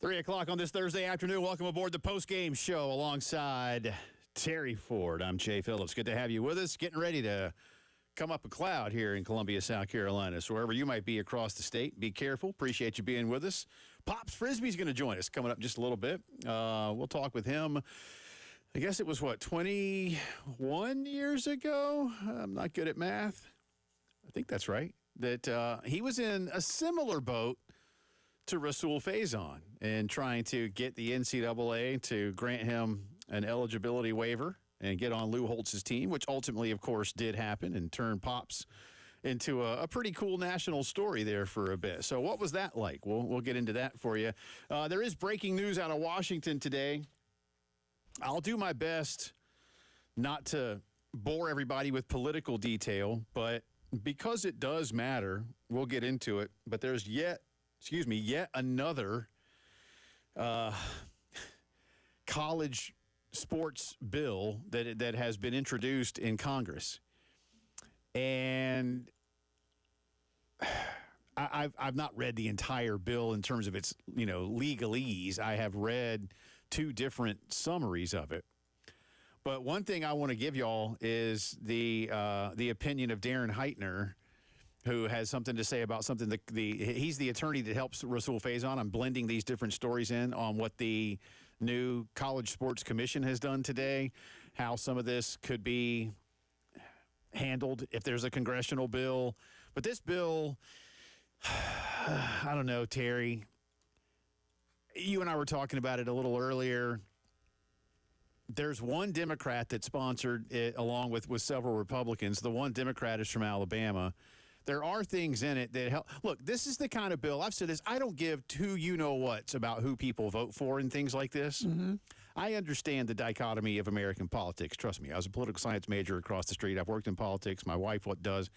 3 o'clock on this Thursday afternoon. Welcome aboard the post-game show alongside Terry Ford. I'm Jay Phillips. Good to have you with us. Getting ready to come up a cloud here in Columbia, South Carolina. So wherever you might be across the state, be careful. Appreciate you being with us. Pops Frisbee's going to join us coming up just a little bit. We'll talk with him. I guess it was, 21 years ago? I'm not good at math. I think that's right. That he was in a similar boat to Rasul Faison and trying to get the NCAA to grant him an eligibility waiver and get on Lou Holtz's team, which ultimately, of course, did happen and turned Pops into a pretty cool national story there for a bit. So what was that like? We'll get into that for you. There is breaking news out of Washington today. I'll do my best not to bore everybody with political detail, but because it does matter, we'll get into it. But there's yet another college sports bill that has been introduced in Congress. And I've not read the entire bill in terms of its, legalese. I have read two different summaries of it. But one thing I want to give y'all is the opinion of Darren Heitner, who has something to say about something he's the attorney that helps Rasul Faison. I'm blending these different stories in on what the new College Sports Commission has done today, how some of this could be handled if there's a congressional bill. But this bill, I don't know, Terry. You and I were talking about it a little earlier. There's one Democrat that sponsored it along with several Republicans. The one Democrat is from Alabama. There are things in it that help. Look, this is the kind of bill, I've said this, I don't give two you-know-whats about who people vote for and things like this. Mm-hmm. I understand the dichotomy of American politics. Trust me, I was a political science major across the street. I've worked in politics. My wife does.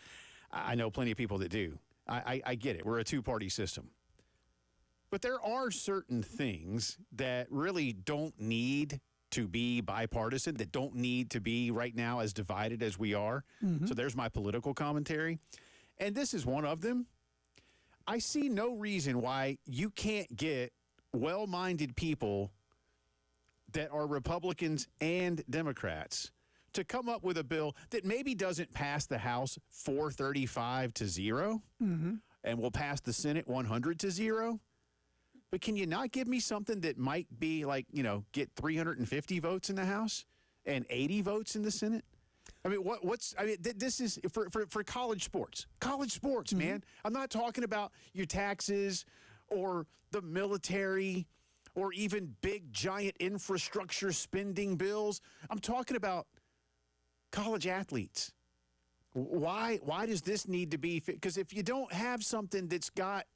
I know plenty of people that do. I get it. We're a two-party system. But there are certain things that really don't need to be bipartisan, that don't need to be right now as divided as we are. Mm-hmm. So there's my political commentary. And this is one of them. I see no reason why you can't get well-minded people that are Republicans and Democrats to come up with a bill that maybe doesn't pass the House 435-0 and will pass the Senate 100-0. But can you not give me something that might be get 350 votes in the House and 80 votes in the Senate? I mean, this is for college sports. College sports, man. I'm not talking about your taxes or the military or even big, giant infrastructure spending bills. I'm talking about college athletes. Why does this need to be? Because if you don't have something that's got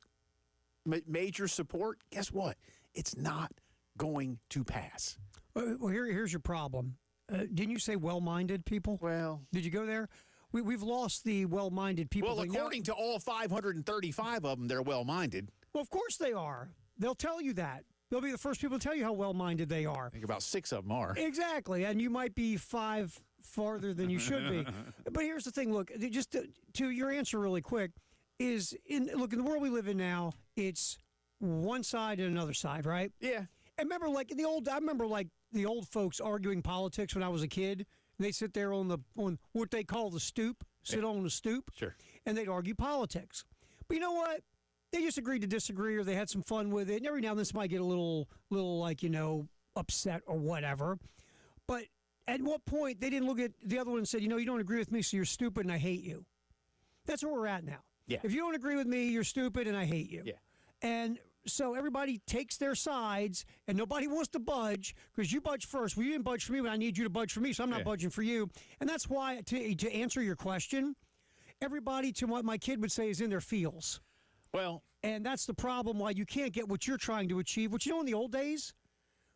major support, guess what? It's not going to pass. Well, here's your problem. Didn't you say well-minded people? Well, did you go there? We've lost the well-minded people. Well, according to all 535 of them, they're well-minded. Well, of course they are. They'll tell you that. They'll be the first people to tell you how well-minded they are. I think about 6 of them are. Exactly, and you might be 5 farther than you should be. But here's the thing. Look, just to your answer really quick, in the world we live in now, it's one side and another side, right? Yeah. And remember, the old folks arguing politics when I was a kid. They sit there on what they call the stoop, on the stoop, sure, and they'd argue politics. But you know what? They just agreed to disagree, or they had some fun with it. And every now and then, somebody get a little upset or whatever. But at what point they didn't look at the other one and said, you don't agree with me, so you're stupid and I hate you. That's where we're at now. Yeah. If you don't agree with me, you're stupid and I hate you. Yeah. And so everybody takes their sides, and nobody wants to budge because you budge first. Well, you didn't budge for me, but I need you to budge for me, so I'm not budging for you. And that's why, to answer your question, everybody, to what my kid would say, is in their feels. Well, and that's the problem why you can't get what you're trying to achieve, which, in the old days,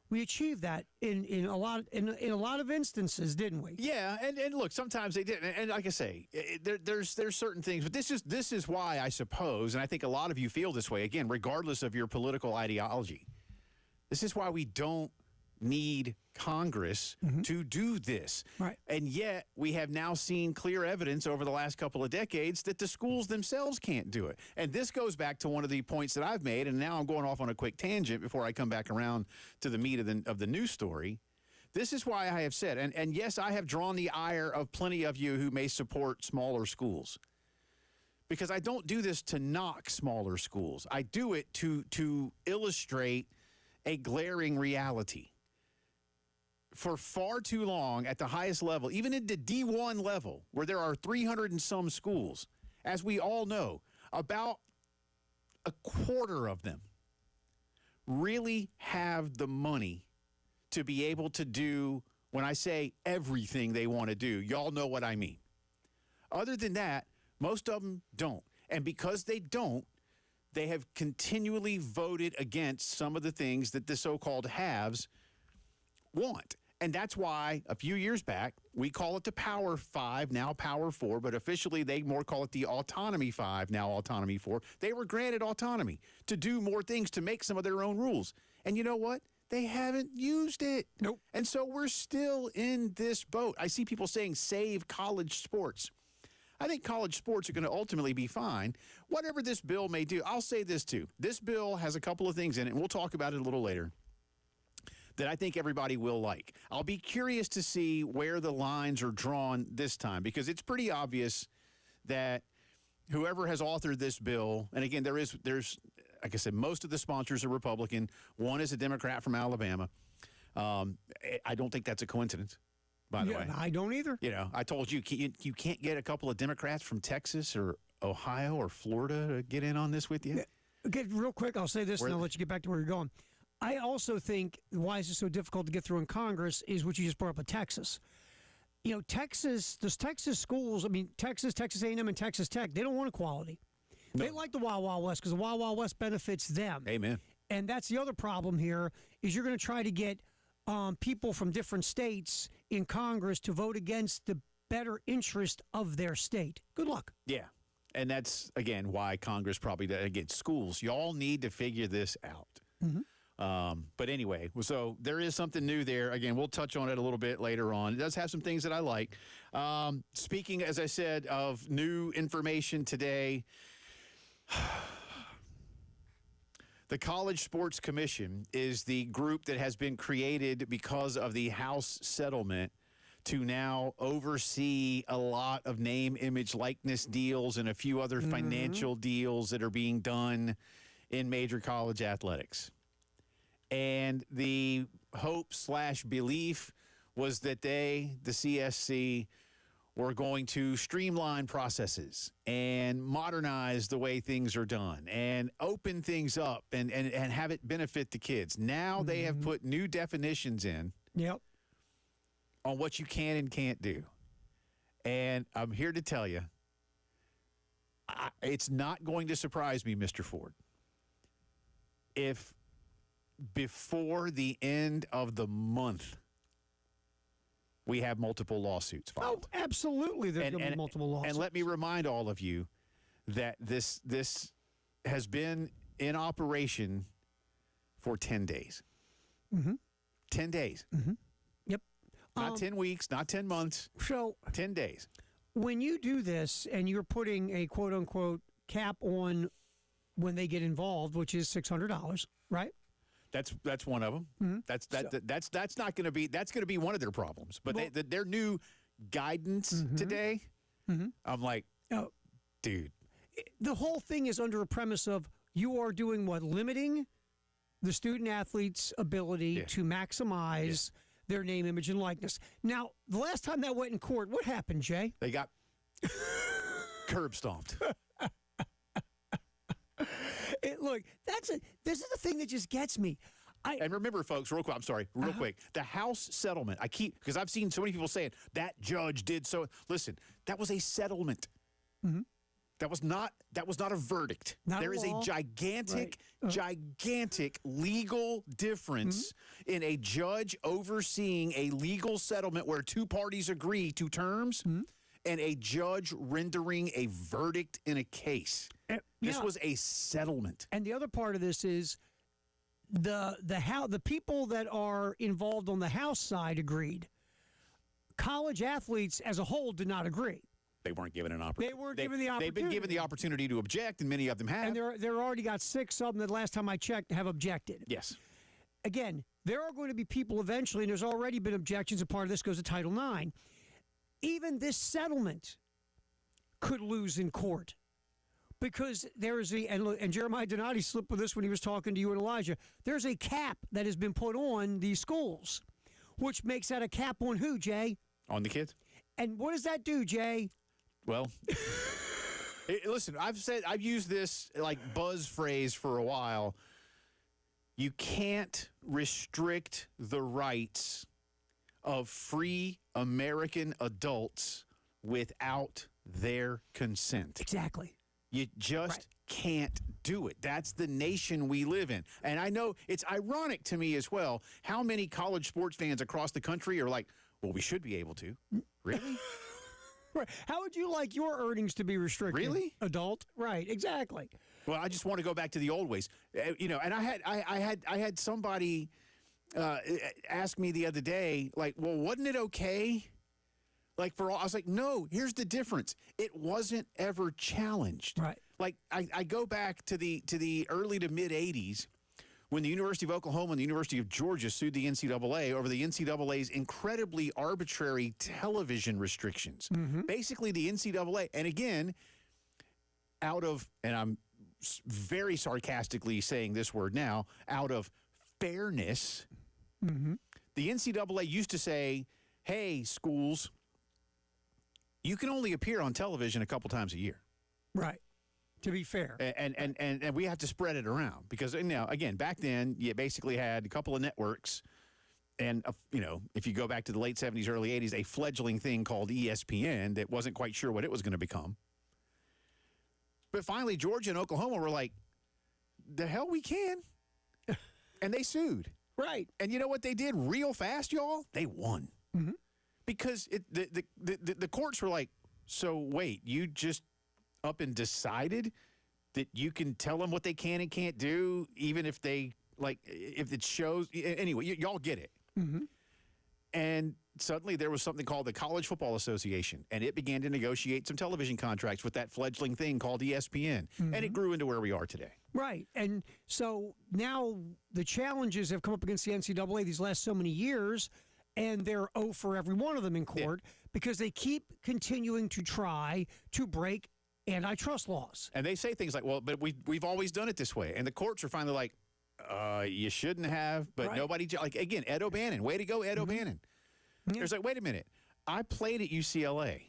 we achieved that in a lot of instances, didn't we? Yeah, and look, sometimes they didn't. And like I say, there's certain things, but this is why I suppose, and I think a lot of you feel this way, again, regardless of your political ideology. This is why we don't need Congress to do this. Right. And yet we have now seen clear evidence over the last couple of decades that the schools themselves can't do it. And this goes back to one of the points that I've made, and now I'm going off on a quick tangent before I come back around to the meat of the news story. This is why I have said, and yes, I have drawn the ire of plenty of you who may support smaller schools. Because I don't do this to knock smaller schools. I do it to illustrate a glaring reality. For far too long at the highest level, even at the D1 level, where there are 300 and some schools, as we all know, about a quarter of them really have the money to be able to do, when I say everything they want to do, y'all know what I mean. Other than that, most of them don't. And because they don't, they have continually voted against some of the things that the so-called haves want. And that's why a few years back, we call it the Power 5, now Power 4, but officially they more call it the Autonomy 5, now Autonomy 4. They were granted autonomy to do more things, to make some of their own rules. And you know what? They haven't used it. Nope. And so we're still in this boat. I see people saying save college sports. I think college sports are going to ultimately be fine. Whatever this bill may do, I'll say this too. This bill has a couple of things in it, and we'll talk about it a little later, that I think everybody will like. I'll be curious to see where the lines are drawn this time, because it's pretty obvious that whoever has authored this bill, and again, there's like I said, most of the sponsors are Republican. One is a Democrat from Alabama. I don't think that's a coincidence, by the way. I don't either. You know, I told you, you can't get a couple of Democrats from Texas or Ohio or Florida to get in on this with you? Okay, real quick, I'll say this, and I'll let you get back to where you're going. I also think why is it so difficult to get through in Congress is what you just brought up with Texas. You know, Texas, those Texas schools, I mean, Texas A&M, and Texas Tech, they don't want equality. No. They like the Wild Wild West because the Wild Wild West benefits them. Amen. And that's the other problem here is you're going to try to get people from different states in Congress to vote against the better interest of their state. Good luck. Yeah. And that's, again, why Congress probably, again, schools, y'all need to figure this out. Mm-hmm. But anyway, so there is something new there. Again, we'll touch on it a little bit later on. It does have some things that I like. Speaking, as I said, of new information today, the College Sports Commission is the group that has been created because of the House settlement to now oversee a lot of name, image, likeness deals and a few other financial deals that are being done in major college athletics. And the hope/belief was that the CSC, were going to streamline processes and modernize the way things are done and open things up and have it benefit the kids. Now they have put new definitions in on what you can and can't do. And I'm here to tell you, it's not going to surprise me, Mr. Ford, if before the end of the month, we have multiple lawsuits filed. Oh, absolutely. There's going to be multiple lawsuits. And let me remind all of you that this has been in operation for 10 days. 10 days. Yep. Not 10 weeks, not 10 months. So 10 days. When you do this and you're putting a quote-unquote cap on when they get involved, which is $600, right? That's one of them. That's not going to be, that's going to be one of their problems. But their new guidance today, I'm like, dude. The whole thing is under a premise of you are doing what? Limiting the student athlete's ability to maximize their name, image, and likeness. Now, the last time that went in court, what happened, Jay? They got curb stomped. Look, this is the thing that just gets me. And remember, folks, real quick, I'm sorry, real quick, the House settlement, because I've seen so many people saying, that judge did so. Listen, that was a settlement. That was not a verdict. There is a gigantic legal difference in a judge overseeing a legal settlement where two parties agree to terms and a judge rendering a verdict in a case. This was a settlement. And the other part of this is the people that are involved on the House side agreed. College athletes as a whole did not agree. They weren't given an opportunity. They weren't given the opportunity. They've been given the opportunity to object, and many of them have. And there already got 6 of them that last time I checked have objected. Yes. Again, there are going to be people eventually, and there's already been objections, and part of this goes to Title IX. Even this settlement could lose in court because there is and Jeremiah Donati slipped with this when he was talking to you and Elijah. There's a cap that has been put on these schools, which makes that a cap on who, Jay? On the kids. And what does that do, Jay? Well, listen, I've used this like buzz phrase for a while. You can't restrict the rights of free American adults without their consent. Exactly. You just can't do it. That's the nation we live in. And I know it's ironic to me as well how many college sports fans across the country are like, well, we should be able to. Really? Right. How would you like your earnings to be restricted? Really? Adult? Right, exactly. Well, I just want to go back to the old ways. And I had somebody ask me the other day, like, well, wasn't it okay? Like for all, I was like, no, here's the difference. It wasn't ever challenged. Right. Like I go back to the early to mid 80s when the University of Oklahoma and the University of Georgia sued the NCAA over the NCAA's incredibly arbitrary television restrictions. Mm-hmm. Basically, the NCAA, and again, and I'm very sarcastically saying this word now, out of fairness, mm-hmm. the NCAA used to say, hey, schools, you can only appear on television a couple times a year. Right. To be fair. And we have to spread it around because, again, back then you basically had a couple of networks and, if you go back to the late 70s, early 80s, a fledgling thing called ESPN that wasn't quite sure what it was going to become. But finally, Georgia and Oklahoma were like, the hell we can. And they sued. Right. And you know what they did real fast, y'all? They won. Mm-hmm. Because the courts were like, so wait, you just up and decided that you can tell them what they can and can't do, even if they, if it shows. Anyway, y'all get it. Mm-hmm. And suddenly there was something called the College Football Association, and it began to negotiate some television contracts with that fledgling thing called ESPN, mm-hmm. and it grew into where we are today. Right. And so now the challenges have come up against the NCAA these last so many years, and they're 0 for every one of them in court because they keep continuing to try to break antitrust laws. And they say things like, well, but we've always done it this way. And the courts are finally like, you shouldn't have, but nobody, again, Ed O'Bannon, way to go, Ed O'Bannon. Yeah. There's like, wait a minute. I played at UCLA.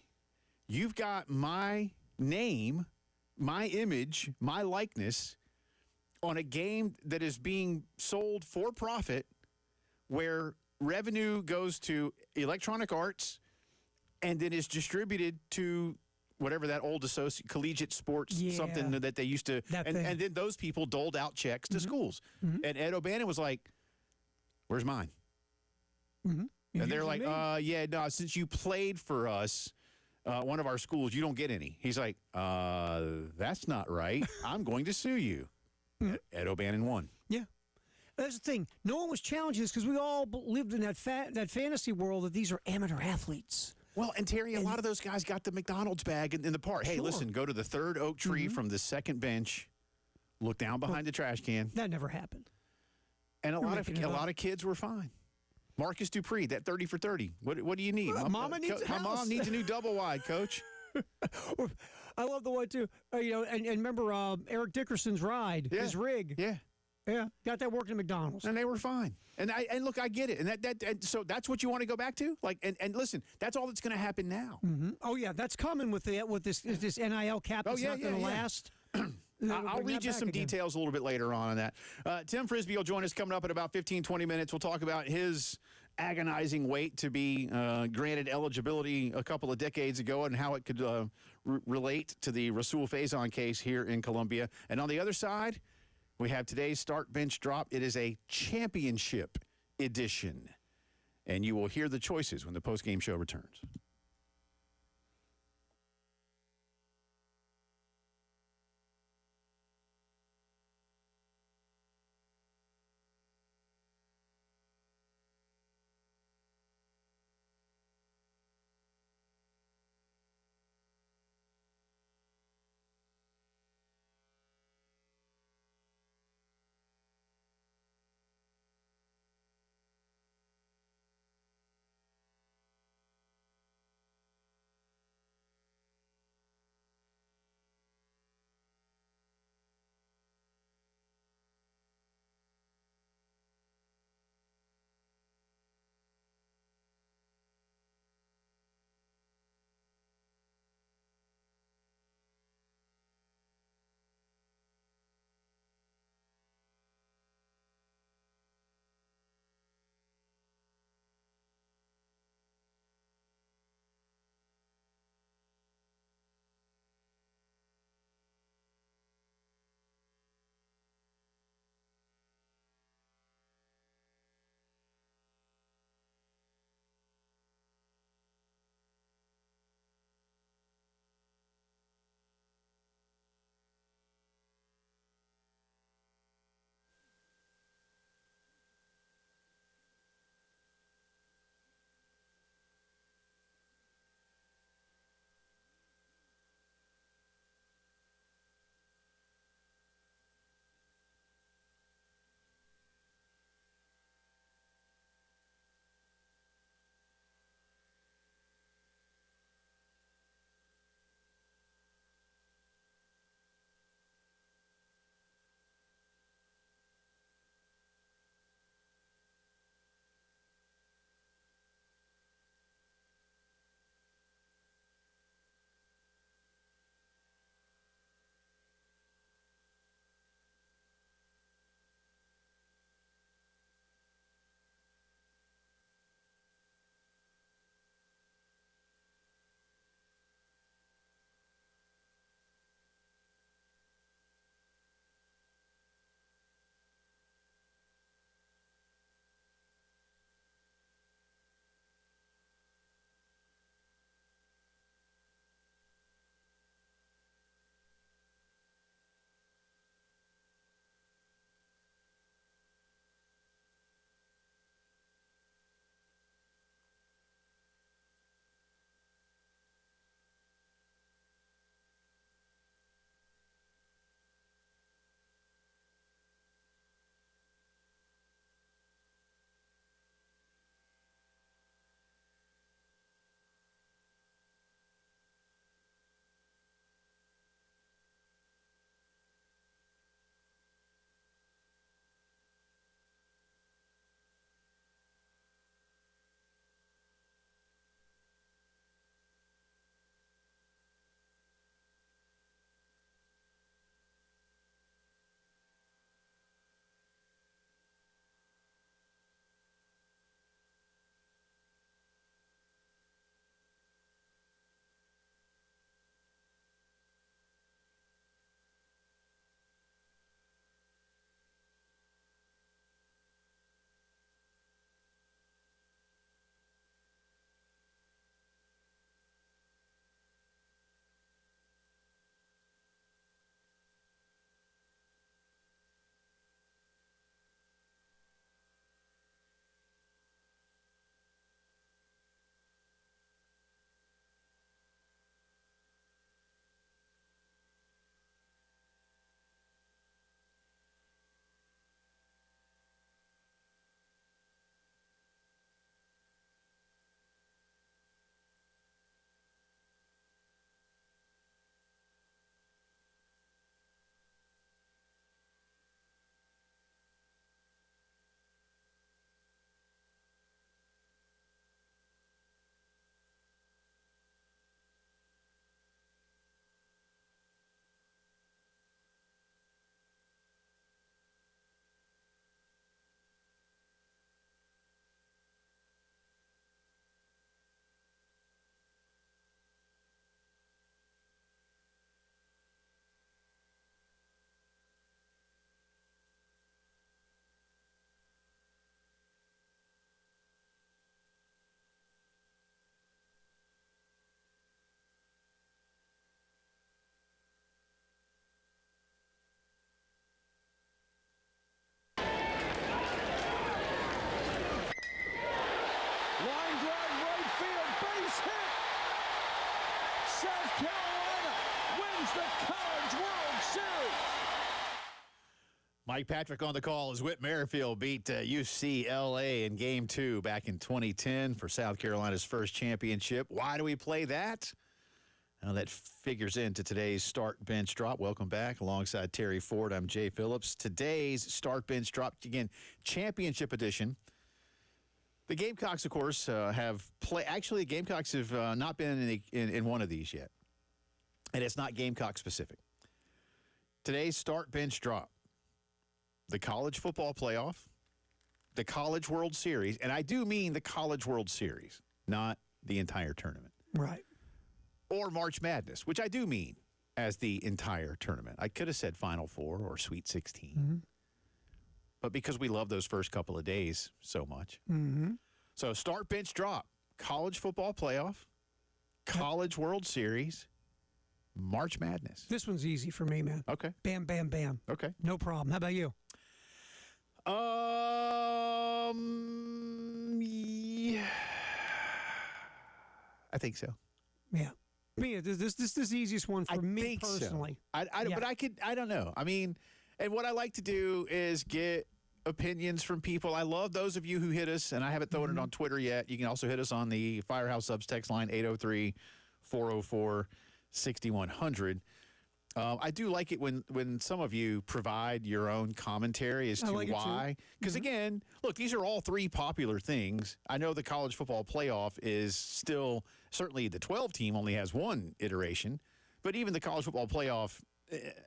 You've got my name, my image, my likeness on a game that is being sold for profit where revenue goes to Electronic Arts and then is distributed to whatever that old collegiate sports something that they used to, and then those people doled out checks to schools. Mm-hmm. And Ed O'Bannon was like, where's mine? Mm-hmm. And they're like, since you played for us, one of our schools, you don't get any. He's like, that's not right. I'm going to sue you. Mm-hmm. Ed O'Bannon won. Yeah. That's the thing. No one was challenging this because we all lived in that fantasy world that these are amateur athletes. Well, and Terry, a lot of those guys got the McDonald's bag in the park. Hey, listen, go to the third oak tree from the second bench, look down behind the trash can. That never happened. And a lot of kids were fine. Marcus Dupree, that 30 for 30. What do you need? Mama needs a house. My mom needs a new double wide, coach. I love the one too. And remember Eric Dickerson's ride, his rig. Yeah, got that working at McDonald's, and they were fine. And look, I get it, and so that's what you want to go back to. Like, and listen, that's all that's going to happen now. Mm-hmm. Oh yeah, that's coming with this NIL cap. That's not going to last. I'll read you some details a little bit later on that. Tim Frisbee will join us coming up in about 15, 20 minutes. We'll talk about his agonizing wait to be granted eligibility a couple of decades ago and how it could relate to the Rasul Faison case here in Columbia. And on the other side, we have today's Start Bench Drop. It is a championship edition. And you will hear the choices when the postgame show returns. is the College World Series. Mike Patrick on the call as Whit Merrifield beat UCLA in Game 2 back in 2010 for South Carolina's first championship. Why do we play that? Now that figures into today's Start Bench Drop. Welcome back. Alongside Terry Ford, I'm Jay Phillips. Today's Start Bench Drop, again, championship edition. The Gamecocks, of course, have played. Actually, the Gamecocks have not been in one of these yet. And it's not Gamecock specific. Today's Start Bench Drop. The College Football Playoff, the College World Series, and I do mean the College World Series, not the entire tournament. Right. Or March Madness, which I do mean as the entire tournament. I could have said Final Four or Sweet 16. Mm-hmm. But because we love those first couple of days so much. Mm-hmm. So Start Bench Drop, College Football Playoff, College World Series, March Madness. This one's easy for me, man. Okay. Bam, bam, bam. Okay. No problem. How about you? Yeah. I think so. Yeah. Me, this is the easiest one for I me think personally. So. Yeah. But I don't know. I mean, and what I like to do is get opinions from people. I love those of you who hit us, and I haven't thrown it on Twitter yet. You can also hit us on the Firehouse Subs text line, 803-404-6100. I do like it when some of you provide your own commentary as to why. Because, again, look, these are all three popular things. I know the college football playoff is still, certainly the 12 team only has one iteration. But even the college football playoff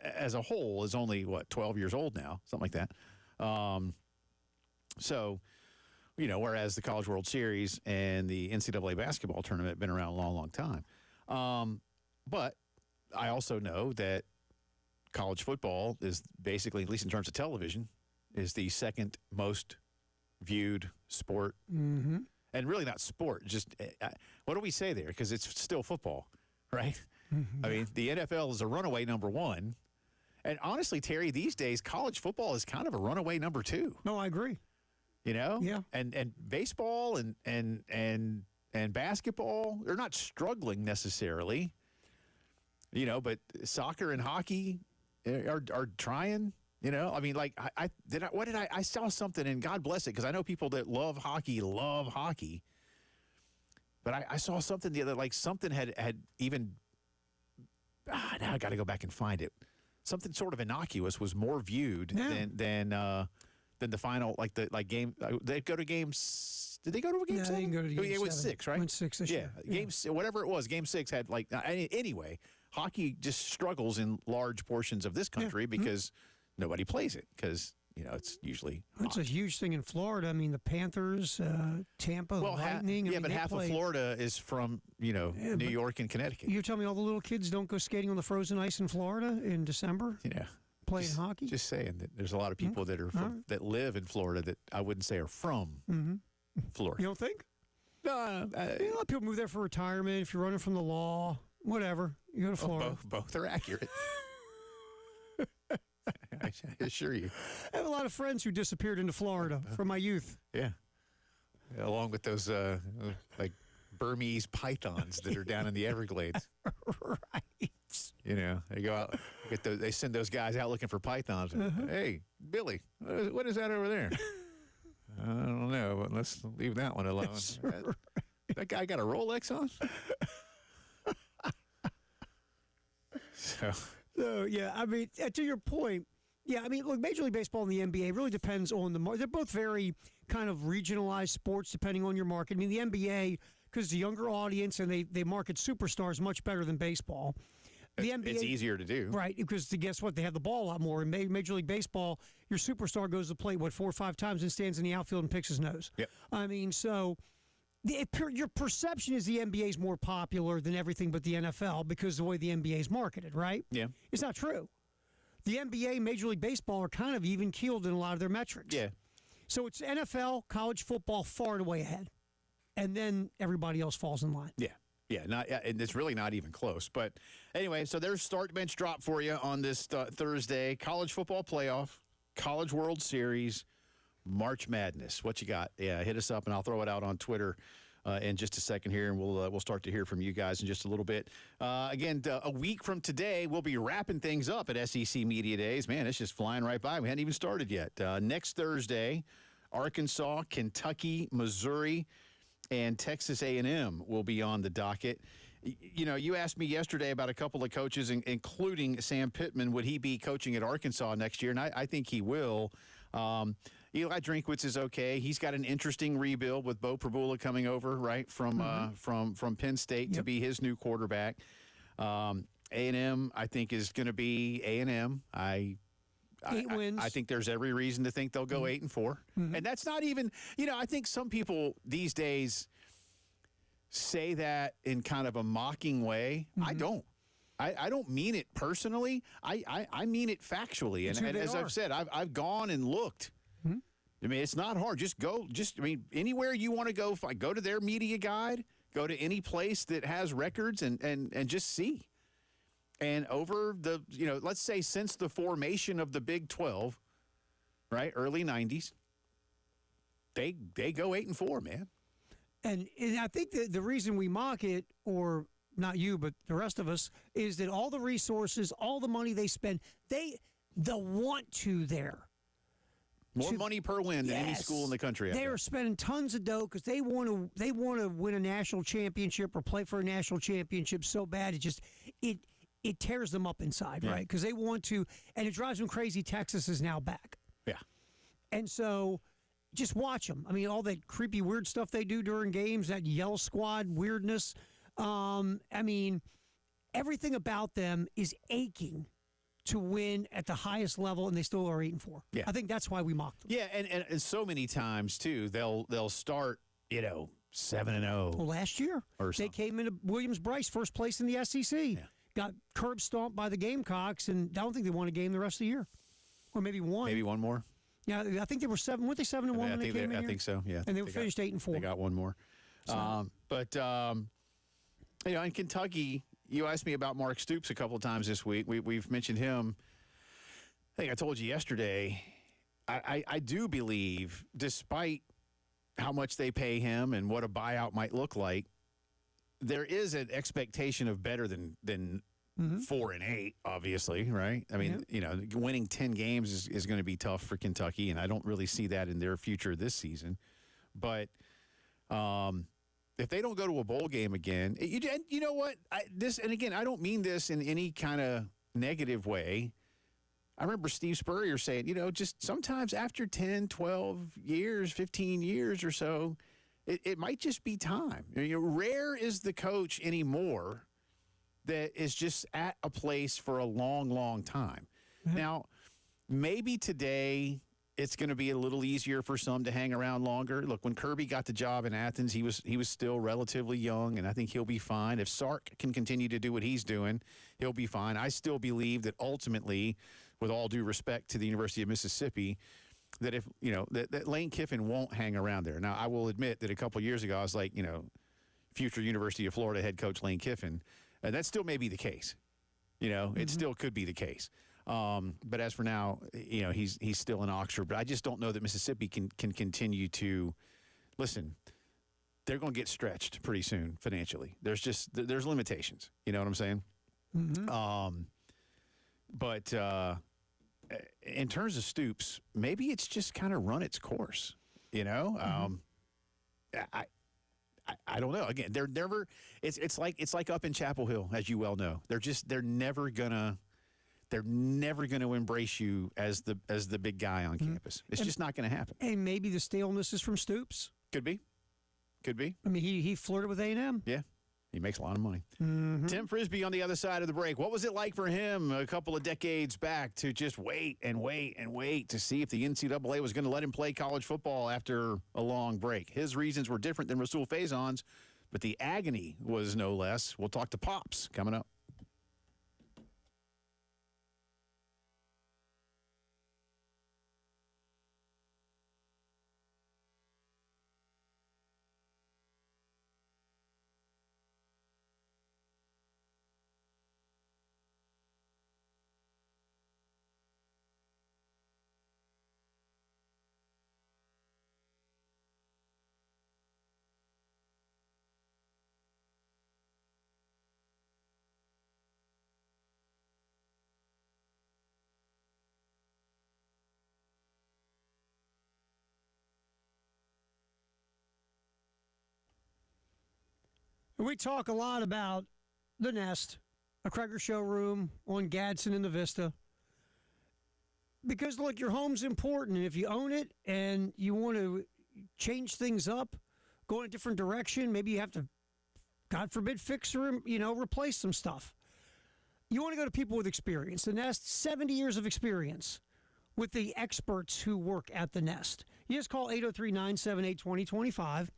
as a whole is only, 12 years old now, something like that. So, whereas the College World Series and the NCAA basketball tournament have been around a long, long time. But I also know that college football is basically, at least in terms of television, is the second most viewed sport. Mm-hmm. And really not sport, just what do we say there? Because it's still football, right? Mm-hmm. I mean, the NFL is a runaway number one. And honestly, Terry, these days, college football is kind of a runaway number two. No, I agree. Yeah. And baseball and basketball, they're not struggling necessarily. But soccer and hockey are trying. I mean, like I saw something, and God bless it, because I know people that love hockey. But I saw something the other, like something had even. Now I got to go back and find it. Something sort of innocuous was more viewed than the final, game. They go to games. Did they go to a game? No, they didn't go to game 7. It was 6, right? Went 6 this year. Whatever it was. Game 6 had anyway. Hockey just struggles in large portions of this country because nobody plays it because it's usually it's a huge thing in Florida. I mean, the Panthers, Tampa, Lightning. But half of Florida is from New York and Connecticut. You tell me all the little kids don't go skating on the frozen ice in Florida in December? Playing hockey. Just saying that there's a lot of people that are that live in Florida that I wouldn't say are from Florida. You don't think? No, a lot of people move there for retirement. If you're running from the law, whatever, you go to Florida. Both are accurate. I assure you. I have a lot of friends who disappeared into Florida from my youth. Yeah. Along with those like Burmese pythons that are down in the Everglades. Right. They go out, they send those guys out looking for pythons. Hey, Billy, what is that over there? I don't know, but let's leave that one alone. That guy got a Rolex on? So, yeah, I mean, to your point, yeah, I mean, look, Major League Baseball and the NBA really depends on the market. They're both very kind of regionalized sports depending on your market. I mean, the NBA, because it's a younger audience and they market superstars much better than baseball. The NBA, it's easier to do. Right, because guess what? They have the ball a lot more. In Major League Baseball, your superstar goes to the plate, 4 or 5 times and stands in the outfield and picks his nose. Yep. I mean, so your perception is the NBA is more popular than everything but the NFL because of the way the NBA is marketed, right? Yeah. It's not true. The NBA, Major League Baseball are kind of even keeled in a lot of their metrics. Yeah. So it's NFL, college football far and away ahead. And then everybody else falls in line. Yeah. Yeah, and it's really not even close. But anyway, so there's Start Bench Drop for you on this Thursday. College football playoff, College World Series, March Madness. What you got? Yeah, hit us up, and I'll throw it out on Twitter in just a second here, and we'll start to hear from you guys in just a little bit. Again, a week from today, we'll be wrapping things up at SEC Media Days. Man, it's just flying right by. We hadn't even started yet. Next Thursday, Arkansas, Kentucky, Missouri, and Texas A&M will be on the docket. You know, you asked me yesterday about a couple of coaches, including Sam Pittman. Would he be coaching at Arkansas next year? And I think he will. Eli Drinkwitz is okay. He's got an interesting rebuild with Bo Prabula coming over, right, from Penn State to be his new quarterback. A&M, I think, is going to be A&M. Eight wins. I think there's every reason to think they'll go 8-4. And that's not even, I think some people these days say that in kind of a mocking way. I don't. I don't mean it personally. I mean it factually. And as I've said, I've gone and looked. I mean, it's not hard. Just go. Anywhere you want to go, go to their media guide. Go to any place that has records and just see. And over the, let's say since the formation of the Big 12, right, early 90s, they go 8-4, man. And I think that the reason we mock it, or not you, but the rest of us, is that all the resources, all the money they spend, the want to there. More money per win than any school in the country. They are spending tons of dough because they want to win a national championship or play for a national championship so bad it tears them up inside, right? Because they want to, and it drives them crazy. Texas is now back. Yeah. And so just watch them. I mean, all that creepy, weird stuff they do during games, that yell squad weirdness. I mean, everything about them is aching to win at the highest level, and they still are 8-4. Yeah. I think that's why we mock them. Yeah, and so many times, too, they'll start, 7-0. Well, last year, they came into Williams-Brice first place in the SEC. Yeah. Got curb stomped by the Gamecocks, and I don't think they won a game the rest of the year. Or maybe one. Maybe one more. Yeah, I think they were 7. Weren't they 7-1 when they came in here? I think so, yeah. And they finished 8-4. They got one more. So. In Kentucky, you asked me about Mark Stoops a couple of times this week. We've mentioned him. I think I told you yesterday, I do believe, despite how much they pay him and what a buyout might look like, there is an expectation of better than 4-8, obviously, right? I mean, winning 10 games is going to be tough for Kentucky, and I don't really see that in their future this season. But if they don't go to a bowl game again, you know what? And again, I don't mean this in any kind of negative way. I remember Steve Spurrier saying, just sometimes after 10, 12 years, 15 years or so, it might just be time. Rare is the coach anymore that is just at a place for a long, long time. Now, maybe today it's going to be a little easier for some to hang around longer. Look, when Kirby got the job in Athens, he was still relatively young, and I think he'll be fine. If Sark can continue to do what he's doing, he'll be fine. I still believe that ultimately, with all due respect to the University of Mississippi, that if that Lane Kiffin won't hang around there. Now, I will admit that a couple of years ago, I was like, future University of Florida head coach Lane Kiffin, and that still may be the case. It still could be the case. But as for now, he's still in Oxford. But I just don't know that Mississippi can continue to listen. They're going to get stretched pretty soon financially. There's limitations. You know what I'm saying? But in terms of Stoops, maybe it's just kind of run its course. I don't know. Again, they're never. It's like up in Chapel Hill, as you well know. They're never gonna embrace you as the big guy on campus. It's just not going to happen. And maybe the staleness is from Stoops. Could be. I mean, he flirted with A&M. Yeah. He makes a lot of money. Tim Frisbee on the other side of the break. What was it like for him a couple of decades back to just wait and wait and wait to see if the NCAA was going to let him play college football after a long break? His reasons were different than Rasul Faison's, but the agony was no less. We'll talk to Pops coming up. We talk a lot about the Nest, a Kreger showroom on Gadsden in the Vista. Because, look, your home's important. And if you own it and you want to change things up, go in a different direction, maybe you have to, God forbid, fix or, replace some stuff. You want to go to people with experience. The Nest, 70 years of experience with the experts who work at the Nest. You just call 803-978-2025.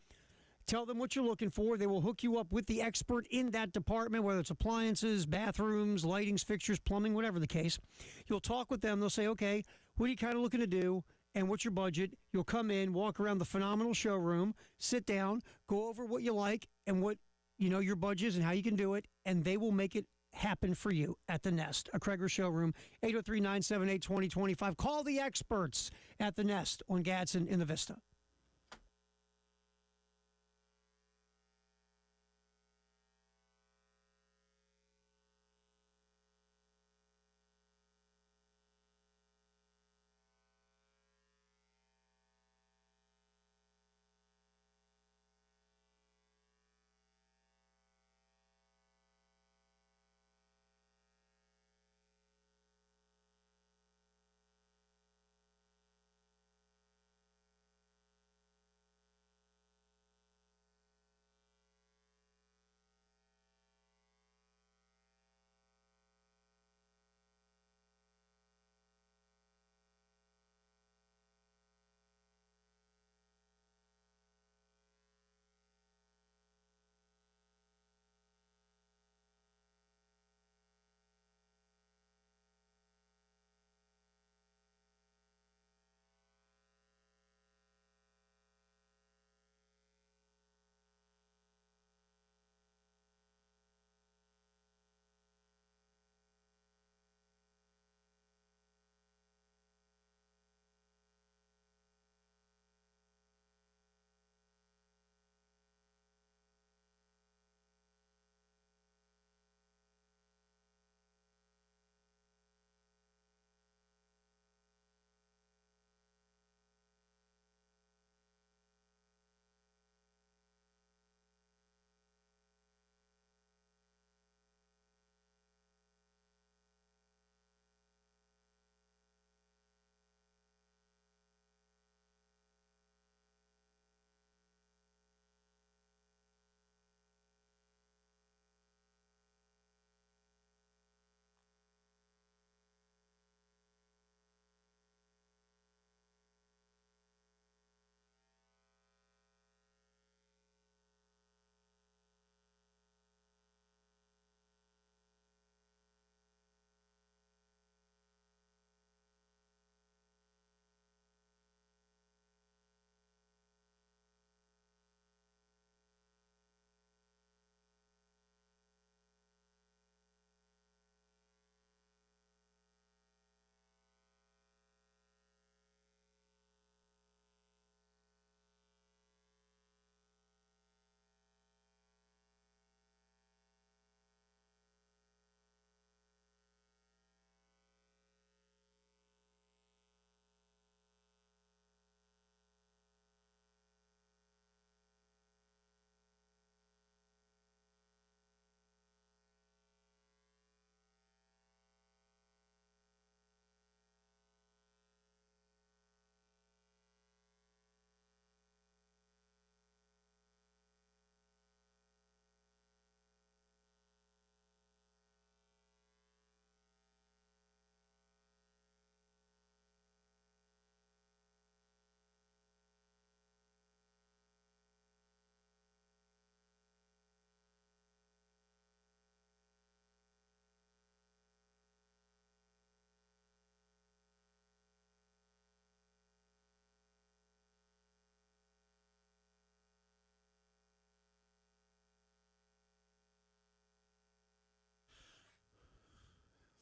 Tell them what you're looking for. They will hook you up with the expert in that department, whether it's appliances, bathrooms, lightings, fixtures, plumbing, whatever the case. You'll talk with them. They'll say, okay, what are you kind of looking to do and what's your budget? You'll come in, walk around the phenomenal showroom, sit down, go over what you like and what, your budget is and how you can do it, and they will make it happen for you at the Nest, a Kreger showroom, 803-978-2025. Call the experts at the Nest on Gadsden in the Vista.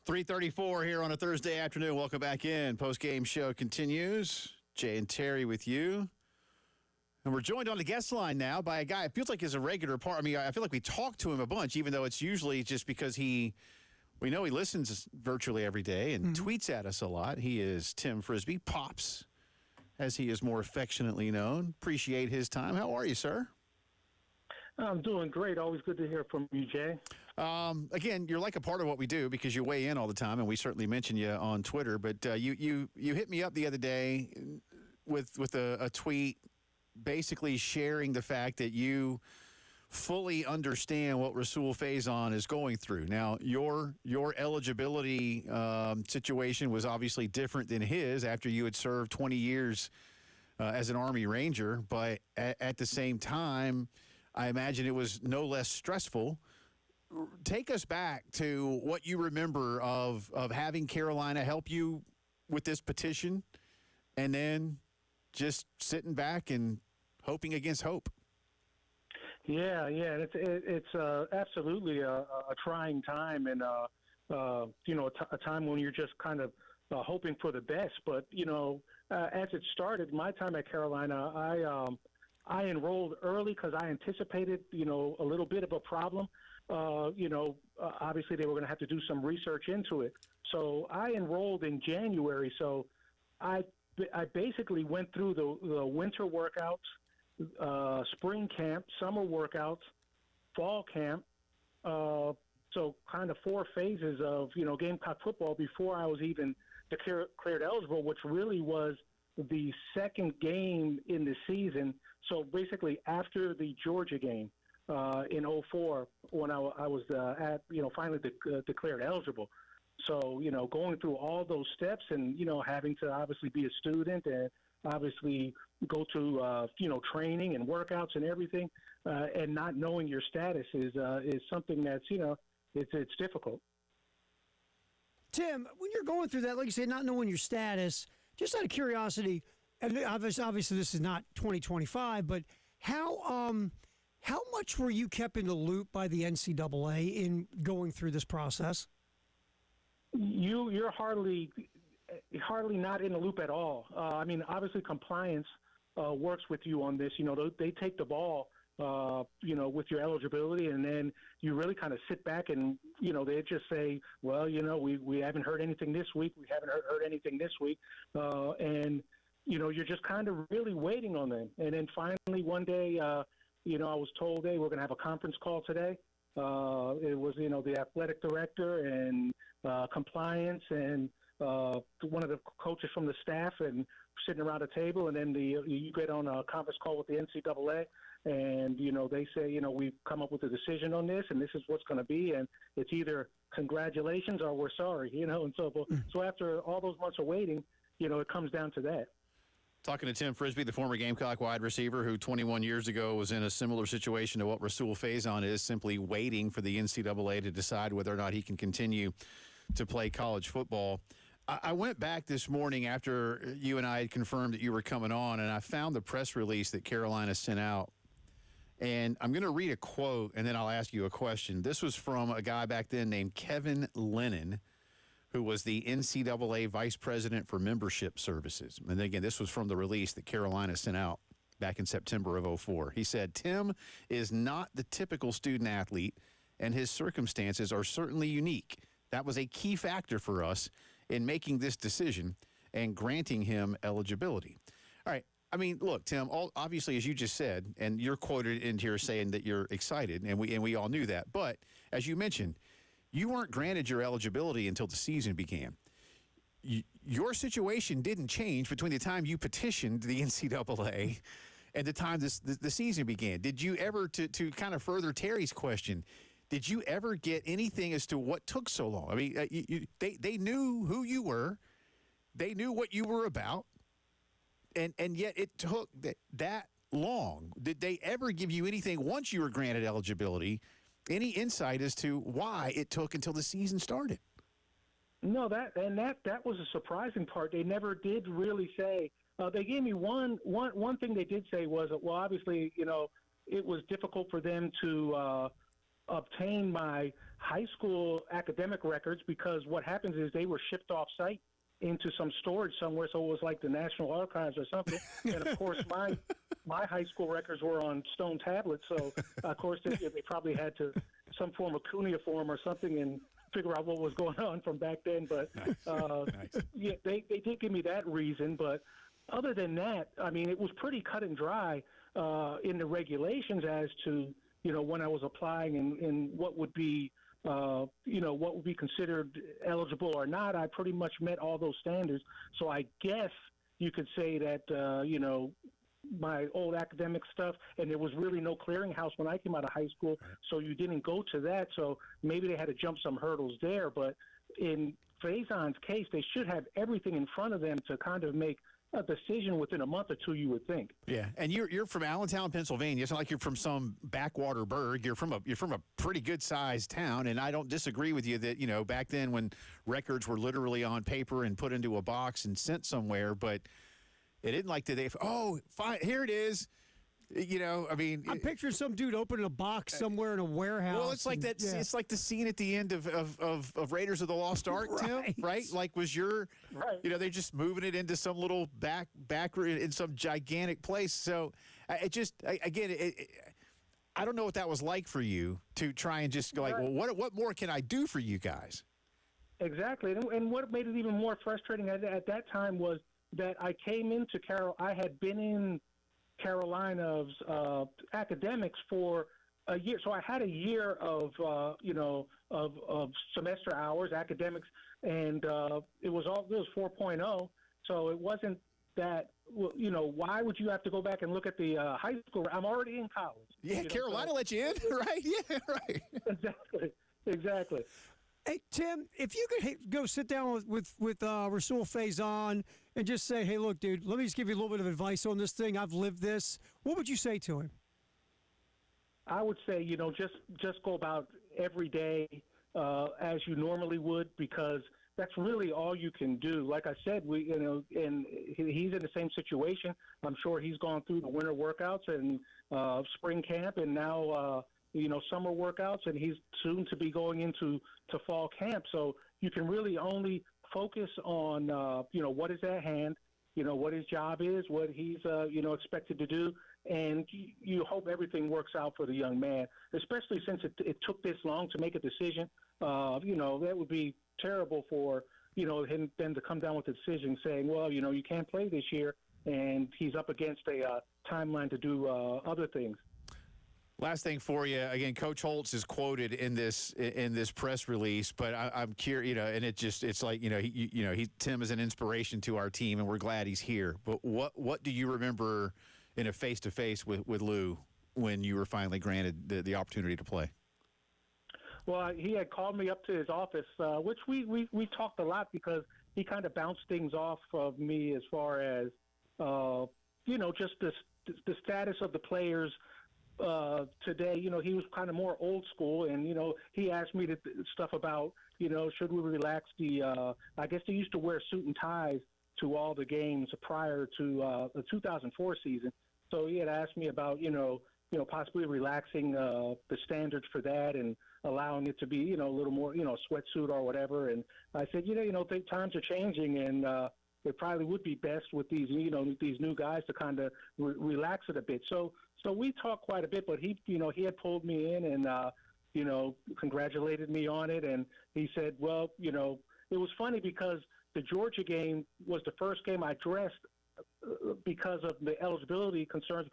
.334 here on a Thursday afternoon. Welcome back in. Post-game show continues. Jay and Terry with you. And we're joined on the guest line now by a guy it feels like is a regular part. I mean, I feel like we talk to him a bunch, even though it's usually just because we know he listens virtually every day and tweets at us a lot. He is Tim Frisbee, Pops, as he is more affectionately known. Appreciate his time. How are you, sir? I'm doing great. Always good to hear from you, Jay. Again, you're like a part of what we do because you weigh in all the time, and we certainly mention you on Twitter. But you hit me up the other day with a tweet, basically sharing the fact that you fully understand what Rasul Faison is going through. Now, your eligibility situation was obviously different than his after you had served 20 years as an Army Ranger, but at the same time, I imagine it was no less stressful. Take us back to what you remember of having Carolina help you with this petition and then just sitting back and hoping against hope. Yeah. It's absolutely a trying time, and a time when you're just kind of hoping for the best. But as it started, my time at Carolina, I enrolled early because I anticipated a little bit of a problem. Obviously they were going to have to do some research into it. So I enrolled in January. So I basically went through the winter workouts, spring camp, summer workouts, fall camp. So kind of 4 phases of, Gamecock football before I was even declared eligible, which really was the second game in the season. So basically after the Georgia game in 2004, when I was finally declared eligible. So, going through all those steps and, having to obviously be a student and obviously go to, training and workouts and everything, and not knowing your status is something that's, it's difficult. Tim, when you're going through that, like you say, not knowing your status, just out of curiosity, and obviously this is not 2025, but how much were you kept in the loop by the NCAA in going through this process? You're hardly not in the loop at all. Obviously compliance works with you on this. They take the ball, with your eligibility, and then you really kind of sit back and, they just say, well, we haven't heard anything this week. We haven't heard anything this week. And, you're just kind of really waiting on them. And then finally one day, I was told, hey, we're going to have a conference call today. It was, the athletic director and compliance and one of the coaches from the staff and sitting around a table, and then you get on a conference call with the NCAA, and they say we've come up with a decision on this, and this is what's going to be, and it's either congratulations or we're sorry, and so after all those months of waiting, it comes down to that. Talking to Tim Frisbee, the former Gamecock wide receiver who 21 years ago was in a similar situation to what Rasul Faison is, simply waiting for the NCAA to decide whether or not he can continue to play college football. I went back this morning after you and I had confirmed that you were coming on, and I found the press release that Carolina sent out. And I'm going to read a quote, and then I'll ask you a question. This was from a guy back then named Kevin Lennon, who was the NCAA Vice President for Membership Services. And again, this was from the release that Carolina sent out back in September of 2004. He said, Tim is not the typical student athlete, and his circumstances are certainly unique. That was a key factor for us in making this decision and granting him eligibility. All right. Look, Tim, obviously, as you just said, and you're quoted in here saying that you're excited, and we all knew that. But as you mentioned, you weren't granted your eligibility until the season began. Your situation didn't change between the time you petitioned the NCAA and the time the season began. Did you ever, to kind of further Terry's question, did you ever get anything as to what took so long? They knew who you were. They knew what you were about. And yet it took that long. Did they ever give you anything once you were granted eligibility, any insight as to why it took until the season started? No, that was a surprising part. They never did really say. They gave me one thing they did say was, well, obviously, it was difficult for them to obtain my high school academic records because what happens is they were shipped off site into some storage somewhere, so it was like the National Archives or something. And of course, my high school records were on stone tablets, so of course they probably had to some form of cuneiform or something and figure out what was going on from back then. But Nice. yeah, they did give me that reason. But other than that, it was pretty cut and dry in the regulations as to when I was applying and what would be, what would be considered eligible or not, I pretty much met all those standards. So I guess you could say that, my old academic stuff, and there was really no clearinghouse when I came out of high school, so you didn't go to that. So maybe they had to jump some hurdles there. But in Faison's case, they should have everything in front of them to kind of make a decision within a month or two, you would think. Yeah, and you're from Allentown, Pennsylvania. It's not like you're from some backwater burg. You're from a pretty good sized town, and I don't disagree with you that back then when records were literally on paper and put into a box and sent somewhere, but it isn't like today. Oh, fine, here it is. I'm picturing some dude opening a box somewhere in a warehouse. Well, it's like that. Yeah. It's like the scene at the end of Raiders of the Lost Ark, Tim. Right? Like, was your right? They're just moving it into some little back in some gigantic place. So, I don't know what that was like for you to try and just go like, well, what more can I do for you guys? Exactly, and what made it even more frustrating at that time was that I came into I had been in Carolina's academics for a year, so I had a year of semester hours academics, and it was 4.0. So it wasn't that. Why would you have to go back and look at the high school? I'm already in college. Yeah, Carolina let you in, right? Yeah, right. Exactly. Hey, Tim, if you could go sit down with Rasul Faison and just say, hey, look, dude, let me just give you a little bit of advice on this thing. I've lived this. What would you say to him? I would say, just go about every day as you normally would, because that's really all you can do. Like I said, and he's in the same situation. I'm sure he's gone through the winter workouts and spring camp, and now summer workouts, and he's soon to be going into fall camp. So you can really only focus on, what is at hand, what his job is, what he's, expected to do. And you hope everything works out for the young man, especially since it took this long to make a decision. That would be terrible for, him then to come down with a decision saying, well, you can't play this year, and he's up against a timeline to do other things. Last thing for you, again, Coach Holtz is quoted in this press release, but I'm curious, and it's like, Tim is an inspiration to our team, and we're glad he's here. But what do you remember in a face-to-face with Lou when you were finally granted the opportunity to play? Well, he had called me up to his office, which we talked a lot, because he kind of bounced things off of me as far as, just the status of the players today. He was kind of more old school, and he asked me stuff about should we relax I guess they used to wear suit and ties to all the games prior to the 2004 season. So he had asked me about possibly relaxing the standards for that and allowing it to be a little more sweatsuit or whatever. And I said times are changing, and it probably would be best with these these new guys to kind of relax it a bit. So we talked quite a bit, but he had pulled me in and, congratulated me on it. And he said, well, it was funny because the Georgia game was the first game I dressed because of the eligibility concerns,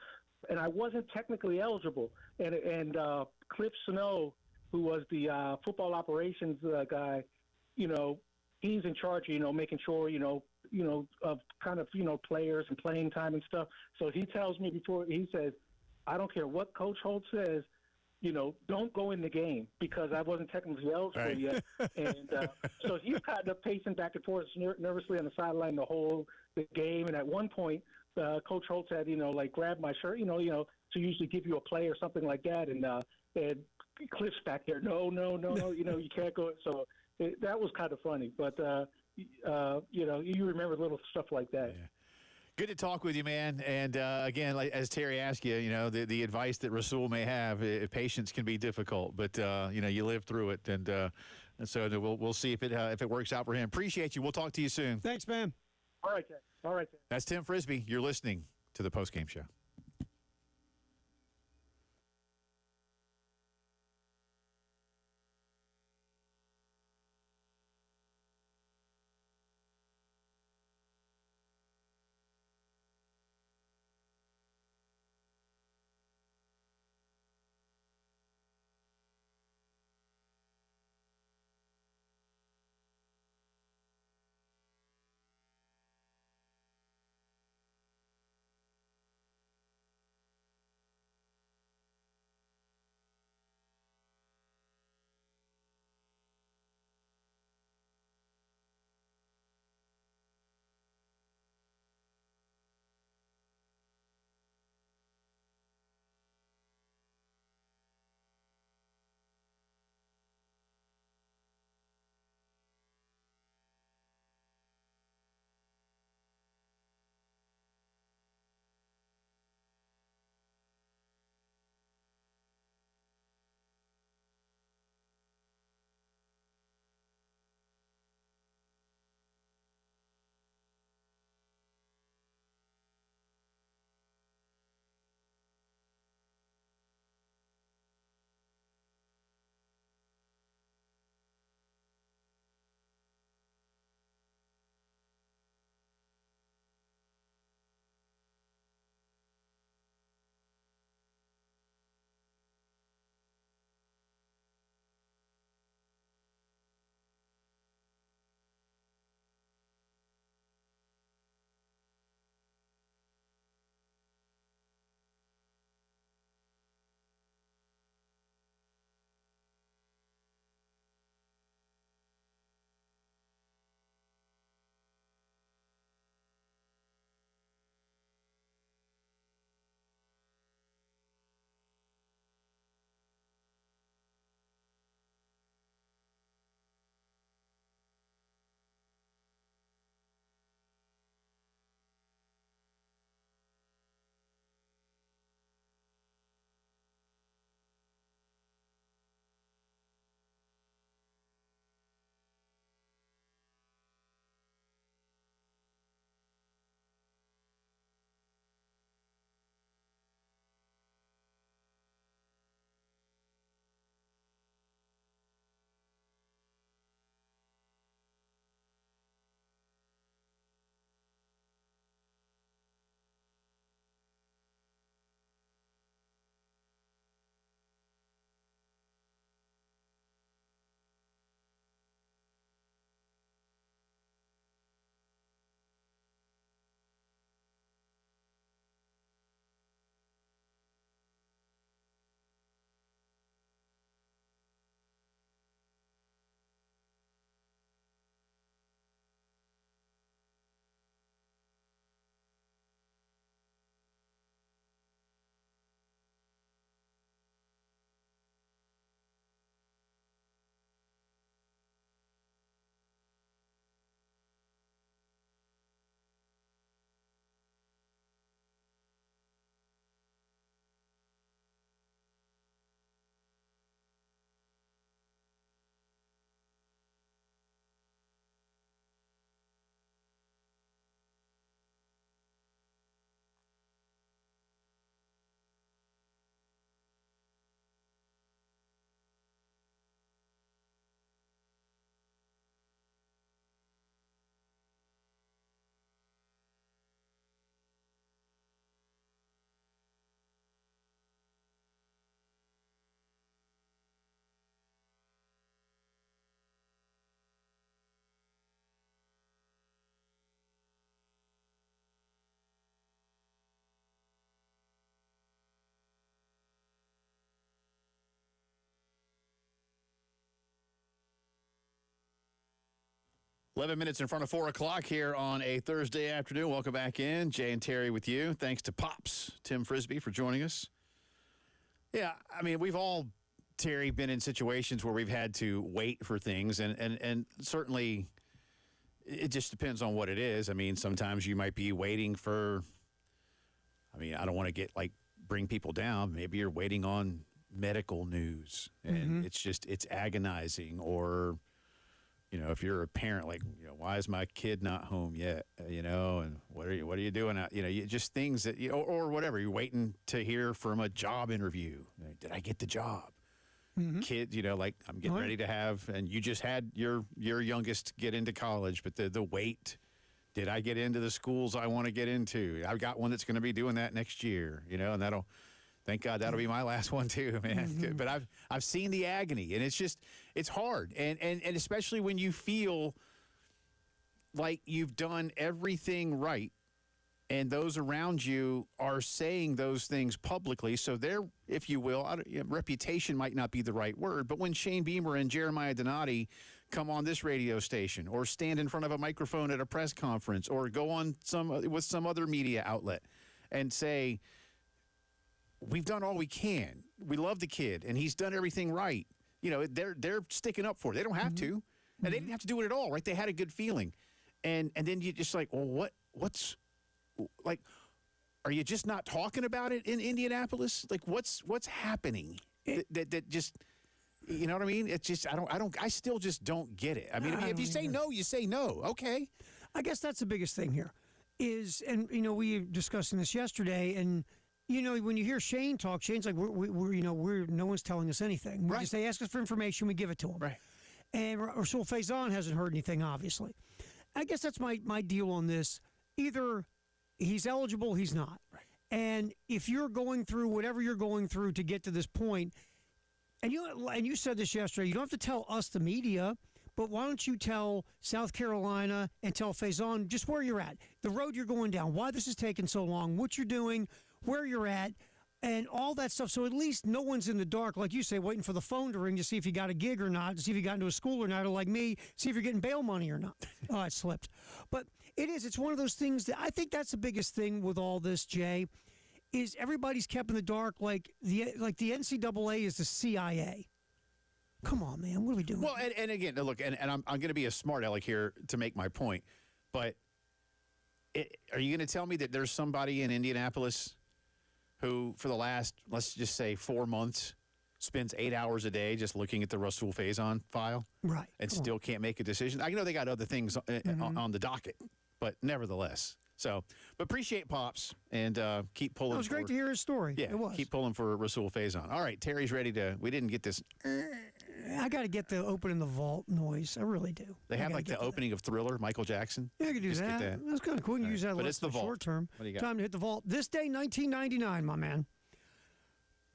and I wasn't technically eligible. And Cliff Snow, who was the football operations guy, he's in charge, making sure, of kind of, players and playing time and stuff. So he tells me before, he says, I don't care what Coach Holt says, don't go in the game, because I wasn't technically eligible yet. And so he's kind of pacing back and forth nervously on the sideline the game. And at one point, Coach Holt had, grabbed my shirt, to usually give you a play or something like that. And Cliff's back there, no, you can't go. So that was kind of funny. But, you remember little stuff like that. Yeah. Good to talk with you, man. And again, like, as Terry asked you, the advice that Rasul may have, patience can be difficult, but you live through it, and so we'll see if it works out for him. Appreciate you. We'll talk to you soon. Thanks, man. All right, Ted. All right, Ted. That's Tim Frisbee. You're listening to the Postgame Show. 11 minutes in front of 4 o'clock here on a Thursday afternoon. Welcome back in. Jay and Terry with you. Thanks to Pops, Tim Frisbee, for joining us. Yeah, I mean, we've all, Terry, been in situations where we've had to wait for things, and certainly it just depends on what it is. I mean, sometimes you might be waiting for, I mean, I don't want to bring people down. Maybe you're waiting on medical news, and it's agonizing. Or, you know, if you're a parent, why is my kid not home yet? And what are you doing out? Just things that, or whatever. You're waiting to hear from a job interview. Did I get the job? Kids, I'm getting ready to have, and you just had your youngest get into college, but the wait, did I get into the schools I want to get into? I've got one that's going to be doing that next year, and thank God that'll be my last one too, man. But I've seen the agony, and it's hard, and especially when you feel like you've done everything right, and those around you are saying those things publicly. So their, if you will, reputation might not be the right word, but when Shane Beamer and Jeremiah Donati come on this radio station, or stand in front of a microphone at a press conference, or go on with some other media outlet and say, we've done all we can. We love the kid, and he's done everything right. They're sticking up for it. They don't have to, and they didn't have to do it at all, right? They had a good feeling, and then you just well, what's are you just not talking about it in Indianapolis? What's happening? That just, you know what I mean? It's just I still just don't get it. I mean, if you say no, you say no. Okay. I guess that's the biggest thing here and we were discussing this yesterday, and when you hear Shane talk, Shane's like, we're no one's telling us anything. We just say, ask us for information, we give it to them. Right. And Rasul Faison hasn't heard anything, obviously. I guess that's my deal on this. Either he's eligible, he's not. Right. And if you're going through whatever you're going through to get to this point, and you said this yesterday, you don't have to tell us, the media, but why don't you tell South Carolina and tell Faison just where you're at, the road you're going down, why this is taking so long, what you're doing, where you're at, and all that stuff. So at least no one's in the dark, like you say, waiting for the phone to ring to see if you got a gig or not, to see if you got into a school or not, or like me, see if you're getting bail money or not. Oh, it slipped. But it's one of those things that I think that's the biggest thing with all this, Jay, is everybody's kept in the dark like the NCAA is the CIA. Come on, man, what are we doing? Well, and again, look, and I'm going to be a smart aleck here to make my point, but are you going to tell me that there's somebody in Indianapolis who, for the last, let's just say, 4 months, spends 8 hours a day just looking at the Rasul Faison file, right, and still can't make a decision? I know they got other things on the docket, but nevertheless. So, but appreciate Pops, and keep pulling. It was great to hear his story. Yeah, it was. Keep pulling for Rasul Faison. All right, Terry's ready to. We didn't get this. I got to get the opening the vault noise. I really do. They have the opening of Thriller, Michael Jackson. Yeah, you can do Just that. get that. That's kind of cool. You can use that But it's the vault. short term. What do you got? Time to hit the vault. This day, 1999, my man.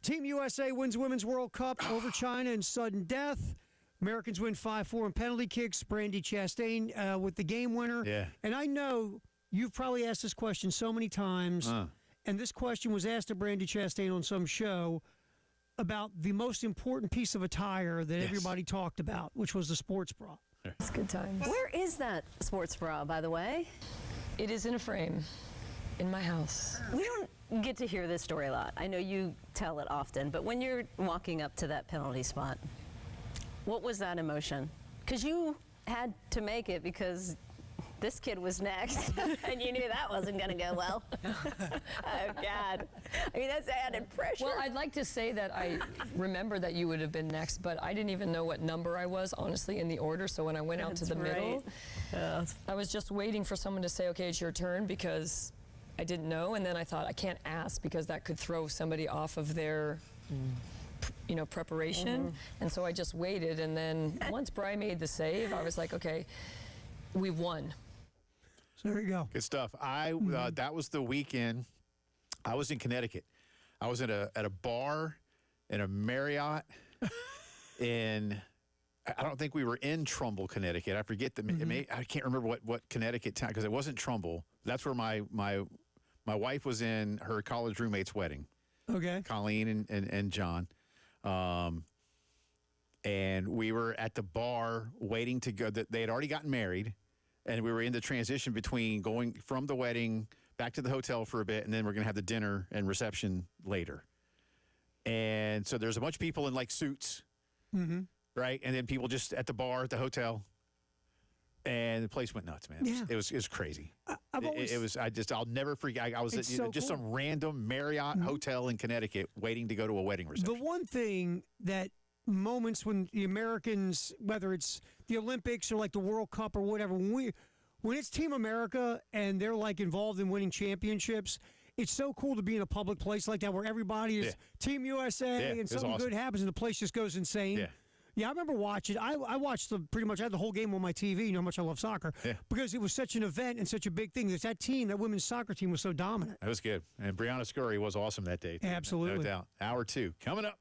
Team USA wins Women's World Cup over China in sudden death. Americans win 5-4 in penalty kicks. Brandi Chastain with the game winner. Yeah. And I know you've probably asked this question so many times, and this question was asked to Brandi Chastain on some show about the most important piece of attire that everybody talked about, which was the sports bra. It's good times. Where is that sports bra, by the way? It is in a frame in my house. We don't get to hear this story a lot. I know you tell it often, but when you're walking up to that penalty spot, what was that emotion? Because you had to make it because this kid was next, and you knew that wasn't going to go well. Oh, God. I mean, that's added pressure. Well, I'd like to say that I remember that you would have been next, but I didn't even know what number I was, honestly, in the order. So when I went out to the middle, I was just waiting for someone to say, okay, it's your turn, because I didn't know. And then I thought, I can't ask because that could throw somebody off of their preparation. And so I just waited. And then once Bri made the save, I was like, okay, we won. So there you go. Good stuff. That was the weekend. I was in Connecticut. I was at a bar in a Marriott I don't think we were in Trumbull, Connecticut. I forget I can't remember what Connecticut town, because it wasn't Trumbull. That's where my wife was in her college roommate's wedding. Okay. Colleen and John. And we were at the bar waiting to go. They had already gotten married, and we were in the transition between going from the wedding back to the hotel for a bit, and then we're going to have the dinner and reception later. And so there's a bunch of people in like suits, right? And then people just at the bar at the hotel. And the place went nuts, man. Yeah. It was crazy. I've always, It was. I'll never forget. I was at It's so just cool. some random Marriott hotel in Connecticut, waiting to go to a wedding reception. the one thing that moments when the Americans, whether it's the Olympics or like the World Cup or whatever, when it's Team America and they're like involved in winning championships, it's so cool to be in a public place like that where everybody is Team USA Yeah, and it was something awesome. good happens and the place just goes insane. Yeah. Yeah, I remember watching. I watched pretty much. I had the whole game on my TV. You know how much I love soccer. Yeah. Because it was such an event and such a big thing. That team, that women's soccer team, was so dominant. That was good. And Brianna Scurry was awesome that day, too. Absolutely. No doubt. Hour 2 coming up.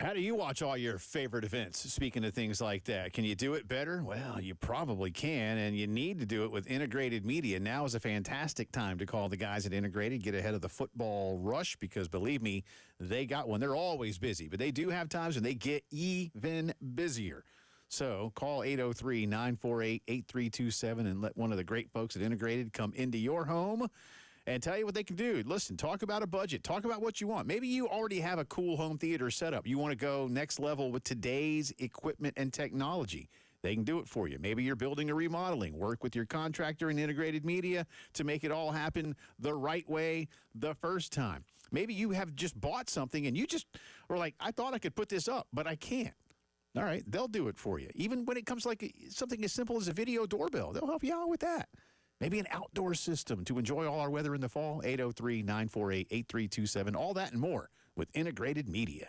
How do you watch all your favorite events? Speaking of things like that, can you do it better? Well, you probably can, and you need to do it with Integrated Media. Now is a fantastic time to call the guys at Integrated, get ahead of the football rush, because believe me, they got one. They're always busy, but they do have times when they get even busier. So call 803-948-8327 and let one of the great folks at Integrated come into your home and tell you what they can do. Listen, talk about a budget. Talk about what you want. Maybe you already have a cool home theater setup. You want to go next level with today's equipment and technology. They can do it for you. Maybe you're building a remodeling. Work with your contractor in Integrated Media to make it all happen the right way the first time. Maybe you have just bought something and you just were like, I thought I could put this up, but I can't. All right, they'll do it for you. Even when it comes to like something as simple as a video doorbell, they'll help you out with that. Maybe an outdoor system to enjoy all our weather in the fall. 803-948-8327. All that and more with Integrated Media.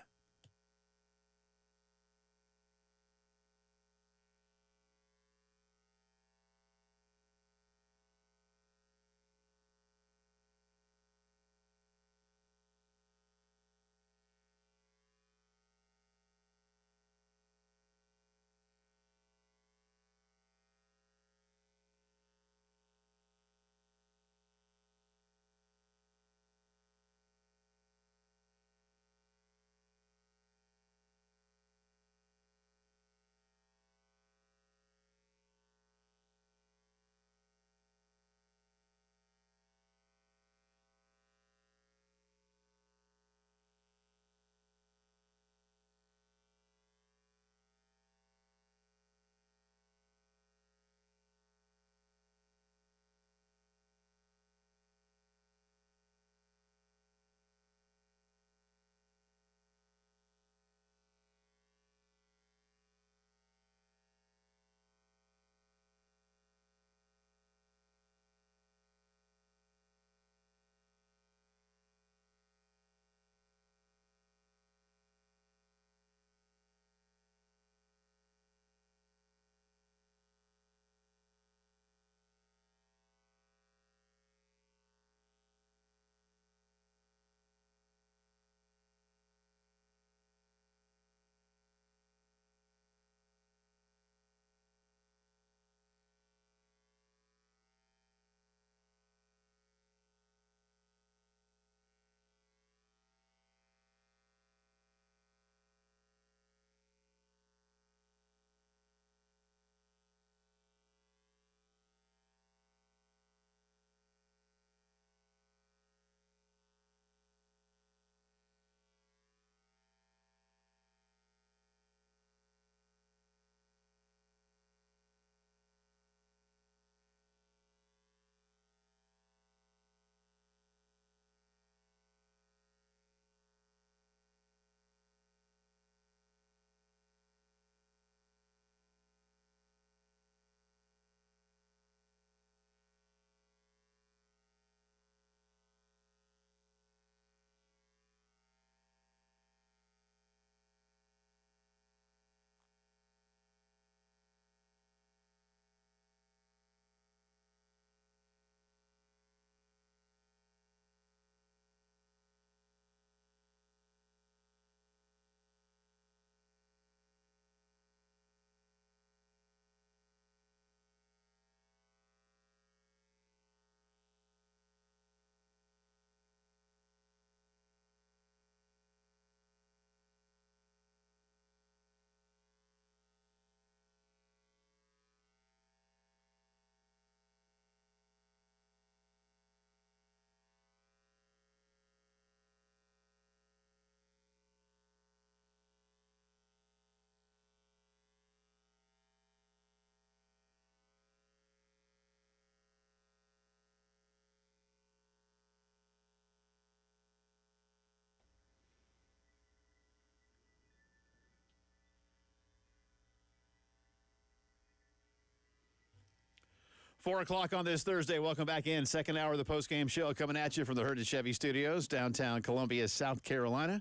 4 o'clock on this Thursday. Welcome back in. Second hour of the postgame show coming at you from the Heritage Chevy Studios, downtown Columbia, South Carolina.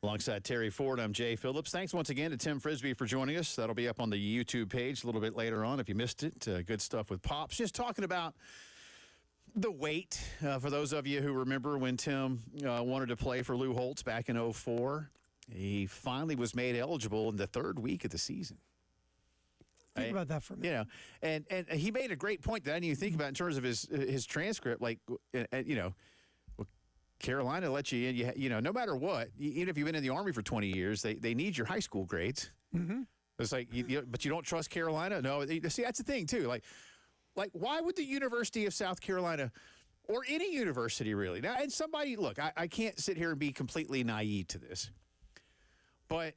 Alongside Terry Ford, I'm Jay Phillips. Thanks once again to Tim Frisbee for joining us. That'll be up on the YouTube page a little bit later on if you missed it. Good stuff with Pops. Just talking about the wait. For those of you who remember when Tim wanted to play for Lou Holtz back in 2004, he finally was made eligible in the third week of the season. Think about that for a minute. And he made a great point that I didn't even think about in terms of his transcript. Like, Carolina lets you in. You know, no matter what, even if you've been in the Army for 20 years, they need your high school grades. Mm-hmm. It's like, but you don't trust Carolina? No. See, that's the thing too. Like, why would the University of South Carolina, or any university really? Now, and somebody, look, I can't sit here and be completely naive to this, but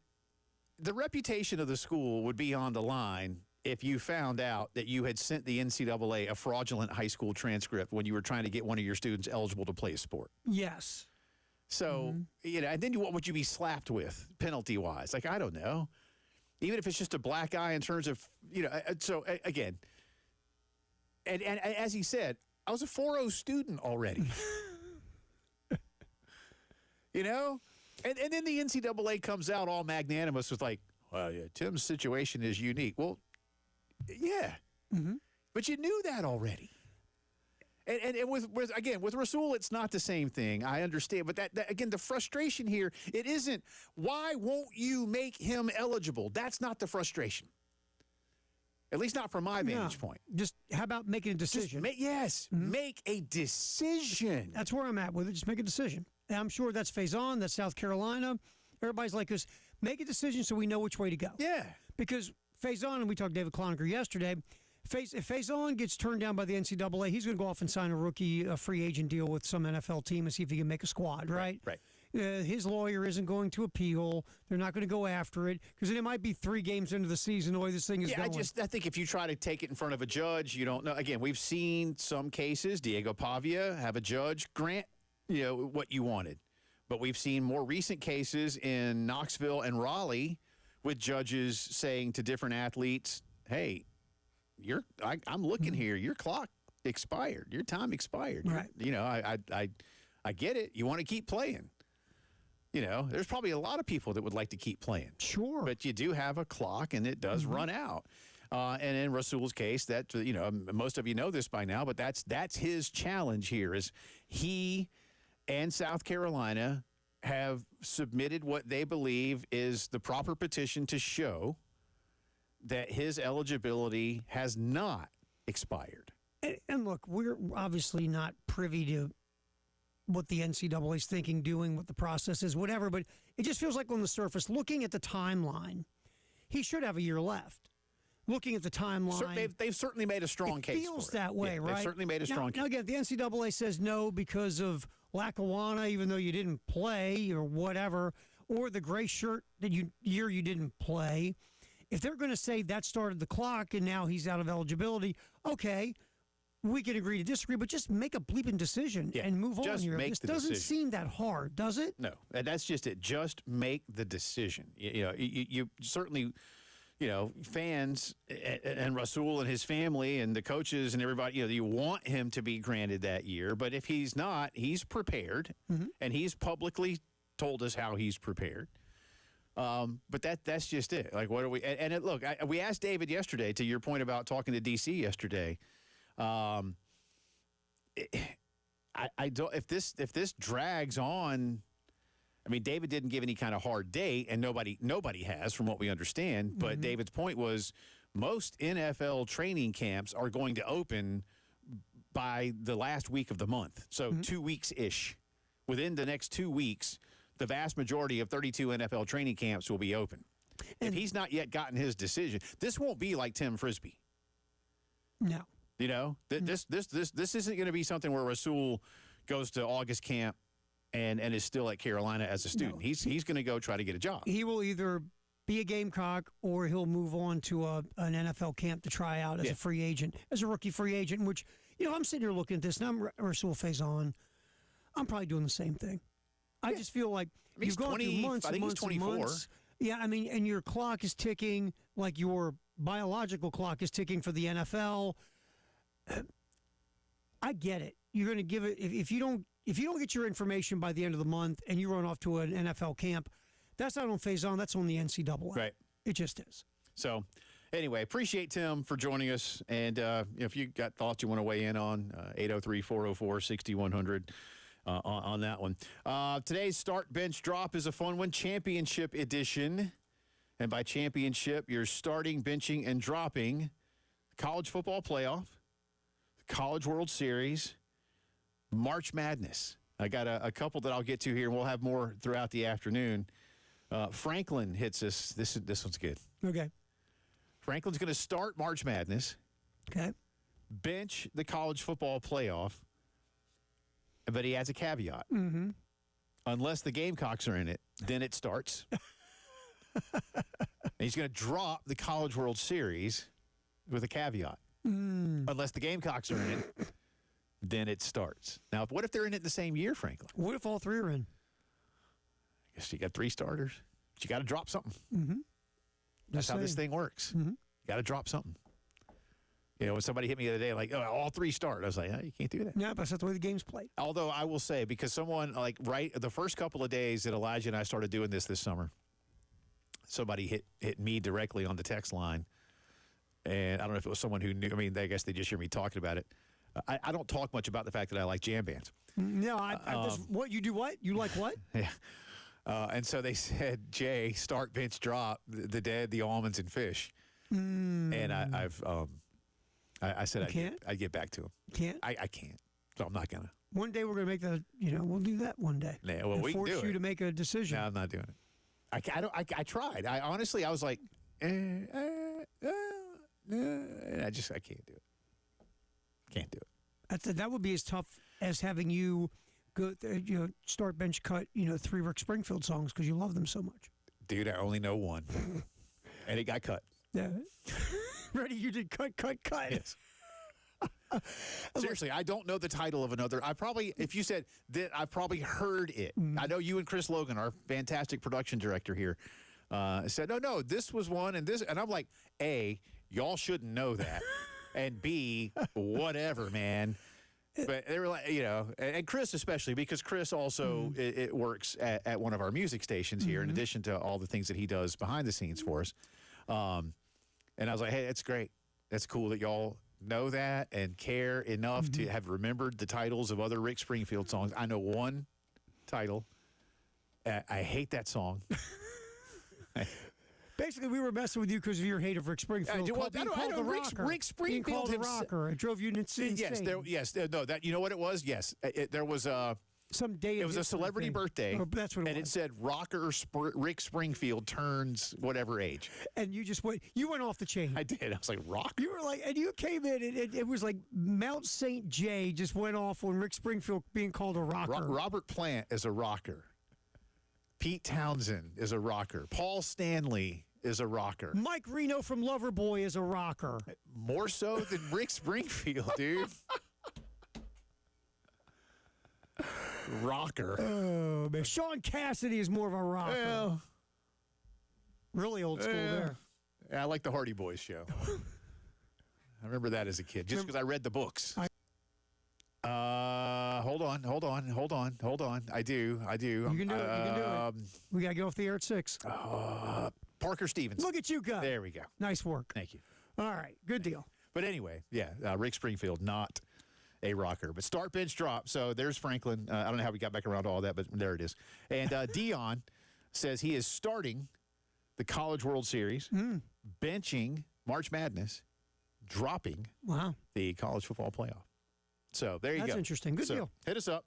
the reputation of the school would be on the line if you found out that you had sent the NCAA a fraudulent high school transcript when you were trying to get one of your students eligible to play a sport. Yes. So, and then what would you be slapped with penalty-wise? Like, I don't know. Even if it's just a black eye in terms of, so again, and as he said, I was a 4.0 student already. And then the NCAA comes out all magnanimous with like, well, yeah, Tim's situation is unique. Well, yeah. Mm-hmm. But you knew that already. And with Rasul, it's not the same thing. I understand. But that again, the frustration here, it isn't, why won't you make him eligible? That's not the frustration. At least not from my vantage point. Just how about making a decision? Make a decision. That's where I'm at with it. Just make a decision. And I'm sure that's Faison, that's South Carolina. Everybody's like this. Make a decision so we know which way to go. Yeah. Because Faison, and we talked to David Cloninger yesterday, if Faison gets turned down by the NCAA, he's going to go off and sign a free agent deal with some NFL team and see if he can make a squad, right? Right. His lawyer isn't going to appeal. They're not going to go after it because then it might be 3 games into the season the way this thing is going. I think if you try to take it in front of a judge, you don't know. Again, we've seen some cases, Diego Pavia, have a judge grant what you wanted. But we've seen more recent cases in Knoxville and Raleigh with judges saying to different athletes, hey, I'm looking here. Your clock expired. Your time expired. Right. I get it. You want to keep playing. There's probably a lot of people that would like to keep playing. Sure. But you do have a clock, and it does run out. And in Rasul's case, that most of you know this by now, but that's his challenge here is he and South Carolina have submitted what they believe is the proper petition to show that his eligibility has not expired. And look, we're obviously not privy to what the NCAA is thinking, doing, what the process is, whatever, but it just feels like on the surface, looking at the timeline, he should have a year left. Looking at the timeline. They've certainly made a strong case for it. It feels that way, right? They've certainly made a strong case. Now, again, the NCAA says no because of Lackawanna, even though you didn't play or whatever, or the gray shirt year you didn't play. If they're going to say that started the clock and now he's out of eligibility, okay, we can agree to disagree, but just make a bleeping decision and move on here. This doesn't seem that hard, does it? No, and that's just it. Just make the decision. You certainly, fans and Rasul and his family and the coaches and everybody, you want him to be granted that year. But if he's not, he's prepared, and he's publicly told us how he's prepared. But that's just it. Like, what are we? And look, we asked David yesterday, to your point about talking to DC yesterday. I don't. If this drags on, I mean, David didn't give any kind of hard date, and nobody has, from what we understand. But David's point was, most NFL training camps are going to open by the last week of the month, so 2 weeks ish. Within the next 2 weeks, the vast majority of 32 NFL training camps will be open. And if he's not yet gotten his decision, this won't be like Tim Frisbee. No. This isn't going to be something where Rasul goes to August camp and is still at Carolina as a student. No. He's going to go try to get a job. He will either be a Gamecock or he'll move on to an NFL camp to try out as a free agent, as a rookie free agent, which, I'm sitting here looking at this, and I'm Rasul Faison. I'm probably doing the same thing. I just feel like you've gone through months and months and months. Yeah, I mean, and your clock is ticking like your biological clock is ticking for the NFL. I get it. You're going to give it if you don't get your information by the end of the month and you run off to an NFL camp, that's not on Faison. That's on the NCAA. Right. It just is. So, anyway, appreciate Tim for joining us. And if you got thoughts you want to weigh in on, 803-404-6100 on that one. Today's start bench drop is a fun one, championship edition. And by championship, you're starting, benching, and dropping college football playoff, College World Series, March Madness. I got a couple that I'll get to here, and we'll have more throughout the afternoon. Franklin hits us. This one's good. Okay. Franklin's going to start March Madness, Okay. bench the college football playoff, but he adds a caveat. Mm-hmm. Unless the Gamecocks are in it, then it starts. And he's going to drop the College World Series with a caveat. Unless the Gamecocks are in it, then it starts. Now, what if they're in it the same year, Franklin? What if all three are in? I guess you got 3 starters. But you got to drop something. Mm-hmm. That's how this thing works. Mm-hmm. You got to drop something. You know, when somebody hit me the other day, like, oh, all 3 start. I was like, you can't do that. Yeah, but that's not the way the game's played. Although I will say, because someone, like, right the first couple of days that Elijah and I started doing this summer, somebody hit me directly on the text line. And I don't know if it was someone who knew. I mean, I guess they just hear me talking about it. I don't talk much about the fact that I like jam bands. No, what you do? What you like? What? Yeah. And so they said, Jay, start, bench, drop, the Dead, the Almonds, and Fish. And I said I'd get back to him. Can't? I can't. So I'm not going to. One day we're going to make that, we'll do that one day. Yeah, well, and we can force do you it. to make a decision. No, I'm not doing it. I tried. I honestly, I was like, and I can't do it. Can't do it. That would be as tough as having you go, start, bench, cut, 3 Rick Springfield songs because you love them so much. Dude, I only know one. And it got cut. Yeah. Ready? You did cut. Yes. Seriously, I don't know the title of another. If you said that, I've probably heard it. I know you and Chris Logan, our fantastic production director here, said, no, this was one and this. And I'm like, A, y'all shouldn't know that. And B, whatever, man. But they were like, and Chris especially, because Chris also it works at one of our music stations here, in addition to all the things that he does behind the scenes for us. And I was like, hey, that's great. That's cool that y'all know that and care enough to have remembered the titles of other Rick Springfield songs. I know one title. I hate that song. Basically, we were messing with you because of your hate of Rick Springfield. Rick Springfield called a rocker. It drove you insane. You know what it was? Yes, there was some day. It was a celebrity birthday. Oh, that's what it was. And it said rocker Rick Springfield turns whatever age. And you just went. You went off the chain. I did. I was like, rock. You were like, and you came in, and it was like Mount St. J just went off on Rick Springfield being called a rocker. Robert Plant is a rocker. Pete Townsend is a rocker. Paul Stanley is a rocker. Mike Reno from Loverboy is a rocker. More so than Rick Springfield, dude. Rocker. Oh, man. Sean Cassidy is more of a rocker. Well, really old school there. I like the Hardy Boys show. I remember that as a kid, just because I read the books. Hold on. I do. You can do it. We got to get off the air at 6. Parker Stevens. Look at you guys. There we go. Nice work. Thank you. All right. Good deal. But anyway, yeah, Rick Springfield, not a rocker. But start, bench, drop. So there's Franklin. I don't know how we got back around to all that, but there it is. And Dion says he is starting the College World Series, benching March Madness, dropping the college football playoff. So there you go. That's interesting. Good deal. Hit us up.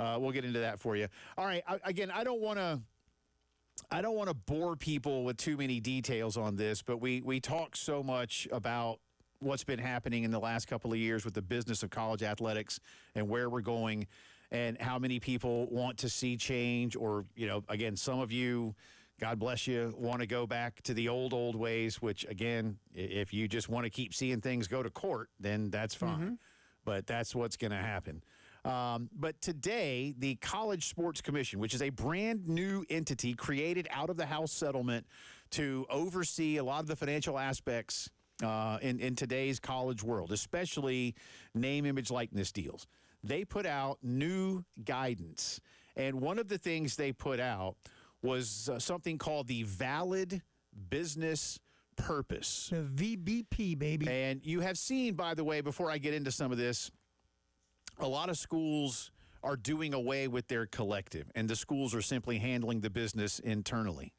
We'll get into that for you. All right. Again, I don't want to bore people with too many details on this, but we talk so much about what's been happening in the last couple of years with the business of college athletics and where we're going and how many people want to see change or, again, some of you, God bless you, want to go back to the old ways, which, again, if you just want to keep seeing things go to court, then that's fine. But that's what's going to happen. But today, the College Sports Commission, which is a brand new entity created out of the House settlement to oversee a lot of the financial aspects in today's college world, especially name, image, likeness deals. They put out new guidance. And one of the things they put out was something called the Valid Business Purpose. The VBP, baby. And you have seen, by the way, before I get into some of this, a lot of schools are doing away with their collective, and the schools are simply handling the business internally.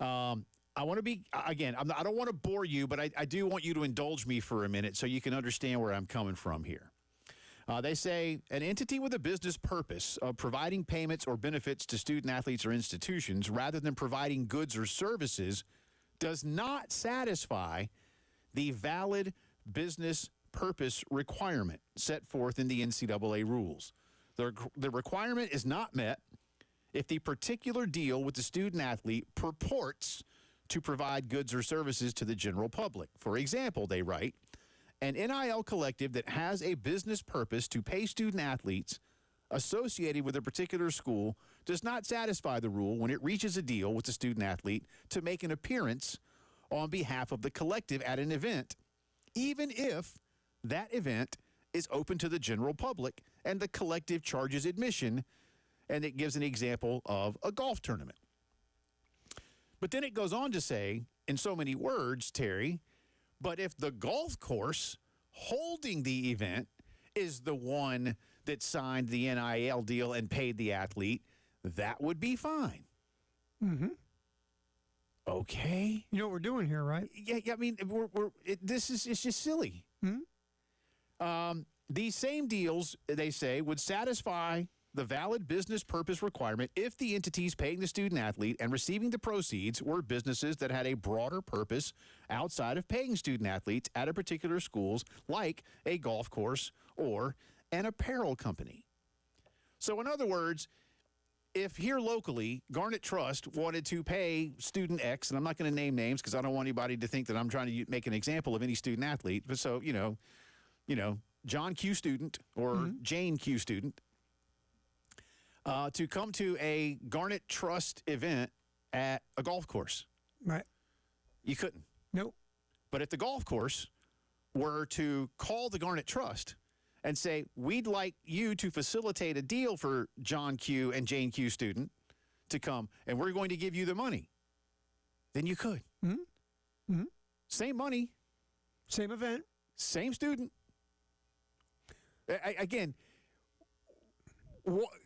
I want to be, again, I don't want to bore you, but I do want you to indulge me for a minute so you can understand where I'm coming from here. They say an entity with a business purpose of providing payments or benefits to student athletes or institutions rather than providing goods or services does not satisfy the valid business purpose requirement set forth in the NCAA rules. The requirement is not met if the particular deal with the student athlete purports to provide goods or services to the general public. For example, they write, an NIL collective that has a business purpose to pay student athletes associated with a particular school does not satisfy the rule when it reaches a deal with the student athlete to make an appearance on behalf of the collective at an event, even if that event is open to the general public and the collective charges admission, and it gives an example of a golf tournament. But then it goes on to say, in so many words, Terry, but if the golf course holding the event is the one that signed the NIL deal and paid the athlete, that would be fine. Mm-hmm. Okay. You know what we're doing here, right? Yeah, I mean, it's just silly. Mm-hmm. These same deals, they say, would satisfy the valid business purpose requirement if the entities paying the student athlete and receiving the proceeds were businesses that had a broader purpose outside of paying student athletes at a particular schools, like a golf course or an apparel company. So in other words, if here locally, Garnet Trust wanted to pay student X, and I'm not going to name names because I don't want anybody to think that I'm trying to make an example of any student athlete, but so, you know, John Q student or Jane Q student, to come to a Garnet Trust event at a golf course. Right. You couldn't. Nope. But if the golf course were to call the Garnet Trust and say, we'd like you to facilitate a deal for John Q and Jane Q student to come, and we're going to give you the money, then you could. Mm-hmm. Mm-hmm. Same money. Same event. Same student. Again,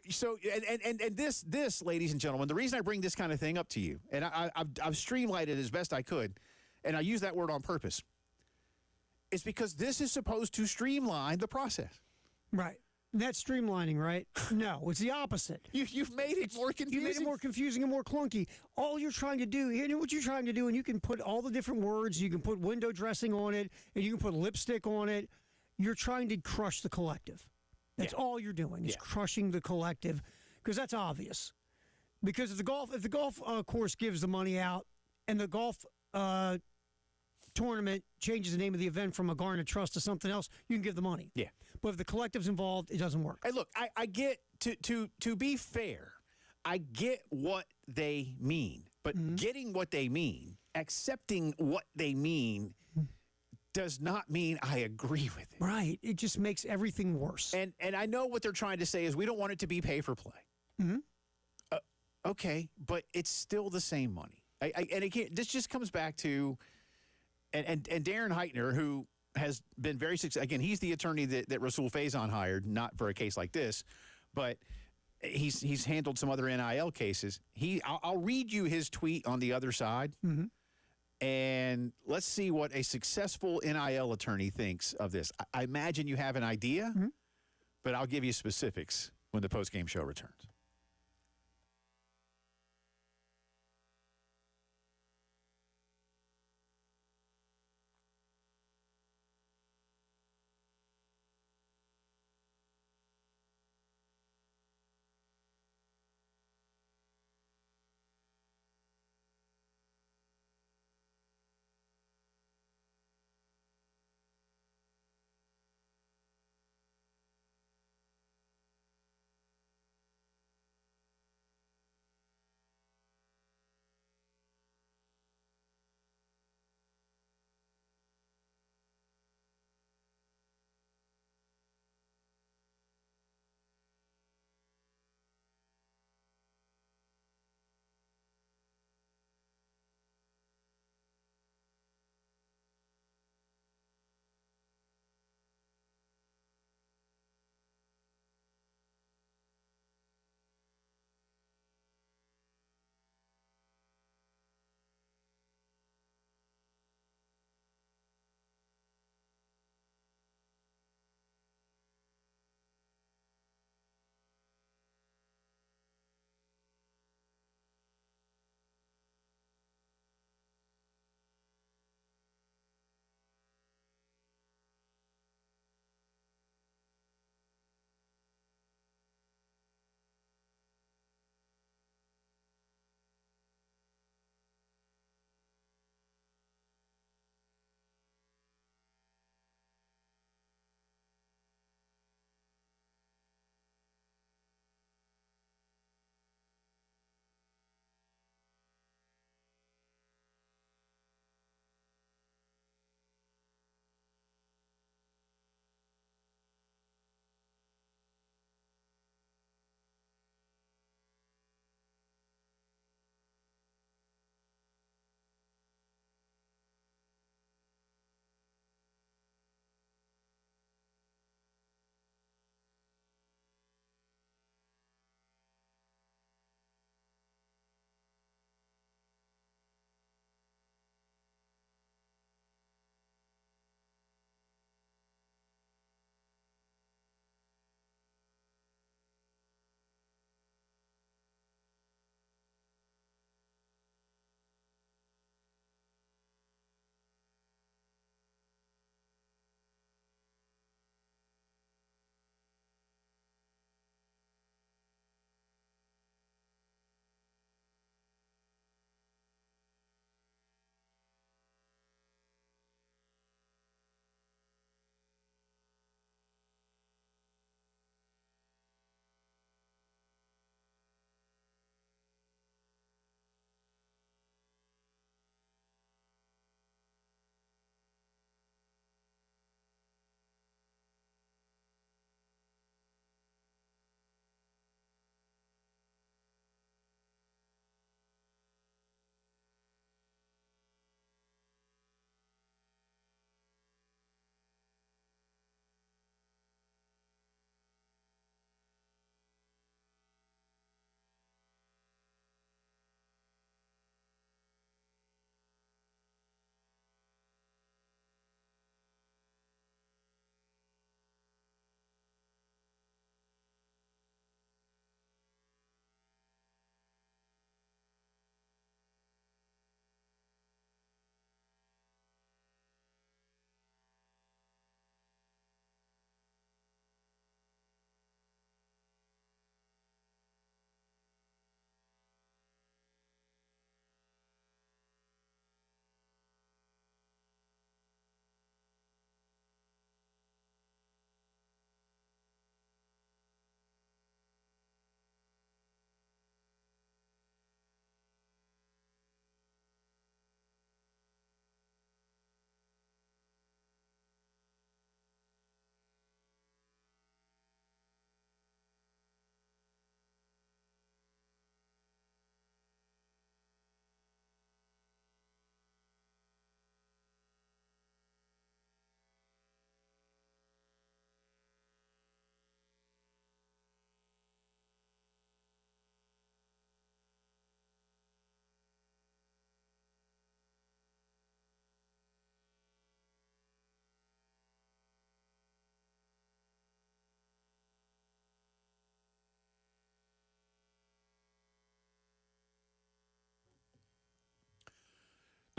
so and this, ladies and gentlemen, the reason I bring this kind of thing up to you, and I've streamlined it as best I could, and I use that word on purpose, is because this is supposed to streamline the process. Right. That's streamlining, right? No, it's the opposite. You've made it more confusing. You made it more confusing and more clunky. All you're trying to do, you know what you're trying to do, and you can put all the different words, you can put window dressing on it, and you can put lipstick on it. You're trying to crush the collective. That's all you're doing is crushing the collective, because that's obvious. Because if the golf course gives the money out, and the golf tournament changes the name of the event from a Garnet Trust to something else, you can give the money. Yeah. But if the collective's involved, it doesn't work. Hey, look, I get to be fair, I get what they mean, but getting what they mean, accepting what they mean, does not mean I agree with it. Right. It just makes everything worse. And I know what they're trying to say is we don't want it to be pay for play. Mm-hmm. Okay, but it's still the same money. And again, this just comes back to, and Darren Heitner, who has been very successful. Again, he's the attorney that Rasul Faison hired, not for a case like this, but he's handled some other NIL cases. I'll read you his tweet on the other side. Mm-hmm. And let's see what a successful NIL attorney thinks of this. I imagine you have an idea, but I'll give you specifics when the postgame show returns.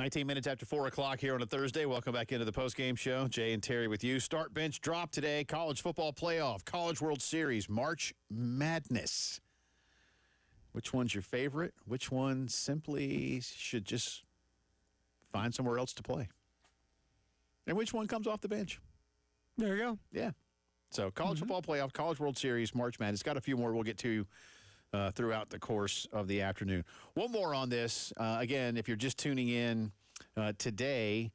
19 minutes after 4 o'clock here on a Thursday. Welcome back into the postgame show. Jay and Terry with you. Start bench drop today. College football playoff, College World Series, March Madness. Which one's your favorite? Which one simply should just find somewhere else to play? And which one comes off the bench? There you go. Yeah. So college football playoff, College World Series, March Madness. Got a few more we'll get to throughout the course of the afternoon. One more on this. Again, if you're just tuning in today,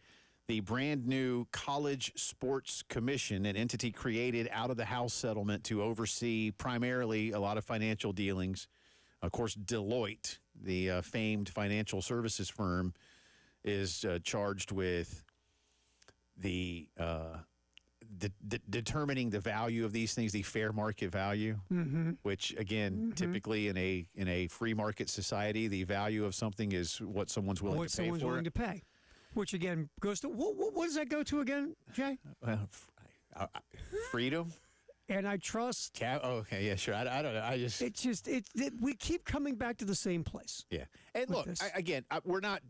the brand new College Sports Commission, an entity created out of the House settlement to oversee primarily a lot of financial dealings. Of course, Deloitte, the famed financial services firm, is charged with determining the value of these things, the fair market value, which again, typically in a free market society, the value of something is what someone's willing What to pay someone's for willing it. to pay, which again goes to what does that go to again, Jay? Freedom. And I trust. Okay, yeah, sure. I don't know. I just We keep coming back to the same place. yeah. And with look, this. we're not.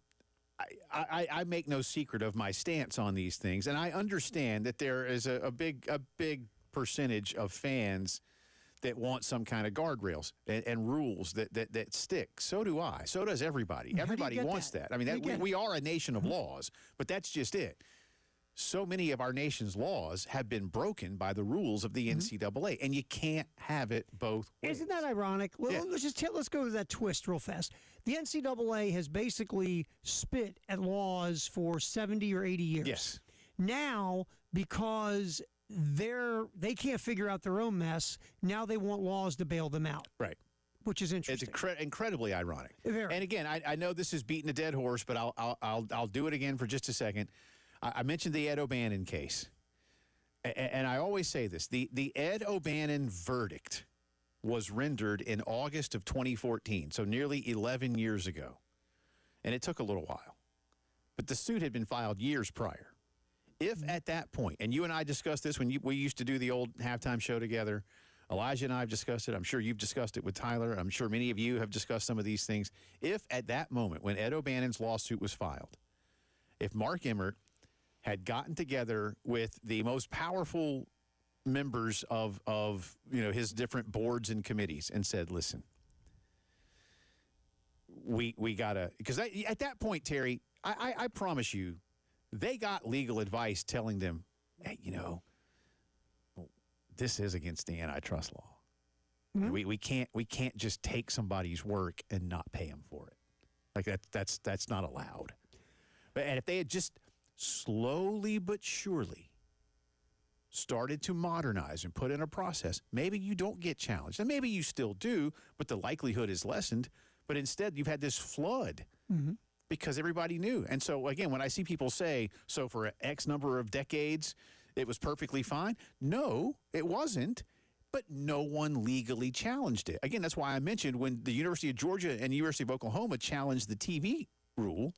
I make no secret of my stance on these things, and I understand that there is a big percentage of fans that want some kind of guardrails and rules that stick. So do I. So does everybody. How do you Everybody get wants that? that. I mean, How do you get we are a nation of laws, but that's just it. So many of our nation's laws have been broken by the rules of the NCAA, and you can't have it both ways. Isn't that ironic? Well, Yeah. let's go to that twist real fast. The NCAA has basically spit at laws for 70 or 80 years. Yes. Now, because they can't figure out their own mess, now they want laws to bail them out, Right. which is It's interesting. incredibly ironic. Very. And again, I know this is beating a dead horse, but I'll do it again for just a second. I mentioned the Ed O'Bannon case, and I always say this: the Ed O'Bannon verdict was rendered in August of 2014, so nearly 11 years ago, and it took a little while, but the suit had been filed years prior. If at that point, and you and I discussed this when we used to do the old halftime show together, Elijah and I have discussed it. I'm sure you've discussed it with Tyler. I'm sure many of you have discussed some of these things. If at that moment, when Ed O'Bannon's lawsuit was filed, if Mark Emmert had gotten together with the most powerful members of his different boards and committees and said, listen, we gotta, because at that point, Terry, I promise you, they got legal advice telling them, hey, this is against the antitrust law. We can't just take somebody's work and not pay them for it. Like that's not allowed. And if they had just slowly but surely started to modernize and put in a process, maybe you don't get challenged. And maybe you still do, but the likelihood is lessened. But instead, you've had this flood because everybody knew. And so, again, when I see people say, so for X number of decades, it was perfectly fine. No, it wasn't. But no one legally challenged it. Again, that's why I mentioned when the University of Georgia and the University of Oklahoma challenged the TV rule,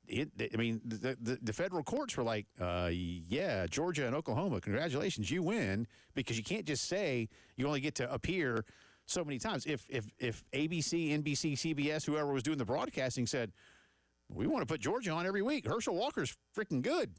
the federal courts were like, yeah, Georgia and Oklahoma, congratulations, you win, because you can't just say you only get to appear so many times. If ABC, NBC, CBS, whoever was doing the broadcasting said, we want to put Georgia on every week, Herschel Walker's freaking good.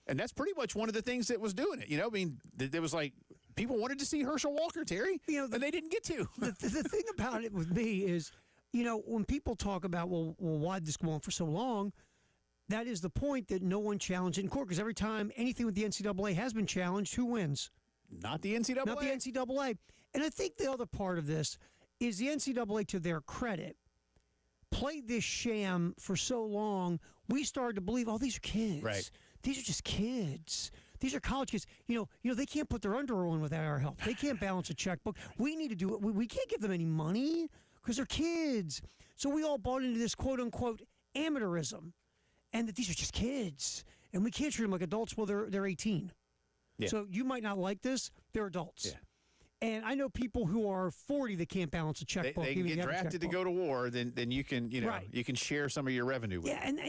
And that's pretty much one of the things that was doing it. There was like, people wanted to see Herschel Walker, Terry, and they didn't get to. The thing about it with me is, when people talk about, well, why did this go on for so long? That is the point, that no one challenged it in court, because every time anything with the NCAA has been challenged, who wins? Not the NCAA. Not the NCAA. And I think the other part of this is the NCAA, to their credit, played this sham for so long, we started to believe, oh, these are kids. Right. These are just kids. These are college kids. They can't put their underwear on without our help. They can't balance a checkbook. We need to do it. We can't give them any money because they're kids. So we all bought into this quote-unquote amateurism, and that these are just kids, and we can't treat them like adults. Well, they're 18. Yeah. So you might not like this. They're adults. Yeah. And I know people who are 40 that can't balance a checkbook. They even can if get you have a drafted to checkbook. go to war, then you can, Right. you can share some of your revenue with Yeah, and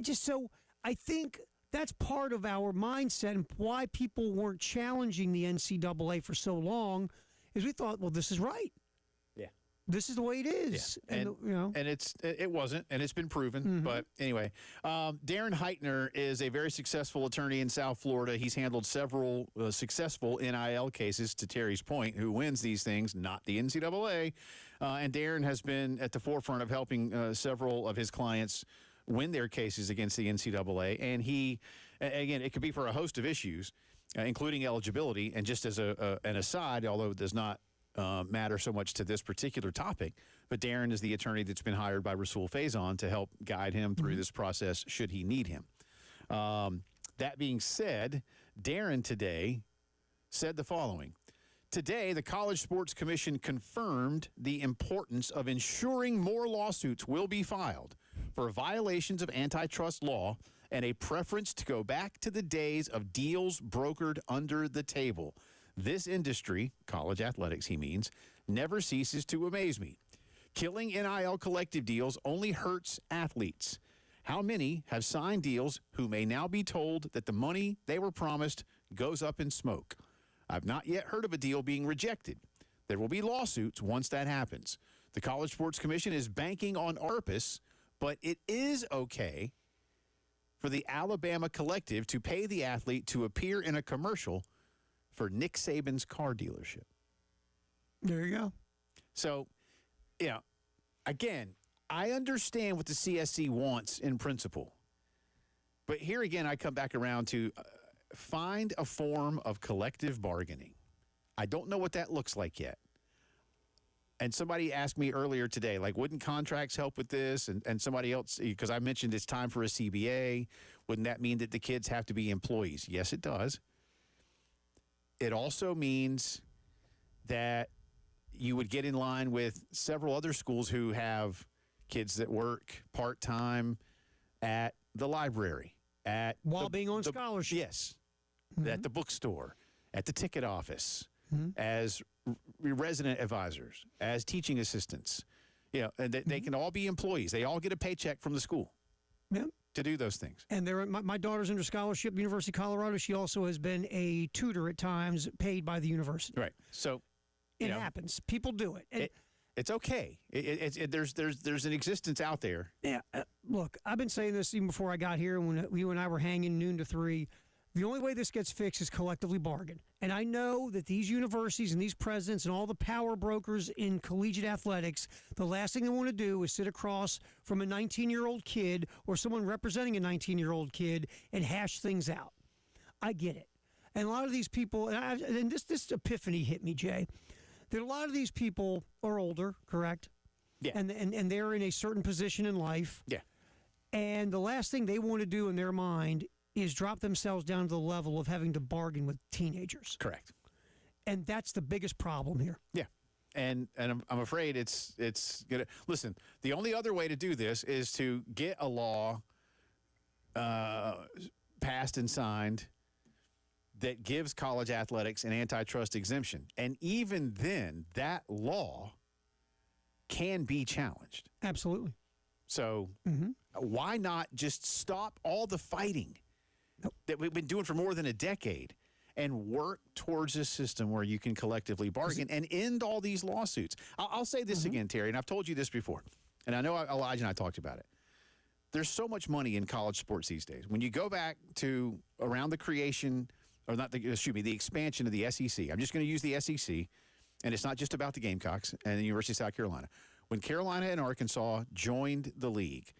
I think that's part of our mindset and why people weren't challenging the NCAA for so long, is we thought, well, this is right. Yeah. This is the way it is. Yeah. And, you know. and it wasn't, and it's been proven. But anyway, Darren Heitner is a very successful attorney in South Florida. He's handled several successful NIL cases, to Terry's point. Who wins these things? Not the NCAA. And Darren has been at the forefront of helping several of his clients win their cases against the NCAA. And he, again, it could be for a host of issues, including eligibility. And just as an aside, although it does not matter so much to this particular topic, but Darren is the attorney that's been hired by Rasul Faison to help guide him through this process should he need him. That being said, Darren today said the following. Today, the College Sports Commission confirmed the importance of ensuring more lawsuits will be filed for violations of antitrust law and a preference to go back to the days of deals brokered under the table. This industry, college athletics he means, never ceases to amaze me. Killing NIL collective deals only hurts athletes. How many have signed deals who may now be told that the money they were promised goes up in smoke? I've not yet heard of a deal being rejected. There will be lawsuits once that happens. The College Sports Commission is banking on ARPAS, but it is okay for the Alabama collective to pay the athlete to appear in a commercial for Nick Saban's car dealership. There you go. So, again, I understand what the CSC wants in principle. But here again, I come back around to find a form of collective bargaining. I don't know what that looks like yet. And somebody asked me earlier today, like, wouldn't contracts help with this? And somebody else, because I mentioned it's time for a CBA, wouldn't that mean that the kids have to be employees? Yes, it does. It also means that you would get in line with several other schools who have kids that work part-time at the library, while being on scholarship. Yes, at the bookstore, at the ticket office, as resident advisors, as teaching assistants. And they can all be employees. They all get a paycheck from the school. Yeah. To do those things. And my daughter's under scholarship, University of Colorado. She also has been a tutor at times, paid by the university. Right. So it happens. People do it. It's okay. There's an existence out there. Yeah. Look, I've been saying this even before I got here. When you and I were hanging noon to 3, the only way this gets fixed is collectively bargain. And I know that these universities and these presidents and all the power brokers in collegiate athletics, the last thing they want to do is sit across from a 19-year-old kid or someone representing a 19-year-old kid and hash things out. I get it. And a lot of these people, and this epiphany hit me, Jay, that a lot of these people are older, correct? Yeah. And they're in a certain position in life. Yeah. And the last thing they want to do in their mind is drop themselves down to the level of having to bargain with teenagers. Correct. And that's the biggest problem here. Yeah. And I'm afraid it's going to... Listen, the only other way to do this is to get a law passed and signed that gives college athletics an antitrust exemption. And even then, that law can be challenged. Absolutely. So why not just stop all the fighting that we've been doing for more than a decade and work towards a system where you can collectively bargain and end all these lawsuits? I'll say this again, Terry, and I've told you this before, and I know Elijah and I talked about it. There's so much money in college sports these days. When you go back to around the creation, the expansion of the SEC, I'm just going to use the SEC, and it's not just about the Gamecocks and the University of South Carolina. When Carolina and Arkansas joined the league,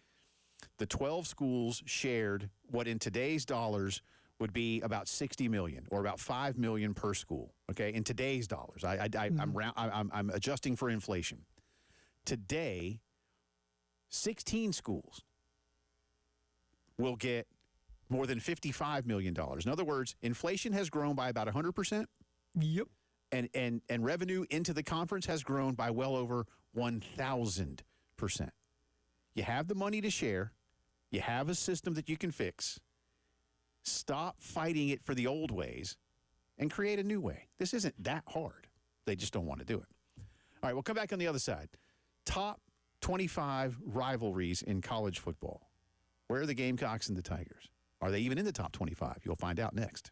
the 12 schools shared what in today's dollars would be about $60 million or about $5 million per school. Okay, in today's dollars, I'm adjusting for inflation. Today, 16 schools will get more than $55 million. In other words, inflation has grown by about 100%. Yep. And revenue into the conference has grown by well over 1,000%. You have the money to share. You have a system that you can fix. Stop fighting it for the old ways and create a new way. This isn't that hard. They just don't want to do it. All right, we'll come back on the other side. Top 25 rivalries in college football. Where are the Gamecocks and the Tigers? Are they even in the top 25? You'll find out next.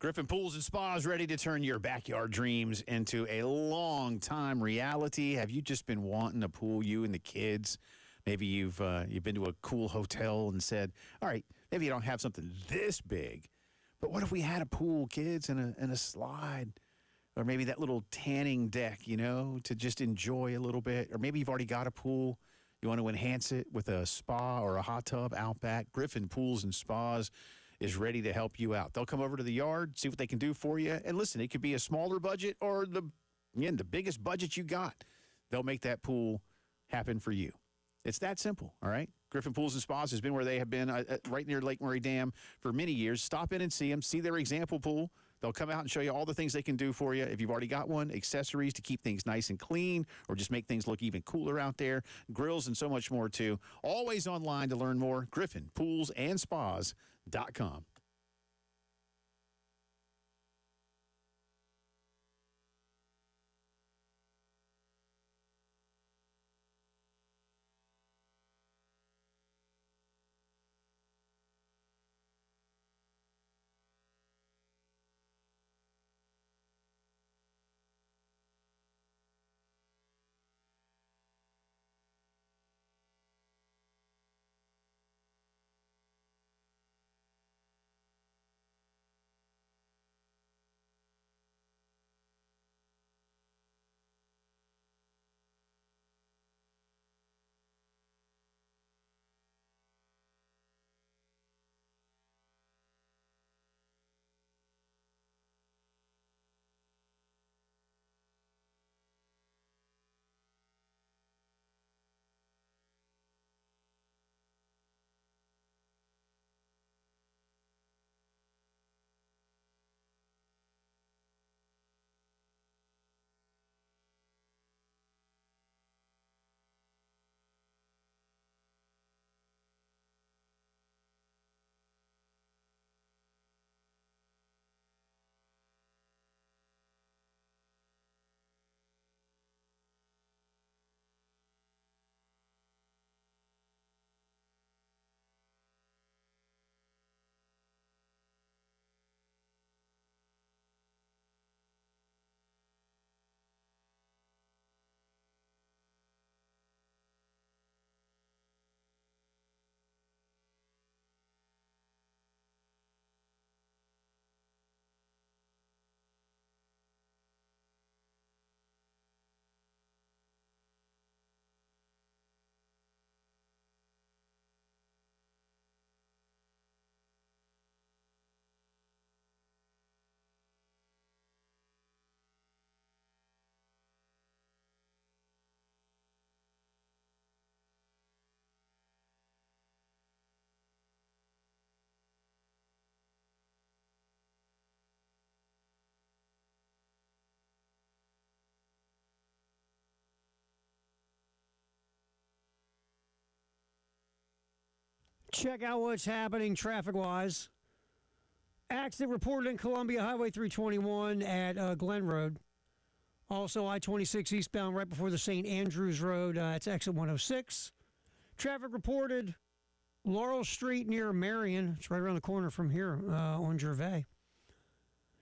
Griffin Pools and Spas, ready to turn your backyard dreams into a long-time reality. Have you just been wanting a pool, you and the kids? Maybe you've been to a cool hotel and said, all right, maybe you don't have something this big, but what if we had a pool, kids, and a slide? Or maybe that little tanning deck, to just enjoy a little bit. Or maybe you've already got a pool. You want to enhance it with a spa or a hot tub out back. Griffin Pools and Spas is ready to help you out. They'll come over to the yard, see what they can do for you. And listen, it could be a smaller budget or the biggest budget you got. They'll make that pool happen for you. It's that simple, all right? Griffin Pools and Spas has been where they have been right near Lake Murray Dam for many years. Stop in and see them. See their example pool. They'll come out and show you all the things they can do for you. If you've already got one, accessories to keep things nice and clean or just make things look even cooler out there, grills and so much more too. Always online to learn more, griffinpoolsandspas.com. Check out what's happening traffic-wise. Accident reported in Columbia Highway 321 at Glen Road. Also, I-26 eastbound right before the St. Andrews Road. It's exit 106. Traffic reported Laurel Street near Marion. It's right around the corner from here on Gervais.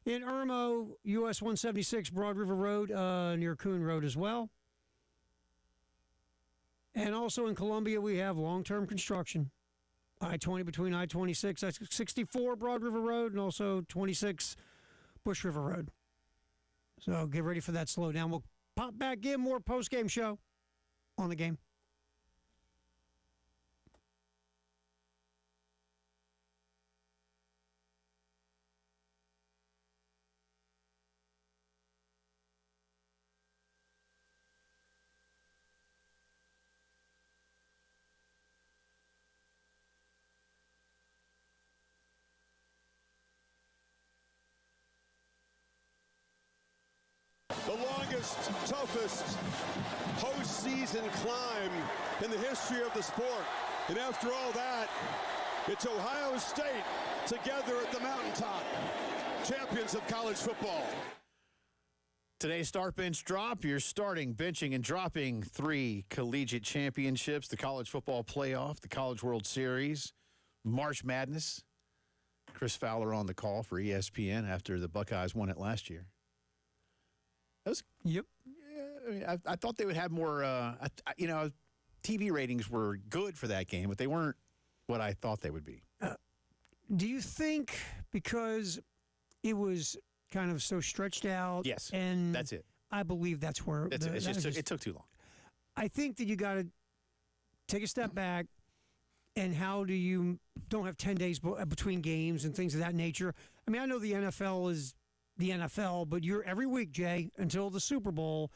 In Irmo, US 176 Broad River Road near Coon Road as well. And also in Columbia, we have long-term construction. I-20 between I-26, 64 Broad River Road, and also 26 Bush River Road. So get ready for that slowdown. We'll pop back in, more post-game show on the game. The longest, toughest postseason climb in the history of the sport. And after all that, it's Ohio State together at the mountaintop. Champions of college football. Today's Start Bench Drop, you're starting, benching, and dropping 3 collegiate championships, the College Football Playoff, the College World Series, March Madness. Chris Fowler on the call for ESPN after the Buckeyes won it last year. That was, Yep. I mean, I thought they would have more, TV ratings were good for that game, but they weren't what I thought they would be. Do you think because it was kind of so stretched out? Yes, and that's it. I believe that's where It took too long. I think that you got to take a step back. And how do you don't have 10 days between games and things of that nature? I mean, I know the NFL is the NFL, but you're every week, Jay, until the Super Bowl.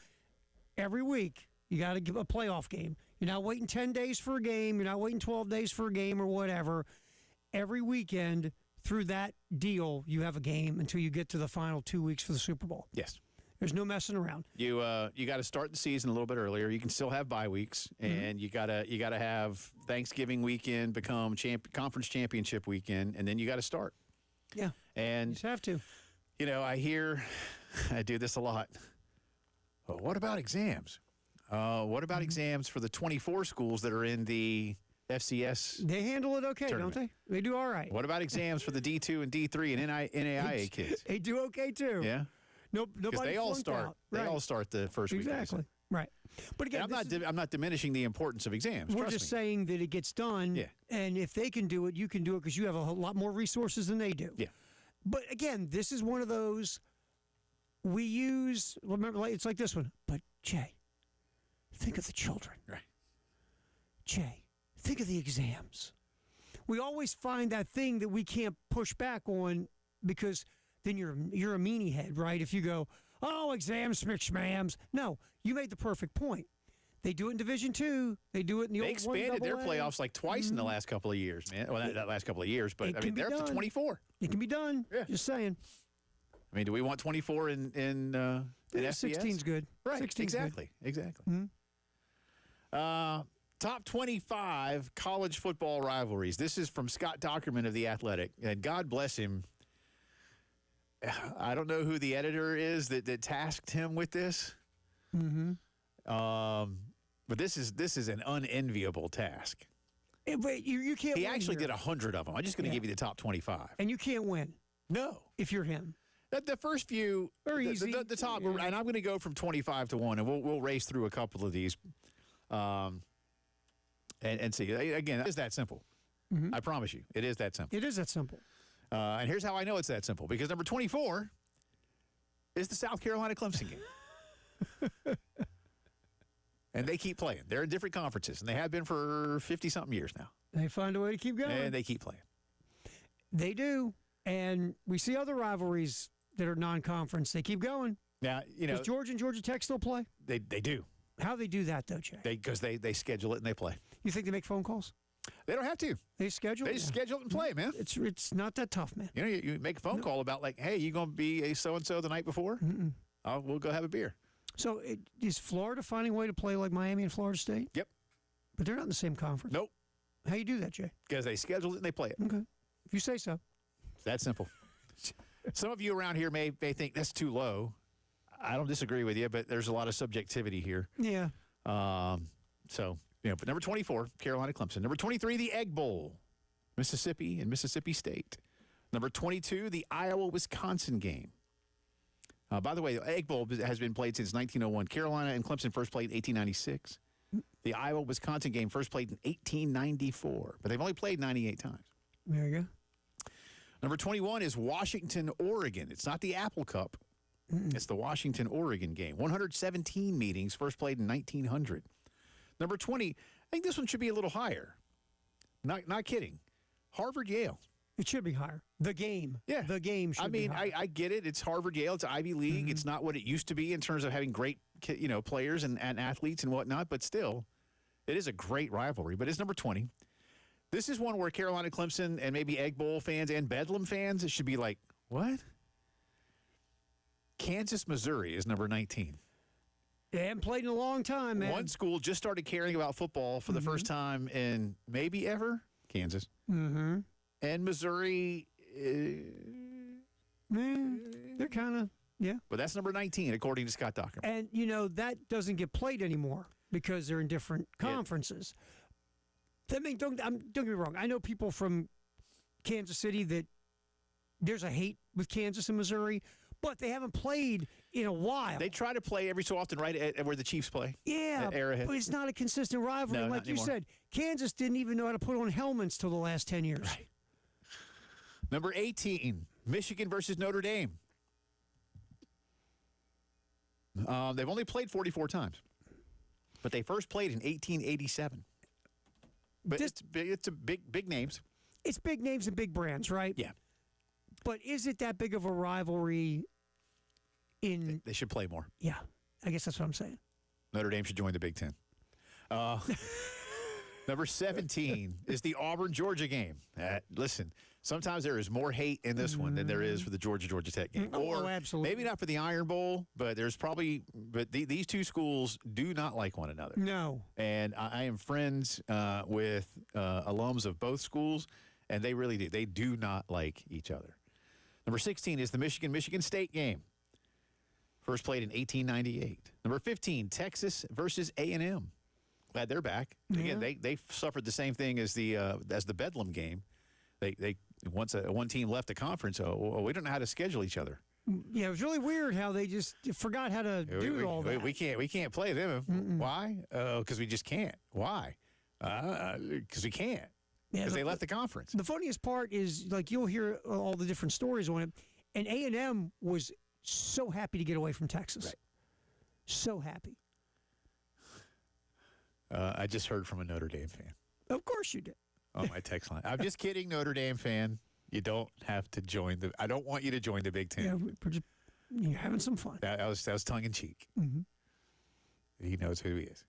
Every week, you got to give a playoff game. You're not waiting 10 days for a game. You're not waiting 12 days for a game or whatever. Every weekend through that deal, you have a game until you get to the final 2 weeks for the Super Bowl. Yes. There's no messing around. You got to start the season a little bit earlier. You can still have bye weeks, and you gotta have Thanksgiving weekend become conference championship weekend, and then you got to start. Yeah, and you just have to. You know, I do this a lot. Well, what about exams? What about exams for the 24 schools that are in the FCS? They handle it okay, tournament? don't they? They do all right. What about exams for the D2 and D3 and NAIA kids? They do okay too. Yeah. Nobody they all start. out. They Right. all start the first week. Exactly. Right. But again, I'm not diminishing the importance of exams. we're trust just me. saying that it gets done. Yeah. And if they can do it, you can do it because you have a lot more resources than they do. Yeah. But again, this is one of those we use. Remember, it's like this one. But Jay, think of the children. Right. Jay, think of the exams. We always find that thing that we can't push back on because then you're a meanie head, right? If you go, oh, exams, schmams. No, you made the perfect point. They do it in Division II. They do it in the They old expanded their 1AA. playoffs like twice in the last couple of years, man. Well, not last couple of years, but it I can mean, be they're up to done. 24. It can be done. Yeah. Just saying. I mean, do we want 24 in FCS? 16's good. Right. 16's Exactly. Exactly. Top 25 college football rivalries. This is from Scott Dockerman of The Athletic, and God bless him. I don't know who the editor is that tasked him with this. Mm-hmm. But this is an unenviable task. But you can't He win actually here. did 100 of them. I'm just going to give you the top 25. And you can't win No. if you're him. The first few, Very the, easy. the top, Yeah. and I'm going to go from 25 to 1, and we'll race through a couple of these, and see. Again, it is that simple. I promise you, it is that simple. It is that simple. And here's how I know it's that simple, because number 24 is the South Carolina Clemson game. And they keep playing. They're in different conferences, and they have been for 50-something years now. They find a way to keep going. And they keep playing. They do. And we see other rivalries that are non-conference. They keep going. Now, you know, Does Georgia and Georgia Tech still play? they do. How they do that, though, Jay? Because they schedule it and they play. You think they make phone calls? They don't have to. They schedule They it? just Yeah. schedule it and play, man. It's not that tough, man. You know, you make a phone call about like, hey, you going to be a so-and-so the night before? We'll go have a beer. So is Florida finding a way to play like Miami and Florida State? Yep. But they're not in the same conference. Nope. How you do that, Jay? Because they schedule it and they play it. Okay. If you say so. It's that simple. Some of you around here may think that's too low. I don't disagree with you, but there's a lot of subjectivity here. Yeah. But number 24, Carolina Clemson. Number 23, the Egg Bowl, Mississippi and Mississippi State. Number 22, the Iowa-Wisconsin game. By the way, the Egg Bowl has been played since 1901. Carolina and Clemson first played in 1896. The Iowa-Wisconsin game first played in 1894, but they've only played 98 times. There you go. Number 21 is Washington, Oregon. It's not the Apple Cup. It's the Washington, Oregon game. 117 meetings, first played in 1900. Number 20, I think this one should be a little higher. Not kidding. Harvard, Yale. It should be higher. The game. Yeah. The game should be higher. I get it. It's Harvard, Yale. It's Ivy League. It's not what it used to be in terms of having great, players and athletes and whatnot, but still, it is a great rivalry. But it's number 20. This is one where Carolina, Clemson, and maybe Egg Bowl fans and Bedlam fans, it should be like, what? Kansas, Missouri is number 19. They haven't played in a long time, man. One school just started caring about football for the first time in maybe ever, Kansas. Mm-hmm. And Missouri, They're kind of, yeah. but that's number 19, according to Scott Dockerman. And, that doesn't get played anymore because they're in different conferences. I mean, don't get me wrong. I know people from Kansas City that there's a hate with Kansas and Missouri, but they haven't played in a while. They try to play every so often, right, at where the Chiefs play. Yeah, at Arrowhead. but it's not a consistent rivalry. No, like not you anymore. said, Kansas didn't even know how to put on helmets till the last 10 years. Right. Number 18, Michigan versus Notre Dame. They've only played 44 times, but they first played in 1887. But it's a big names. It's big names and big brands, right? Yeah. But is it that big of a rivalry in... They should play more. Yeah, I guess that's what I'm saying. Notre Dame should join the Big Ten. Number 17 is the Auburn-Georgia game. Listen, sometimes there is more hate in this one than there is for the Georgia Tech game. Oh, absolutely. Maybe not for the Iron Bowl, but there's probably – but these two schools do not like one another. No. And I am friends with alums of both schools, and they really do. They do not like each other. Number 16 is the Michigan State game. First played in 1898. Number 15, Texas versus A&M. Glad they're back. Again, they suffered the same thing as the Bedlam game. They once one team left the conference, we don't know how to schedule each other. Yeah, it was really weird how they just forgot how to do all that. We can't play them. Why? Because we just can't. Why? Because we can't. Because they left the conference. The funniest part is, like, you'll hear all the different stories on it, and A&M was so happy to get away from Texas. Right. So happy. I just heard from a Notre Dame fan Of course you did. on my text line. I'm just kidding, Notre Dame fan. You don't have to join I don't want you to join the Big Ten. Yeah, we're just you're having some fun. That was tongue in cheek. He knows who he is.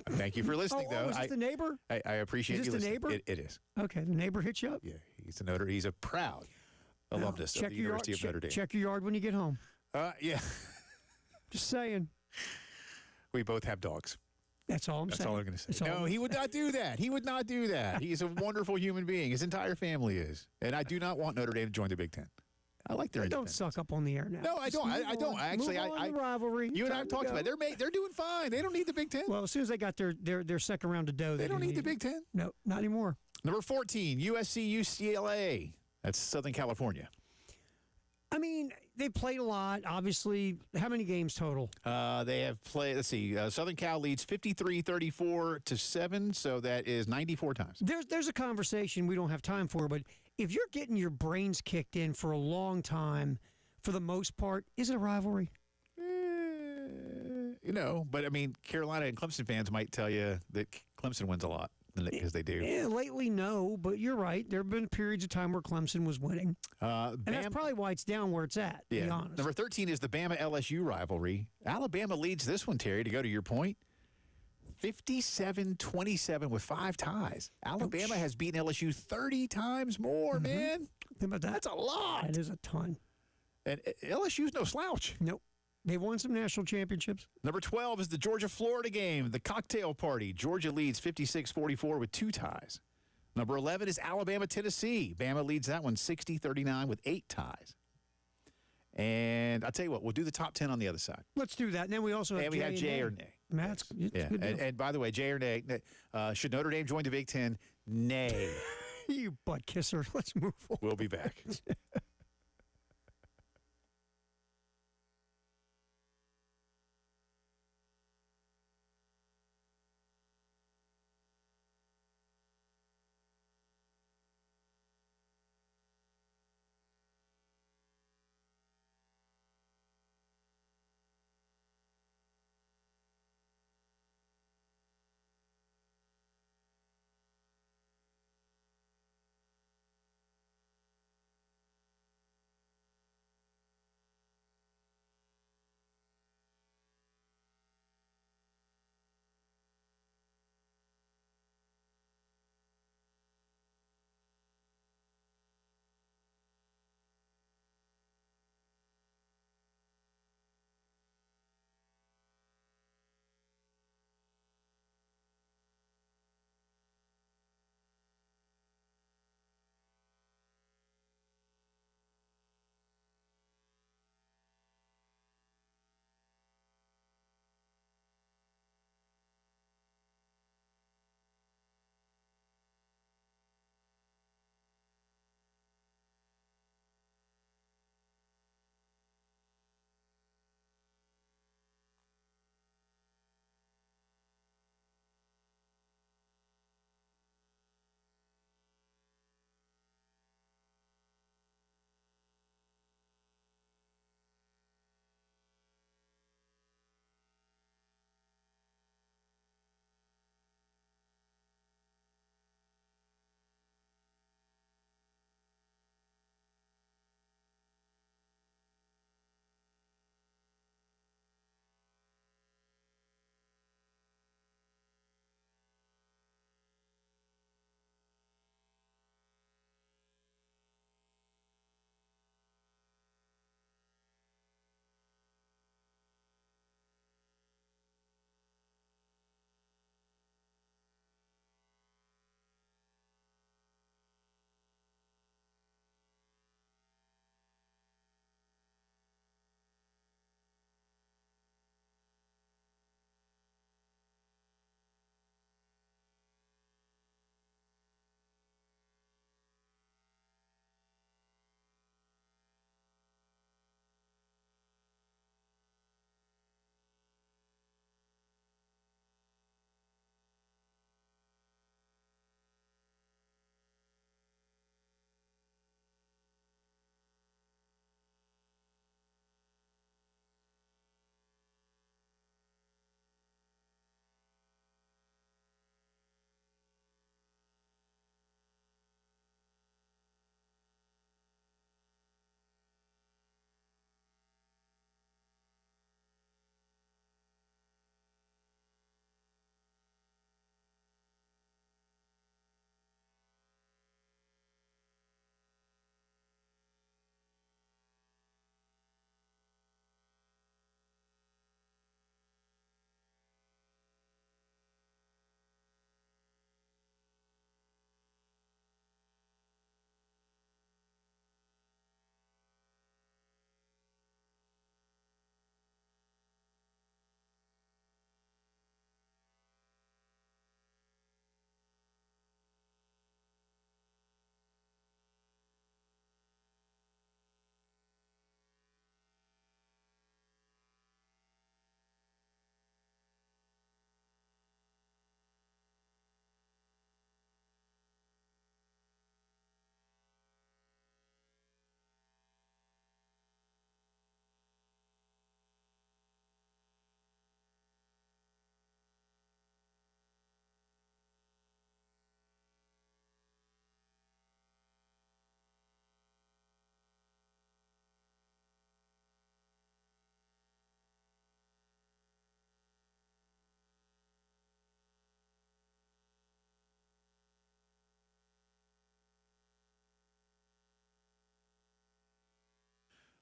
Thank you for listening, though. Is this the neighbor? I appreciate Is you this the listening. neighbor? It is. Okay, the neighbor hit you up? Yeah, he's a proud alumnus of the University of Notre Dame. Check your yard when you get home. Yeah. Just saying. We both have dogs. That's all I'm That's saying. all I'm going to say. That's all No, I'm he would not do that. He would not do that. He's a wonderful human being. His entire family is. And I do not want Notre Dame to join the Big Ten. I like their Don't independence. suck up on the air now. No, I don't. I don't. Actually, move on I the rivalry. You and I have Time to talked about go. it. They're doing fine. They don't need the Big Ten. Well, as soon as they got their second round of dough, They don't need the it. Big Ten. No, not anymore. Number 14, USC UCLA. That's Southern California. I mean, they played a lot. Obviously, how many games total? They have played, let's see, Southern Cal leads 53-34-7, so that is 94 times. There's a conversation we don't have time for, but if you're getting your brains kicked in for a long time, for the most part, is it a rivalry? But I mean, Carolina and Clemson fans might tell you that Clemson wins a lot, because they do. Yeah, lately, no, but you're right. There have been periods of time where Clemson was winning. And that's probably why it's down where it's at, to be honest. Number 13 is the Bama-LSU rivalry. Alabama leads this one, Terry, to go to your point. 57-27 with 5 ties. Alabama has beaten LSU 30 times more, man. Think about that. That's a lot. That is a ton. And LSU's no slouch. Nope. They won some national championships. Number 12 is the Georgia-Florida game, the cocktail party. Georgia leads 56-44 with 2 ties. Number 11 is Alabama-Tennessee. Bama leads that one 60-39 with 8 ties. And I'll tell you what, we'll do the top 10 on the other side. Let's do that. And then we also have And we have Jay or Nay. That's it's Yeah. good deal. And by the way, Jay or Nay, should Notre Dame join the Big Ten? Nay. You butt kisser. Let's move on. We'll be back.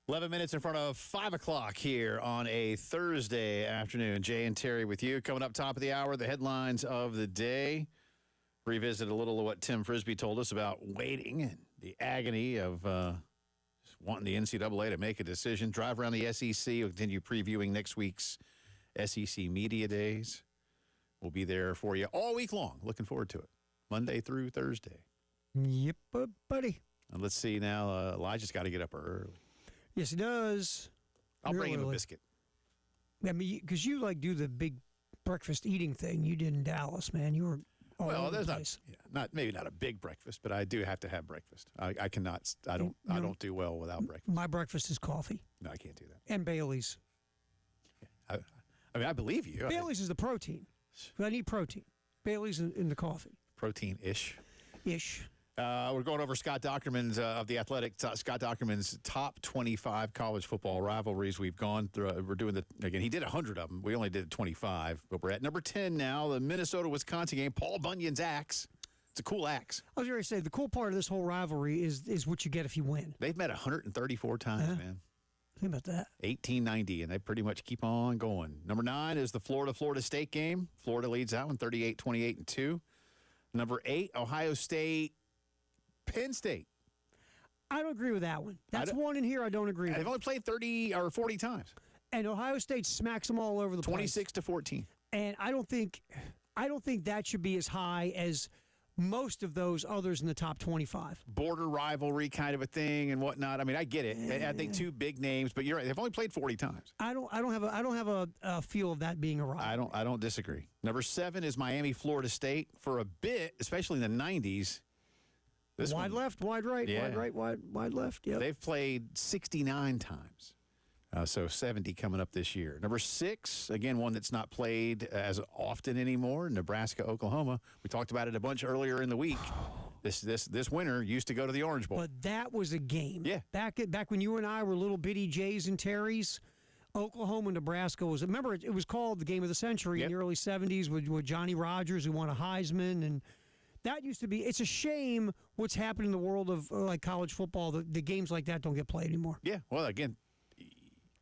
11 minutes in front of 5 o'clock here on a Thursday afternoon. Jay and Terry with you. Coming up top of the hour, the headlines of the day. Revisit a little of what Tim Frisbee told us about waiting and the agony of wanting the NCAA to make a decision. Drive around the SEC. We'll continue previewing next week's SEC Media Days. We'll be there for you all week long. Looking forward to it. Monday through Thursday. Yep, buddy. And let's see now. Elijah's got to get up early. Yes, he does. I'll bring him a Really? biscuit. I mean, because you like do the big breakfast eating thing you did in Dallas, man. You were all Well, over there's the not, place. maybe not a big breakfast, but I do have to have breakfast. I cannot. I don't do well without breakfast. My breakfast is coffee No, I can't do that. and Bailey's. I mean, I believe you. Bailey's is the protein. I need protein. Bailey's in the coffee. Protein-ish. Ish. We're going over Scott Dockerman's of The Athletic. Scott Dockerman's top 25 college football rivalries. We've gone through. We're doing again. He did 100 of them. We only did 25, but we're at number 10 now. The Minnesota-Wisconsin game. Paul Bunyan's axe. It's a cool axe. I was going to say the cool part of this whole rivalry is what you get if you win. They've met 134 times, man. Think about that. 1890, and they pretty much keep on going. Number 9 is the Florida State game. Florida leads that one 38, 28, and 2. Number 8, Ohio State, Penn State. I don't agree with that one. That's one in here I don't agree They've with. only played 30 or 40 times. And Ohio State smacks them all over the place. 26 to 14. And I don't think that should be as high as most of those others in the top 25. Border rivalry kind of a thing and whatnot. I mean, I get it. I think 2 big names, but you're right. They've only played 40 times. I don't have a feel of that being a rival. I don't disagree. Number 7 is Miami, Florida State. For a bit, especially in the 90s. Wide left, wide right, Yeah. wide right, wide left. Yep. They've played 69 times. So 70 coming up this year. Number 6, again, one that's not played as often anymore, Nebraska, Oklahoma. We talked about it a bunch earlier in the week. This winter used to go to the Orange Bowl. But that was a game. Yeah. Back when you and I were little bitty Jays and Terrys, Oklahoma, Nebraska was. Remember, it was called the game of the century in the early '70s with Johnny Rodgers, who won a Heisman, and that used to be. It's a shame what's happened in the world of like college football. The games like that don't get played anymore. Yeah. Well, again,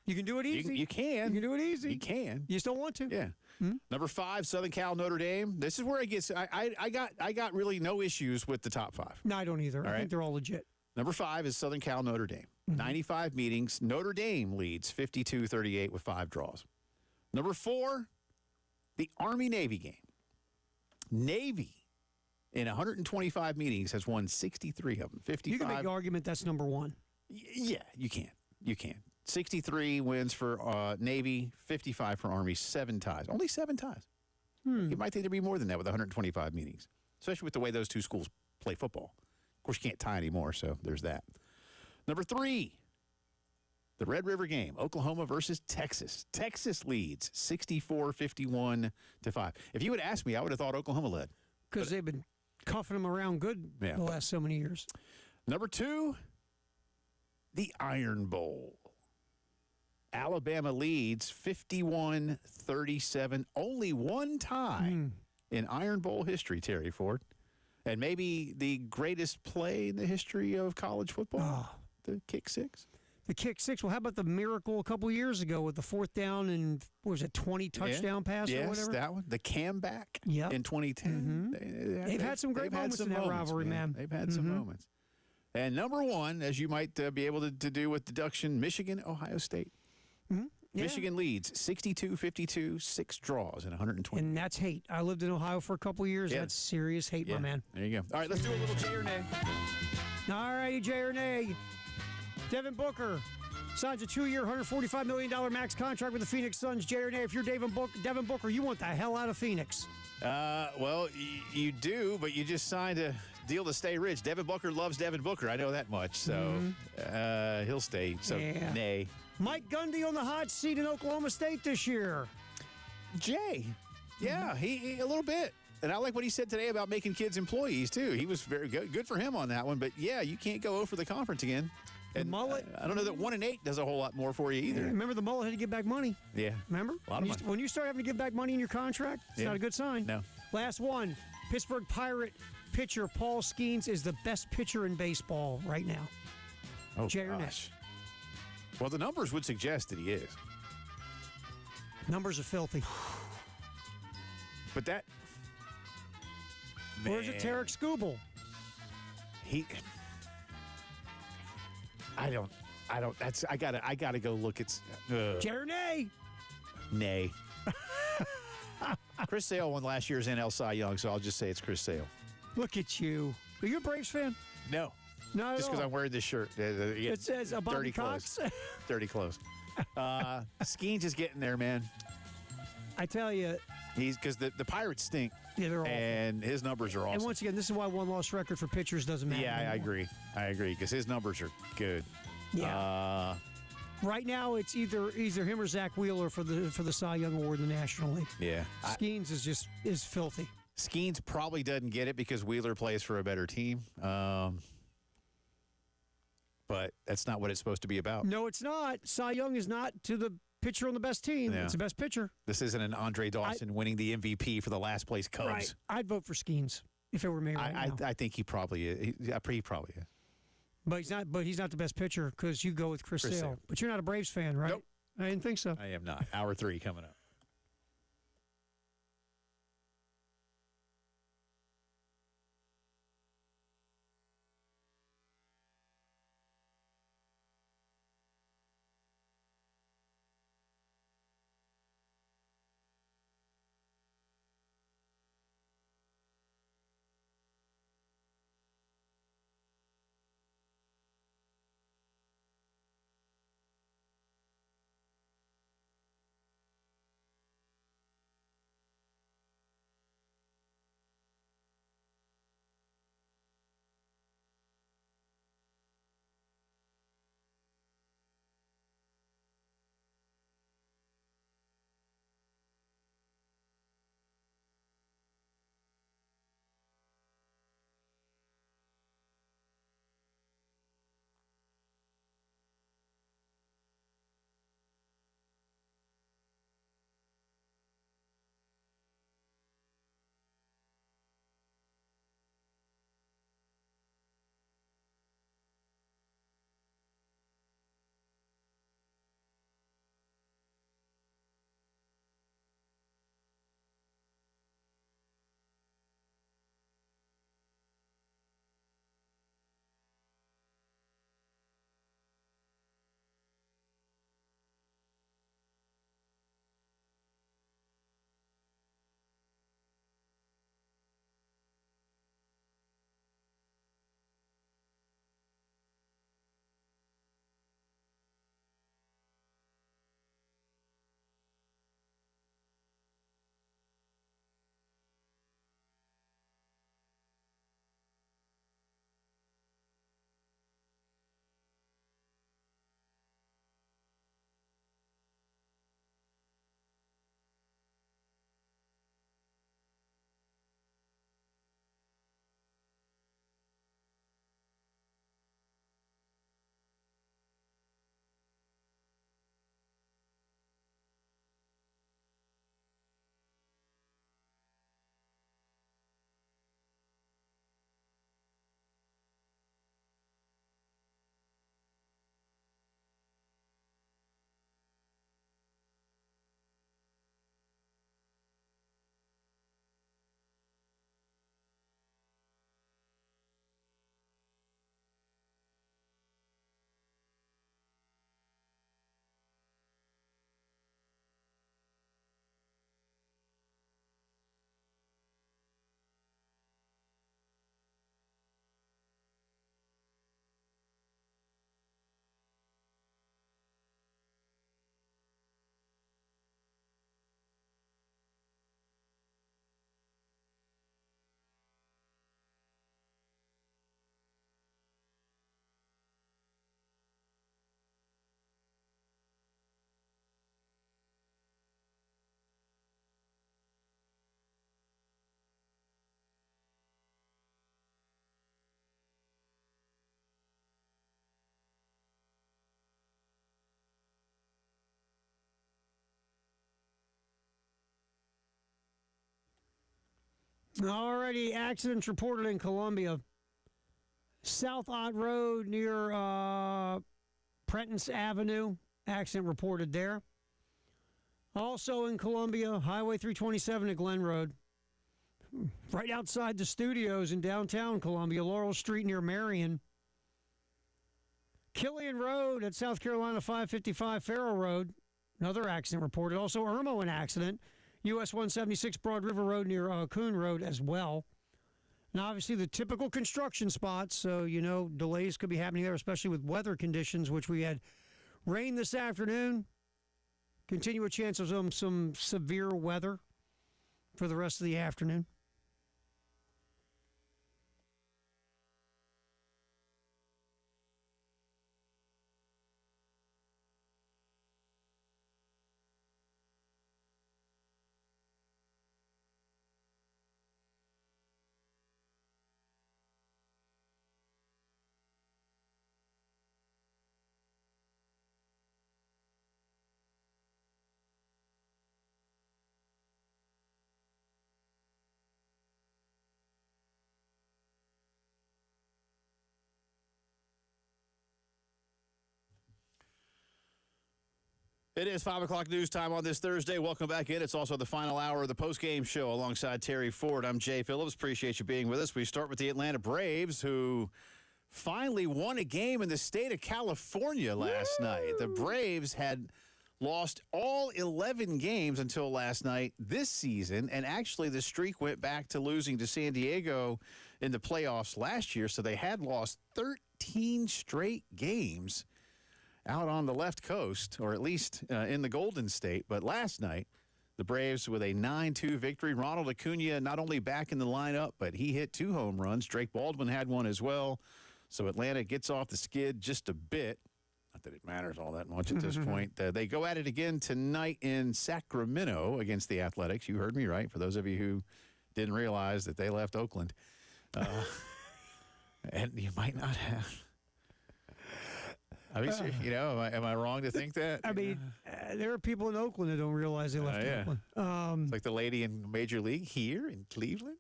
You can do it easy. you can. You can do it easy. You can. You just don't want to. Yeah. Number 5, Southern Cal, Notre Dame. This is where it gets. I got really no issues with the top 5. No, I don't either. I right. think they're all legit. Number 5 is Southern Cal, Notre Dame. 95 meetings. Notre Dame leads 52-38 with 5 draws. Number 4, the Army-Navy game. Navy, in 125 meetings, has won 63 of them. 55. You can make the argument that's number 1. Yeah, you can. You can. 63 wins for Navy, 55 for Army, 7 ties. Only 7 ties. You might think there'd be more than that with 125 meetings, especially with the way those two schools play football. Of course, you can't tie anymore, so there's that. Number 3, the Red River game, Oklahoma versus Texas. Texas leads 64-51 to 5. If you had asked me, I would have thought Oklahoma led. Because they've been cuffing them around good the last so many years. Number 2, the Iron Bowl. Alabama leads 51-37. Only one tie in Iron Bowl history, Terry Ford. And maybe the greatest play in the history of college football, the kick 6. The kick 6. Well, how about the miracle a couple years ago with the 4th down and, what was it, 20 touchdown pass or whatever? Yes, that one. The comeback in 2010. They've had some great moments in that rivalry, man. They've had some moments. And number 1, as you might be able to do with deduction, Michigan, Ohio State. Yeah. Michigan leads 62-52, 6 draws in 120. And that's hate. I lived in Ohio for a couple years. Yeah. That's serious hate, my man. There you go. All right, let's do a little Jay or Nay. All righty, Jay or Nay. Devin Booker signs a 2-year, $145 million max contract with the Phoenix Suns. Jay or Nay, if you're Devin Booker, you want the hell out of Phoenix. Well, you do, but you just signed a deal to stay rich. Devin Booker loves Devin Booker. I know that much. So he'll stay. So, nay. Mike Gundy on the hot seat in Oklahoma State this year. Jay. Yeah, he a little bit. And I like what he said today about making kids employees, too. He was very good. Good for him on that one. But, yeah, you can't go over the conference again. And the mullet. I don't know that 1-8 does a whole lot more for you either. Yeah, remember, the mullet had to give back money. Yeah. Remember? A lot of money. When you start having to give back money in your contract, it's not a good sign. No. Last one. Pittsburgh Pirate pitcher Paul Skeens is the best pitcher in baseball right now. Oh, Jay or Nay? gosh. Well, the numbers would suggest that he is. Numbers are filthy. But that. Where's it, Tarek Skubal? I don't. I gotta go look at. Jernay. Nay. Chris Sale won last year's NL Cy Young, so I'll just say it's Chris Sale. Look at you. Are you a Braves fan? No. No, just because I'm wearing this shirt. It says Bobby dirty Cox. Clothes. Dirty clothes. Skeens is getting there, man. I tell you. Because the Pirates stink. Yeah, they're awful. And his numbers are awesome. And once again, this is why one-loss record for pitchers doesn't matter. Yeah, anymore. I agree. Because his numbers are good. Yeah. Right now, it's either him or Zach Wheeler for the Cy Young Award in the National League. Yeah. Skeens is filthy. Skeens probably doesn't get it because Wheeler plays for a better team. But that's not what it's supposed to be about. No, it's not. Cy Young is not to the pitcher on the best team. Yeah. It's the best pitcher. This isn't an Andre Dawson winning the MVP for the last place Cubs. Right. I'd vote for Skeens if it were me right now. I think he probably is. He probably is. But he's not the best pitcher because you go with Chris Sale. But you're not a Braves fan, right? Nope. I didn't think so. I am not. Hour 3 coming up. Alrighty, accidents reported in Columbia. South Ott Road near Prentice Avenue, accident reported there. Also in Columbia, Highway 327 at Glen Road. Right outside the studios in downtown Columbia, Laurel Street near Marion. Killian Road at South Carolina 555 Farrow Road, another accident reported. Also Irmo, an accident. US 176 Broad River Road near Coon Road as well. And obviously the typical construction spots, so, delays could be happening there, especially with weather conditions, which we had rain this afternoon. Continue a chance of some severe weather for the rest of the afternoon. It is 5 o'clock news time on this Thursday. Welcome back in. It's also the final hour of the post-game show alongside Terry Ford. I'm Jay Phillips. Appreciate you being with us. We start with the Atlanta Braves, who finally won a game in the state of California last night. The Braves had lost all 11 games until last night this season, and actually the streak went back to losing to San Diego in the playoffs last year, so they had lost 13 straight games out on the left coast, or at least in the Golden State. But last night, the Braves with a 9-2 victory. Ronald Acuna not only back in the lineup, but he hit 2 home runs. Drake Baldwin had one as well. So Atlanta gets off the skid just a bit. Not that it matters all that much at this point. They go at it again tonight in Sacramento against the Athletics. You heard me right, for those of you who didn't realize that they left Oakland. And you might not have. I mean, am I wrong to think that? I mean, there are people in Oakland that don't realize they left Oakland. It's like the lady in Major League here in Cleveland.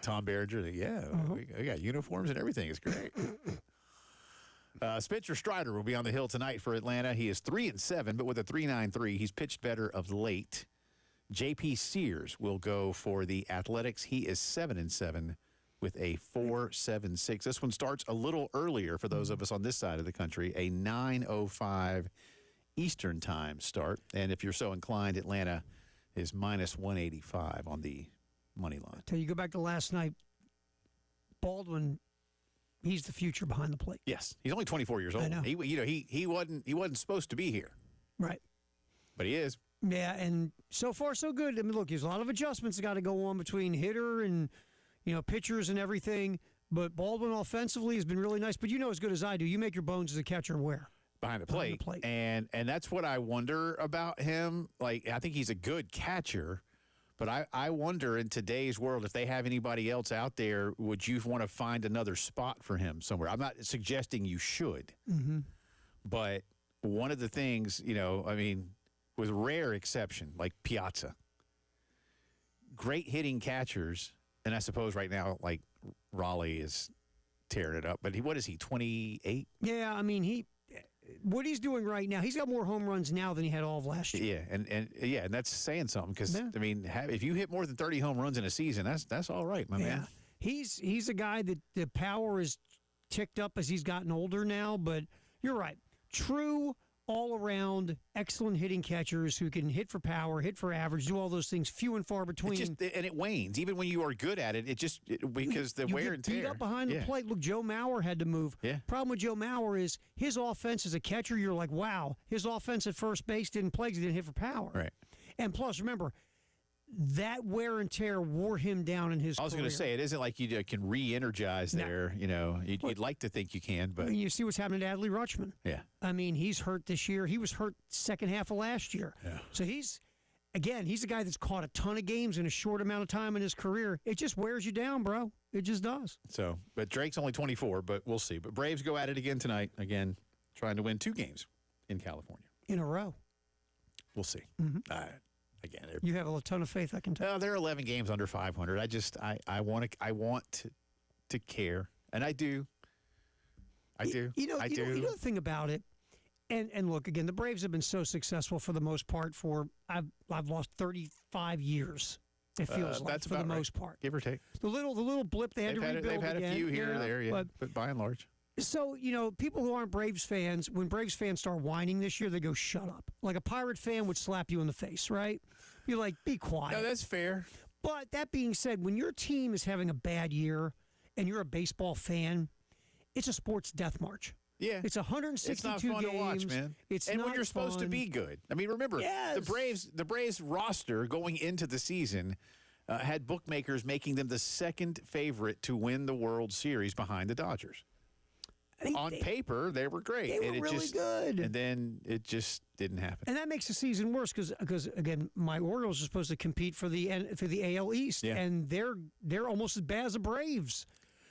Tom Berenger, we got uniforms and everything. It's great. Spencer Strider will be on the hill tonight for Atlanta. He is 3-7, but with a 3.93, he's pitched better of late. J.P. Sears will go for the Athletics. He is 7-7. With a 4.76. This one starts a little earlier for those of us on this side of the country, a 9:05 Eastern time start. And if you're so inclined, Atlanta is minus 185 on the money line. Till you go back to last night, Baldwin, he's the future behind the plate. Yes, he's only 24 years old. I know. He wasn't supposed to be here, right? But he is. Yeah, and so far so good. I mean, look, there's a lot of adjustments that got to go on between hitter and pitchers and everything, but Baldwin offensively has been really nice. But as good as I do, you make your bones as a catcher where? Behind the plate. And that's what I wonder about him. Like, I think he's a good catcher, but I wonder in today's world, if they have anybody else out there, would you want to find another spot for him somewhere? I'm not suggesting you should, but one of the things, with rare exception, like Piazza, great hitting catchers. And I suppose right now, like, Raleigh is tearing it up. But what is he, 28? Yeah, I mean, what he's doing right now, he's got more home runs now than he had all of last year. Yeah, and that's saying something because, I mean, if you hit more than 30 home runs in a season, that's all right, my man. He's a guy that the power is ticked up as he's gotten older now. But you're right. True all-around, excellent hitting catchers who can hit for power, hit for average, do all those things, few and far between. And it wanes. Even when you are good at it, because the wear and tear. Beat up behind the plate. Look, Joe Mauer had to move. Yeah. Problem with Joe Mauer is his offense as a catcher, you're like, wow. His offense at first base didn't play because he didn't hit for power. Right. And plus, remember, that wear and tear wore him down in his career. I was going to say, it isn't like you can re-energize there. You'd like to think you can, but. I mean, you see what's happening to Adley Rutschman. Yeah. I mean, he's hurt this year. He was hurt second half of last year. Yeah. So he's a guy that's caught a ton of games in a short amount of time in his career. It just wears you down, bro. It just does. So, but Drake's only 24, but we'll see. But Braves go at it again tonight. Again, trying to win 2 games in California. In a row. We'll see. Again, you have a ton of faith, I can tell. They're 11 games under 500. I want to care, and I do. I do. You know, I you do. know, you know the thing about it, and look again, the Braves have been so successful for the most part. I've lost 35 years. It feels like that's for the about right. most part, Give or take. the little blip they had to rebuild. They've had again. a few here or there, yeah, but by and large. So, you know, people who aren't Braves fans, when Braves fans start whining this year, they go, shut up. Like a Pirate fan would slap you in the face, right? You're like, be quiet. No, that's fair. But that being said, when your team is having a bad year and you're a baseball fan, it's a sports death march. Yeah. It's 162 It's not fun games. to watch, man. It's and not when you're supposed to fun. be good. I mean, remember, Yes. the Braves roster going into the season had bookmakers making them the second favorite to win the World Series behind the Dodgers. I think On paper, they were great. they were and it really just, good. And then it just didn't happen. And that makes the season worse because again, my Orioles are supposed to compete for the AL East, Yeah. and they're almost as bad as the Braves.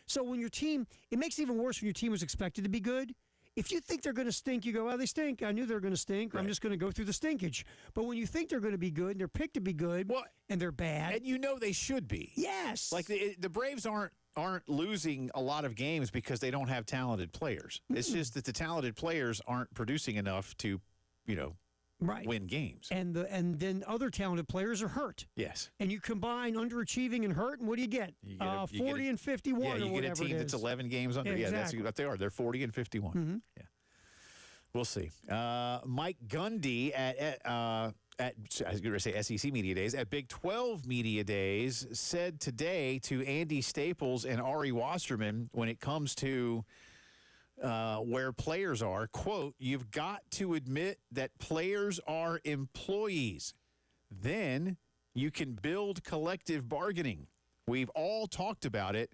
So when your team, it makes it even worse when your team was expected to be good. If you think they're going to stink, you go, well, they stink. I knew they were going to stink. Or I'm Right. just going to go through the stinkage. But when you think they're going to be good, and they're picked to be good, Well, and they're bad, And you know they should be. yes, Like the Braves aren't losing a lot of games because they don't have talented players. It's just that the talented players aren't producing enough to, right. win games. And then other talented players are hurt. Yes. And you combine underachieving and hurt, and what do you get? You get a- you get 40 and 51 Yeah, or you get a whatever team it that's is. 11 games under. Yeah, Yeah, exactly. that's what they are. They're 40 and 51. Mm-hmm. Yeah. We'll see. Mike Gundy at I was going to say SEC Media Days, at Big 12 Media Days, said today to Andy Staples and Ari Wasserman when it comes to where players are, quote, "You've got to admit that players are employees. Then you can build collective bargaining. We've all talked about it,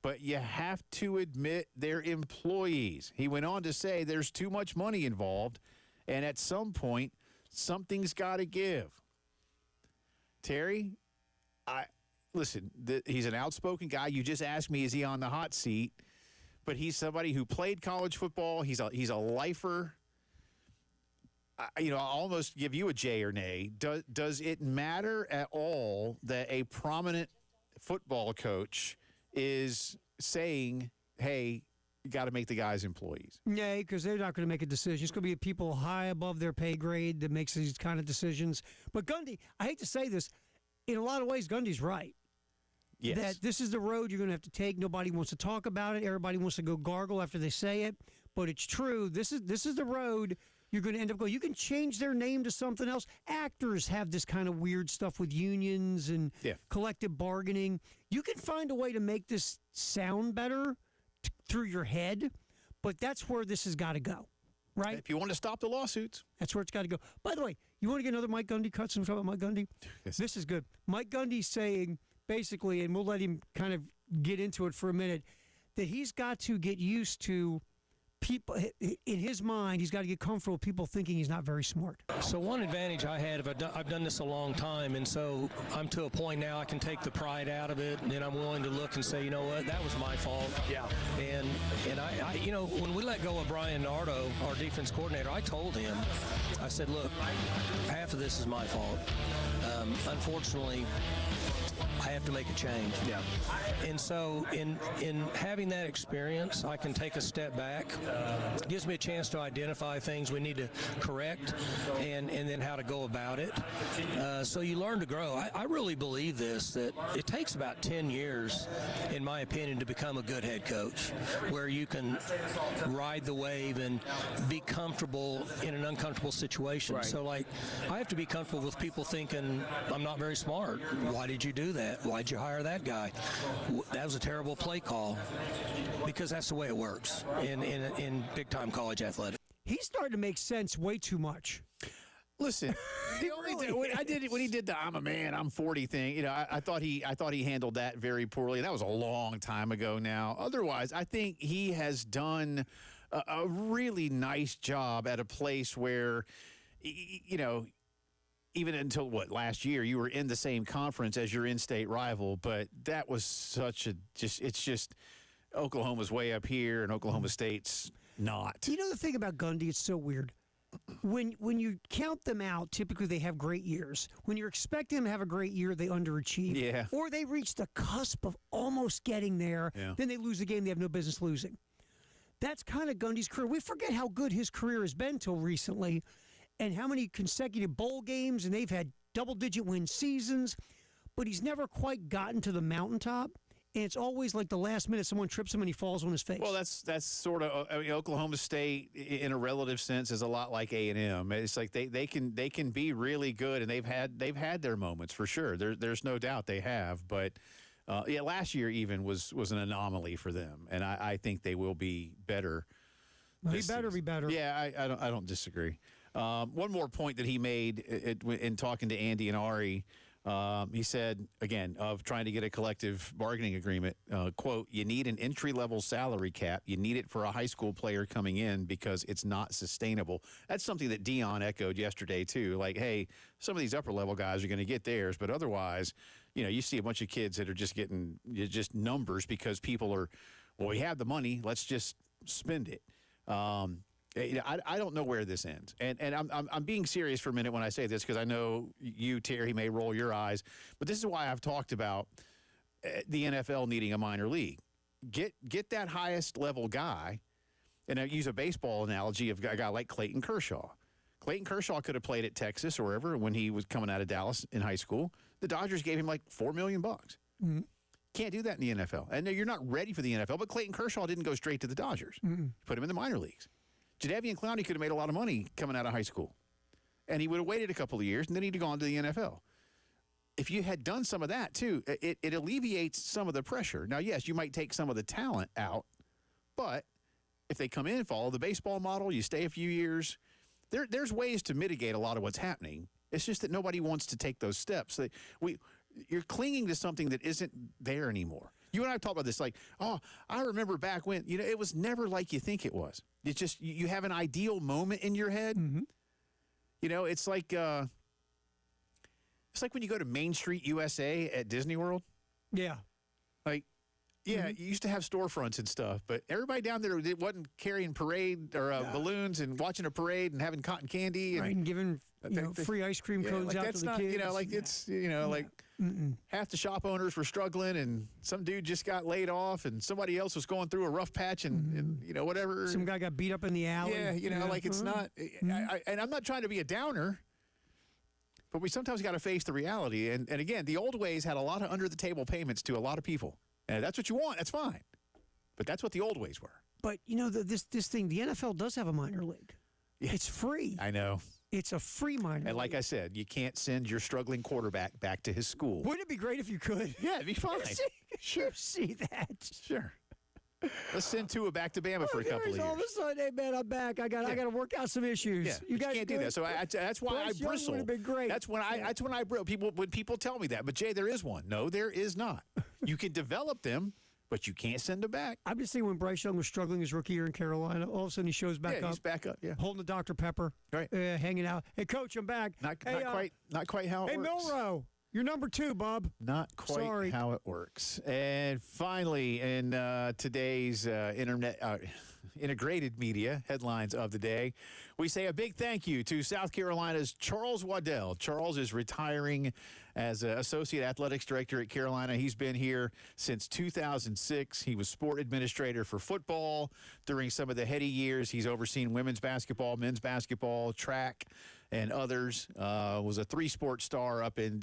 but you have to admit they're employees." He went on to say there's too much money involved, and at some point, something's got to give. Terry, listen, he's an outspoken guy. You just asked me, is he on the hot seat? But he's somebody who played college football. He's a lifer. I'll almost give you a J or nay. Does it matter at all that a prominent football coach is saying, hey, you got to make the guys employees? Nay, because they're not going to make a decision. It's going to be people high above their pay grade that makes these kind of decisions. But Gundy, I hate to say this, in a lot of ways, Gundy's right. Yes. That this is the road you're going to have to take. Nobody wants to talk about it. Everybody wants to go gargle after they say it. But it's true. This is the road you're going to end up going. You can change their name to something else. Actors have this kind of weird stuff with unions and collective bargaining. You can find a way to make this sound better through your head, but that's where this has got to go, right? If you want to stop the lawsuits. That's where it's got to go. By the way, you want to get another Mike Gundy cut? Since we're talking about Mike Gundy? Yes. This is good. Mike Gundy's saying, basically, and we'll let him kind of get into it for a minute, that he's got to get used to people, in his mind, he's got to get comfortable with people thinking he's not very smart. So one advantage I had, I've done this a long time, and so I'm to a point now I can take the pride out of it, and I'm willing to look and say, you know what, that was my fault. Yeah. And I when we let go of Brian Nardo, our defense coordinator, I told him, I said, look, half of this is my fault. Unfortunately, I have to make a change. Yeah. And so in having that experience, I can take a step back. It gives me a chance to identify things we need to correct and then how to go about it. So you learn to grow. I really believe this, that it takes about 10 years, in my opinion, to become a good head coach, where you can ride the wave and be comfortable in an uncomfortable situation. Right. So, like, I have to be comfortable with people thinking I'm not very smart. Why did you do that? Why'd you hire that guy? That was a terrible play call, because that's the way it works in big-time college athletics. He's starting to make sense way too much. Listen, when he did the "I'm a man, I'm 40" thing, I thought he handled that very poorly. That was a long time ago now. Otherwise, I think he has done a really nice job at a place where, even until last year, you were in the same conference as your in-state rival, but that was it's just Oklahoma's way up here and Oklahoma State's not. You know the thing about Gundy, it's so weird. When you count them out, typically they have great years. When you're expecting them to have a great year, they underachieve. Yeah. Or they reach the cusp of almost getting there. Yeah. Then they lose a game they have no business losing. That's kind of Gundy's career. We forget how good his career has been till recently and how many consecutive bowl games, and they've had double-digit win seasons, but he's never quite gotten to the mountaintop. And it's always like the last minute someone trips him and he falls on his face. Well, that's sort of Oklahoma State in a relative sense is a lot like A&M. It's like they can be really good, and they've had their moments for sure. There's no doubt they have, but last year even was an anomaly for them, and I think they will be better. He better be better. Yeah, I don't disagree. One more point that he made in talking to Andy and Ari. He said, again, of trying to get a collective bargaining agreement, quote, you need an entry-level salary cap. You need it for a high school player coming in because it's not sustainable. That's something that Dion echoed yesterday, too. Like, hey, some of these upper-level guys are going to get theirs, but otherwise, you see a bunch of kids that are just getting just numbers because people are, well, we have the money. Let's just spend it. I don't know where this ends, and I'm being serious for a minute when I say this because I know you, Terry, may roll your eyes, but this is why I've talked about the NFL needing a minor league. Get that highest level guy, and I use a baseball analogy of a guy like Clayton Kershaw. Clayton Kershaw could have played at Texas or wherever when he was coming out of Dallas in high school. The Dodgers gave him like $4 million. Mm-hmm. Can't do that in the NFL, and you're not ready for the NFL. But Clayton Kershaw didn't go straight to the Dodgers. Mm-hmm. Put him in the minor leagues. Jadeveon Clowney could have made a lot of money coming out of high school, and he would have waited a couple of years, and then he'd have gone to the NFL. If you had done some of that, too, it alleviates some of the pressure. Now, yes, you might take some of the talent out, but if they come in and follow the baseball model, you stay a few years, there's ways to mitigate a lot of what's happening. It's just that nobody wants to take those steps. You're clinging to something that isn't there anymore. You and I have talked about this, like, oh, I remember back when, it was never like you think it was. It's just you have an ideal moment in your head. Mm-hmm. It's like when you go to Main Street USA at Disney World. Yeah. Like, yeah, you used to have storefronts and stuff, but everybody down there wasn't carrying parade or balloons and watching a parade and having cotton candy and giving free ice cream cones out to the kids. Half the shop owners were struggling, and some dude just got laid off, and somebody else was going through a rough patch, and whatever. Some guy got beat up in the alley. Yeah, it's not. And I'm not trying to be a downer, but we sometimes got to face the reality. And again, the old ways had a lot of under the table payments to a lot of people, and that's what you want. That's fine, but that's what the old ways were. But this thing, the NFL does have a minor league. Yeah. It's free. I know. It's a free minor league. And like I said, you can't send your struggling quarterback back to his school. Wouldn't it be great if you could? Yeah, it'd be fine. Sure. See that? Sure. Let's send Tua back to Bama for a couple of years. All of a sudden, hey, man, I'm back. I got to work out some issues. Yeah, you guys can't do that. So that's why I bristle. Would have been great. That's when I bristle. When people tell me that. But Jay, there is one. No, there is not. You can develop them, but you can't send them back. I've been seeing when Bryce Young was struggling his rookie year in Carolina. All of a sudden, he shows back up. Yeah, he's back up. Yeah, holding the Dr. Pepper. Right. Hanging out. Hey, Coach, I'm back. Not quite how it works. Hey, Milroe. You're number 2, Bob. Not quite how it works. And finally, in today's integrated media headlines of the day, we say a big thank you to South Carolina's Charles Waddell. Charles is retiring as Associate Athletics Director at Carolina. He's been here since 2006. He was sport administrator for football during some of the heady years. He's overseen women's basketball, men's basketball, track, and others. Was a 3-sport star up in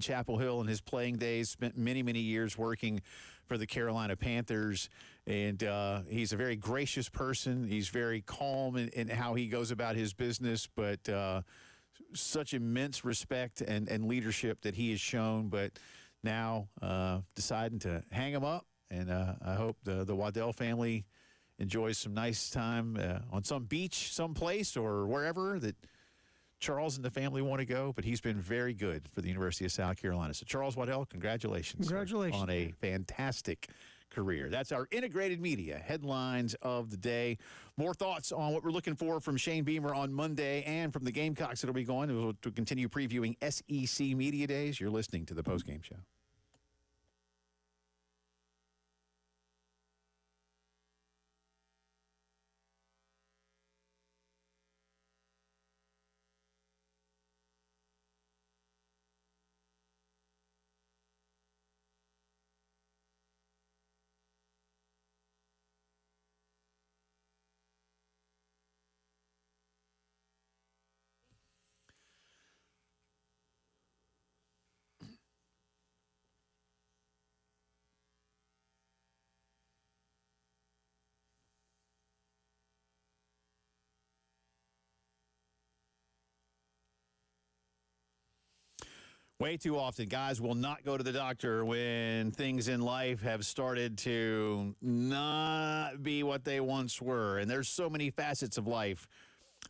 Chapel Hill in his playing days. Spent many, many years working for the Carolina Panthers. And he's a very gracious person. He's very calm in how he goes about his business, but such immense respect and leadership that he has shown. But now deciding to hang him up, and I hope the Waddell family enjoys some nice time on some beach, someplace, or wherever that Charles and the family want to go, but he's been very good for the University of South Carolina. So, Charles Waddell, congratulations. Congratulations. On a fantastic career. That's our integrated media headlines of the day. More thoughts on what we're looking for from Shane Beamer on Monday and from the Gamecocks that'll be going. We'll continue previewing SEC Media Days. You're listening to the Postgame Show. Way too often, guys will not go to the doctor when things in life have started to not be what they once were. And there's so many facets of life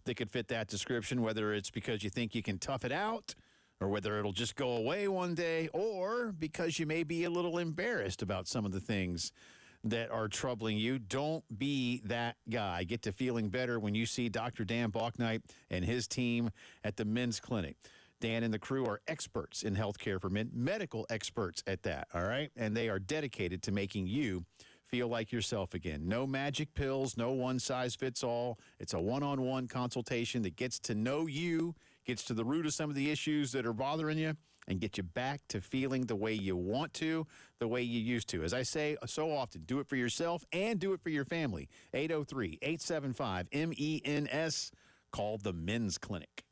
that could fit that description, whether it's because you think you can tough it out, or whether it'll just go away one day, or because you may be a little embarrassed about some of the things that are troubling you. Don't be that guy. Get to feeling better when you see Dr. Dan Balknight and his team at the Men's Clinic. Dan and the crew are experts in healthcare for men, medical experts at that, all right? And they are dedicated to making you feel like yourself again. No magic pills, no one-size-fits-all. It's a one-on-one consultation that gets to know you, gets to the root of some of the issues that are bothering you, and get you back to feeling the way you want to, the way you used to. As I say so often, do it for yourself and do it for your family. 803-875-MENS. Call the Men's Clinic.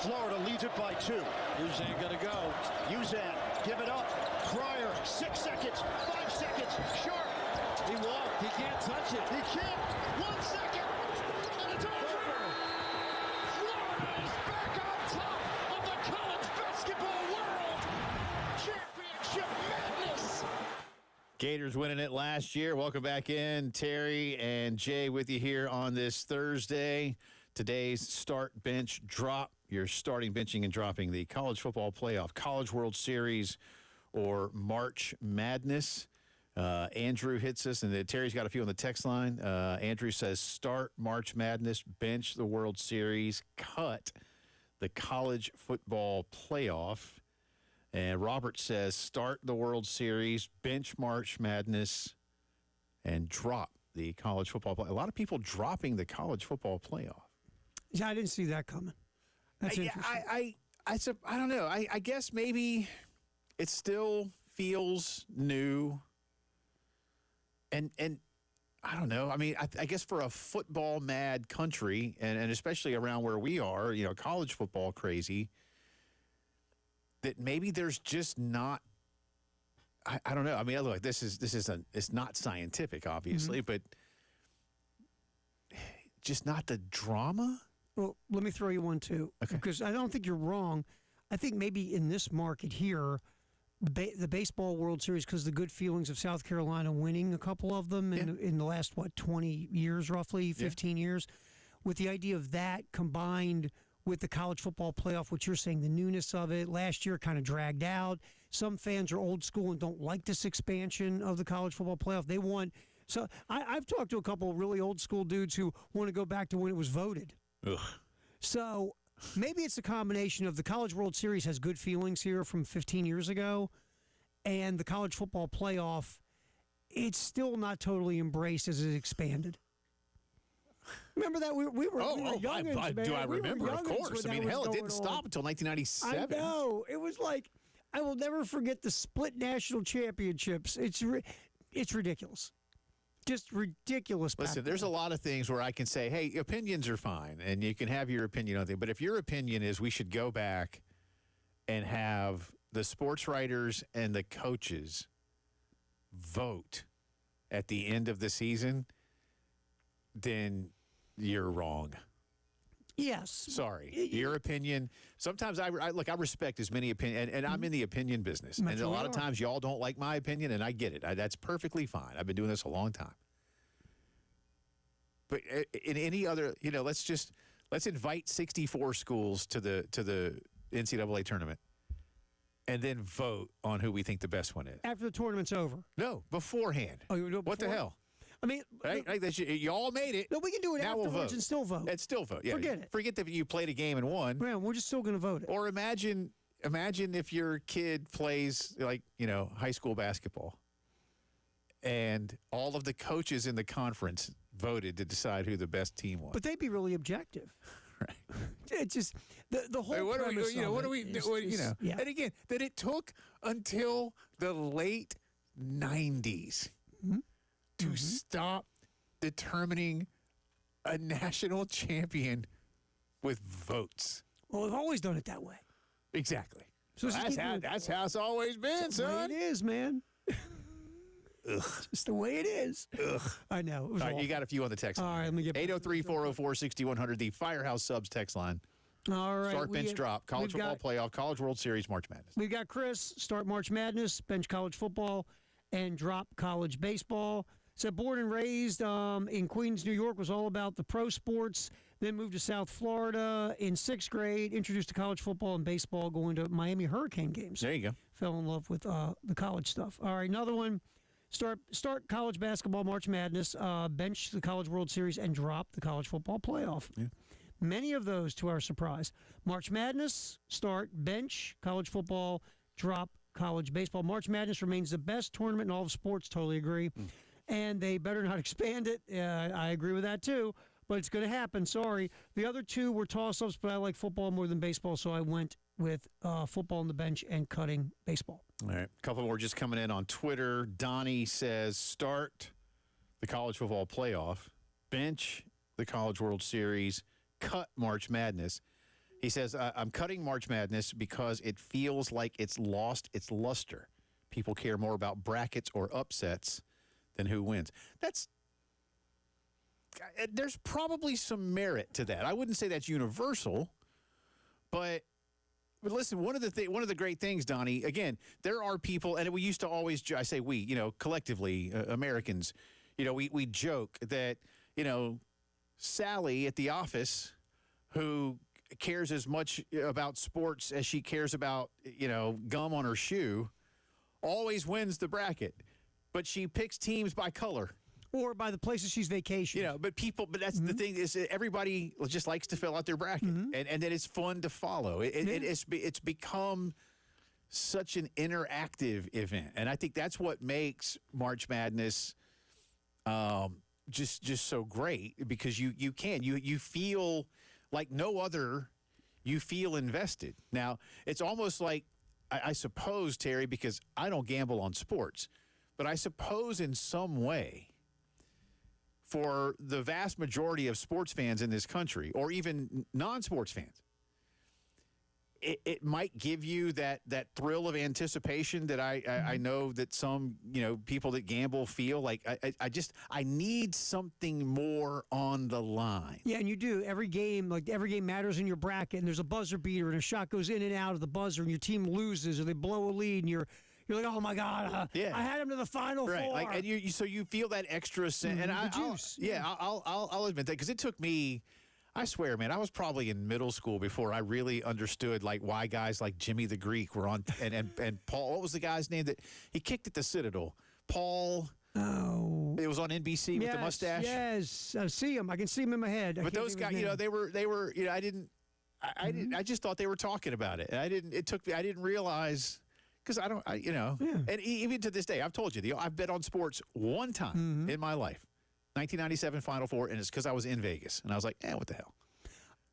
Florida leads it by 2. Uzan got to go. Uzan, give it up. Cryer, 6 seconds, 5 seconds. Sharp. He walked. He can't touch it. He can't. 1 second. And it's over. Florida is back on top of the college basketball world. Championship madness. Gators winning it last year. Welcome back in. Terry and Jay with you here on this Thursday. Today's start, bench, drop. You're starting, benching, and dropping the College Football Playoff, College World Series or March Madness? Andrew hits us, and then Terry's got a few on the text line. Andrew says, start March Madness, bench the World Series, cut the college football playoff. And Robert says, start the World Series, bench March Madness, and drop the college football playoff. A lot of people dropping the college football playoff. Yeah, I didn't see that coming. That's interesting. I don't know. I guess maybe it still feels new. And I don't know. I mean, I guess for a football mad country, and especially around where we are, college football crazy, that maybe there's just not. I don't know. I mean, look, it's not scientific, obviously, but just not the drama. Well, let me throw you one too, because I don't think you're wrong. I think maybe in this market here, the baseball World Series, because the good feelings of South Carolina winning a couple of them in the last 20 years, roughly 15 years, with the idea of that combined with the college football playoff, what you're saying, the newness of it. Last year kind of dragged out. Some fans are old school and don't like this expansion of the college football playoff. They want. So I've talked to a couple of really old school dudes who want to go back to when it was voted. Ugh. So maybe it's a combination of the College World Series has good feelings here from 15 years ago, and the college football playoff, it's still not totally embraced as it expanded. Remember that? We were youngins, man. Do I remember? We were of course. I mean, hell, it didn't stop until 1997. I know. It was like, I will never forget the split national championships. It's ridiculous. Just ridiculous. Listen, there's a lot of things where I can say, hey, opinions are fine, and you can have your opinion on things. But if your opinion is we should go back and have the sports writers and the coaches vote at the end of the season, then you're wrong. Yes. Sorry. Your opinion. Sometimes I respect as many opinions, and I'm in the opinion business. And a lot of times y'all don't like my opinion, and I get it. That's perfectly fine. I've been doing this a long time. But in any other, let's invite 64 schools to the NCAA tournament and then vote on who we think the best one is. After the tournament's over? No, beforehand. Oh, you do it What the hell? I mean, y'all made it. No, we can do it now afterwards we'll vote. and still vote. And still vote. Yeah. Forget it. Forget that you played a game and won. Yeah, we're just still going to vote it. Or imagine if your kid plays high school basketball, and all of the coaches in the conference voted to decide who the best team was. But they'd be really objective. Right. It's just the whole. What premise do we? What do we? Yeah. And again, that it took until the late '90s. To stop determining a national champion with votes. Well, we've always done it that way. Exactly. So that's how it's always been, son. It is, man. Ugh. Just the way it is. Ugh. I know. It was All right, you got a few on the text line. All right, let me get 803-404-6100, the Firehouse Subs text line. All right. Start, bench, drop, college football playoff, College World Series, March Madness. We've got Chris, start March Madness, bench college football, and drop college baseball. So born and raised in Queens, New York, was all about the pro sports, then moved to South Florida in 6th grade, introduced to college football and baseball, going to Miami Hurricane games. There you go. Fell in love with the college stuff. All right, another one. Start college basketball, March Madness, bench the College World Series, and drop the college football playoff. Yeah. Many of those, to our surprise. March Madness, start, bench, college football, drop, college baseball. March Madness remains the best tournament in all of sports, totally agree. And they better not expand it. I agree with that, too. But it's going to happen, sorry. The other two were toss-ups, but I like football more than baseball, so I went with football on the bench and cutting baseball. All right. A couple more just coming in on Twitter. Donnie says, start the college football playoff, bench the College World Series, cut March Madness. He says, I'm cutting March Madness because it feels like it's lost its luster. People care more about brackets or upsets than who wins. There's probably some merit to that. I wouldn't say that's universal, but listen, one of the great things, Donnie, again, there are people, and we used to always, I say we, collectively, Americans, we joke that, Sally at the office, who cares as much about sports as she cares about, gum on her shoe, always wins the bracket, but she picks teams by color. Or by the places she's vacationing. But that's the thing is everybody just likes to fill out their bracket, and then it's fun to follow. It's become such an interactive event, and I think that's what makes March Madness just so great, because you feel like no other. You feel invested. Now it's almost like I suppose, Terry, because I don't gamble on sports, but I suppose in some way, for the vast majority of sports fans in this country, or even non-sports fans, it might give you that thrill of anticipation that I know that some people that gamble feel like. I need something more on the line. Yeah, and you do. Every game matters in your bracket, and there's a buzzer beater, and a shot goes in and out of the buzzer, and your team loses, or they blow a lead, and you're like, oh my God, I had him to the Final Four. Like, and you feel that extra sense. And I'll admit that, because it took me. I swear, man, I was probably in middle school before I really understood why guys like Jimmy the Greek were on, and Paul. What was the guy's name that he kicked at the Citadel? Paul. Oh, it was on NBC with the mustache. Yes, I see him. I can see him in my head. But those guys, they were. I just thought they were talking about it, and I didn't realize. Because and even to this day, I've told you, I've bet on sports one time in my life, 1997 Final Four, and it's because I was in Vegas, and I was like, what the hell?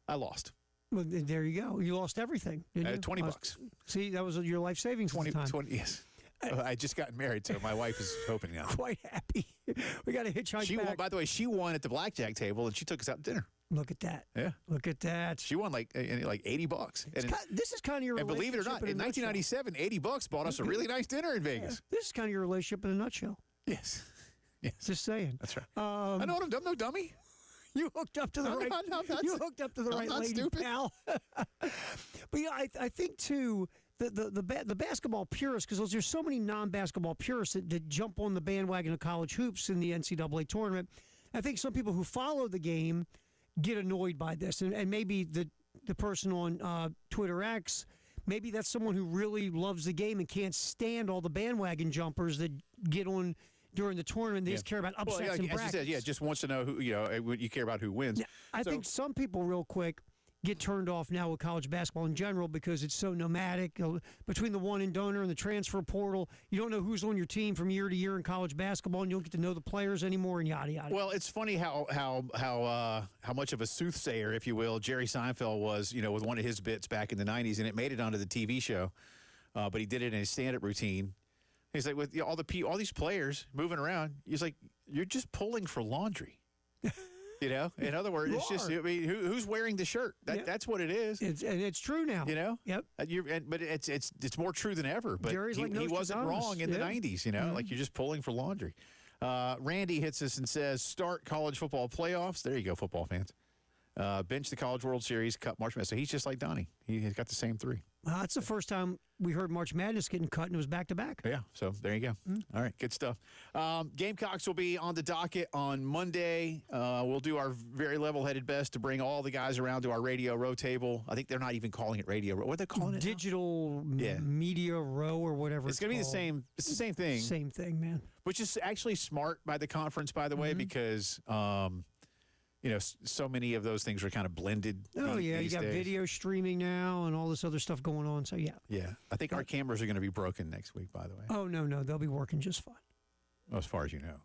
I lost. Well, there you go. You lost everything, didn't you? $20. See, that was your life savings. 20, yes. I just got married, so my wife is hoping now. Quite happy. We got a hitchhike She back. won, by the way, she won at the blackjack table, and she took us out to dinner. Look at that. Yeah. Look at that. She won like $80. This is kind of your relationship. And believe it or not, in 1997, $80 bought us a really nice dinner in Vegas. Yeah. This is kind of your relationship in a nutshell. Yes. Just saying. That's right. I know I'm no dummy. You hooked up to the right. You hooked up to the right lady, stupid. pal. But I think too the basketball purists, because there's so many non-basketball purists that jump on the bandwagon of college hoops in the NCAA tournament. I think some people who follow the game get annoyed by this, and maybe the person on Twitter X, maybe that's someone who really loves the game and can't stand all the bandwagon jumpers that get on during the tournament. They just care about upsets and brackets. As you said, just wants to know who you care about who wins. Yeah, I think some people real quick get turned off now with college basketball in general because it's so nomadic. Between the one and donor and the transfer portal, you don't know who's on your team from year to year in college basketball, and you don't get to know the players anymore, and yada yada. Well, it's funny how much of a soothsayer, if you will, Jerry Seinfeld was, with one of his bits back in the '90s, and it made it onto the TV show, but he did it in his stand-up routine. He's like, with all these players moving around, he's like, you're just pulling for laundry. In other words, it's just, who's wearing the shirt? That's what it is. It's true now. Yep. But it's more true than ever. But Jerry's he wasn't wrong in the '90s. Like you're just pulling for laundry. Randy hits us and says, start college football playoffs. There you go, football fans. Bench the College World Series, cut March Madness. So he's just like Donnie. He's got the same three. That's the first time we heard March Madness getting cut, and it was back-to-back. Yeah, so there you go. All right, good stuff. Gamecocks will be on the docket on Monday. We'll do our very level-headed best to bring all the guys around to our Radio Row table. I think they're not even calling it Radio Row. What are they calling it now? Digital Media Row or whatever it's going to be the same. It's the same thing. Same thing, man. Which is actually smart by the conference, by the way, because so many of those things are kind of blended. Oh, yeah. You got days. Video streaming now and all this other stuff going on. So, yeah. Yeah. I think our cameras are going to be broken next week, by the way. Oh, no. They'll be working just fine. Well, as far as you know.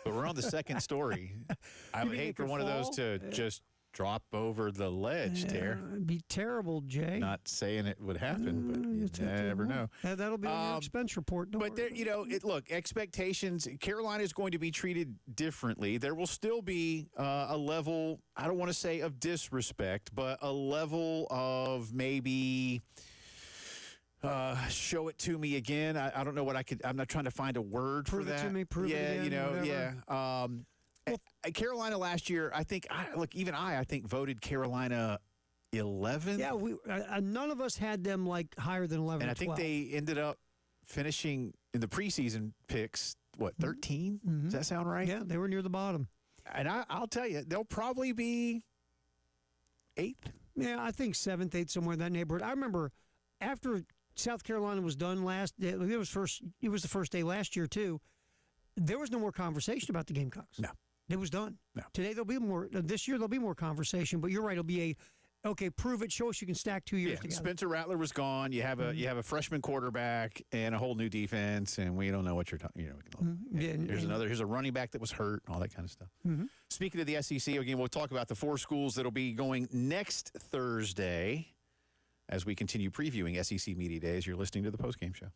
But we're on the second story. I would hate for one of those to just drop over the ledge, Ter. It'd be terrible, Jay. Not saying it would happen, but you never know. That'll be on your expense report. But there, look, expectations. Carolina is going to be treated differently. There will still be a level, I don't want to say of disrespect, but a level of maybe show it to me again. I don't know what I'm not trying to find a word for that. Prove it to me, whatever. Carolina last year, I think, I think voted Carolina 11. Yeah, none of us had them higher than 11 and or 12. I think they ended up finishing in the preseason picks, 13? Mm-hmm. Does that sound right? Yeah, they were near the bottom. And I'll tell you, they'll probably be 8th. Yeah, I think 7th, 8th, somewhere in that neighborhood. I remember after South Carolina was done last. It was the first day last year too. There was no more conversation about the Gamecocks. No, it was done. No. Today there'll be more. This year there'll be more conversation. But you're right. It'll be prove it. Show us you can stack 2 years together. Spencer Rattler was gone. You have a freshman quarterback and a whole new defense, and we don't know what you're talking. Here's a running back that was hurt, all that kind of stuff. Mm-hmm. Speaking of the SEC, again, we'll talk about the 4 schools that'll be going next Thursday as we continue previewing SEC Media Days. You're listening to the postgame show.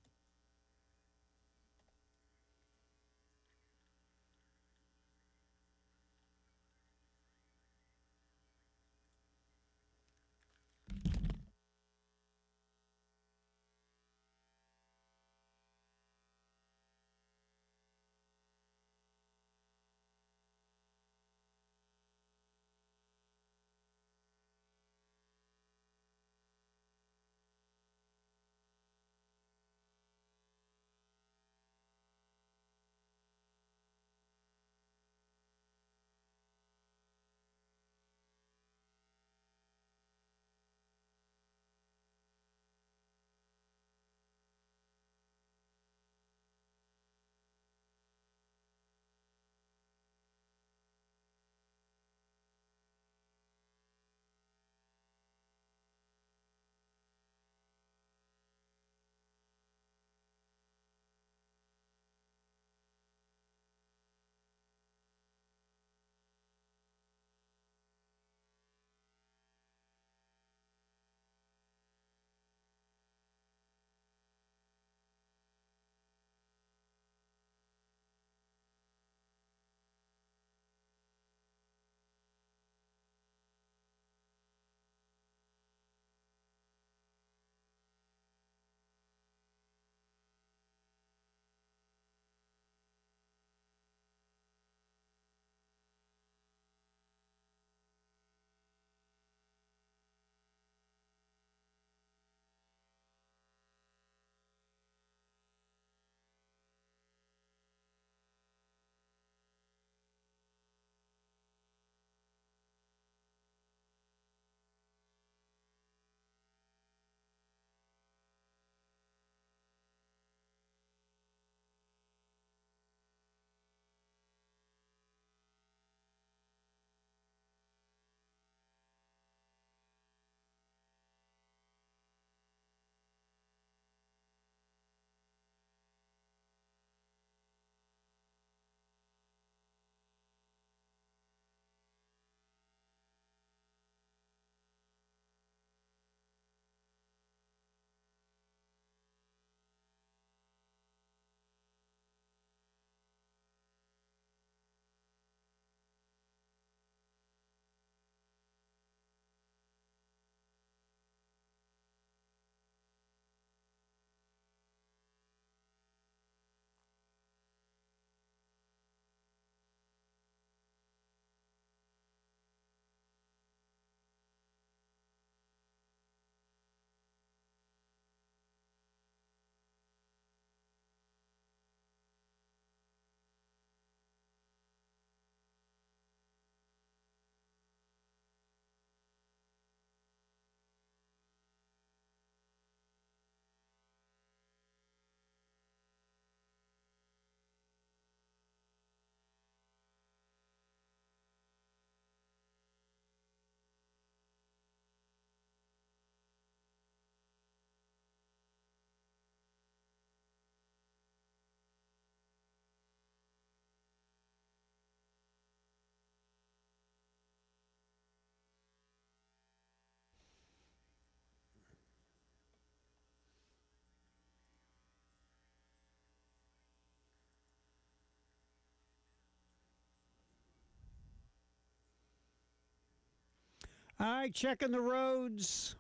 All right, checking the roads.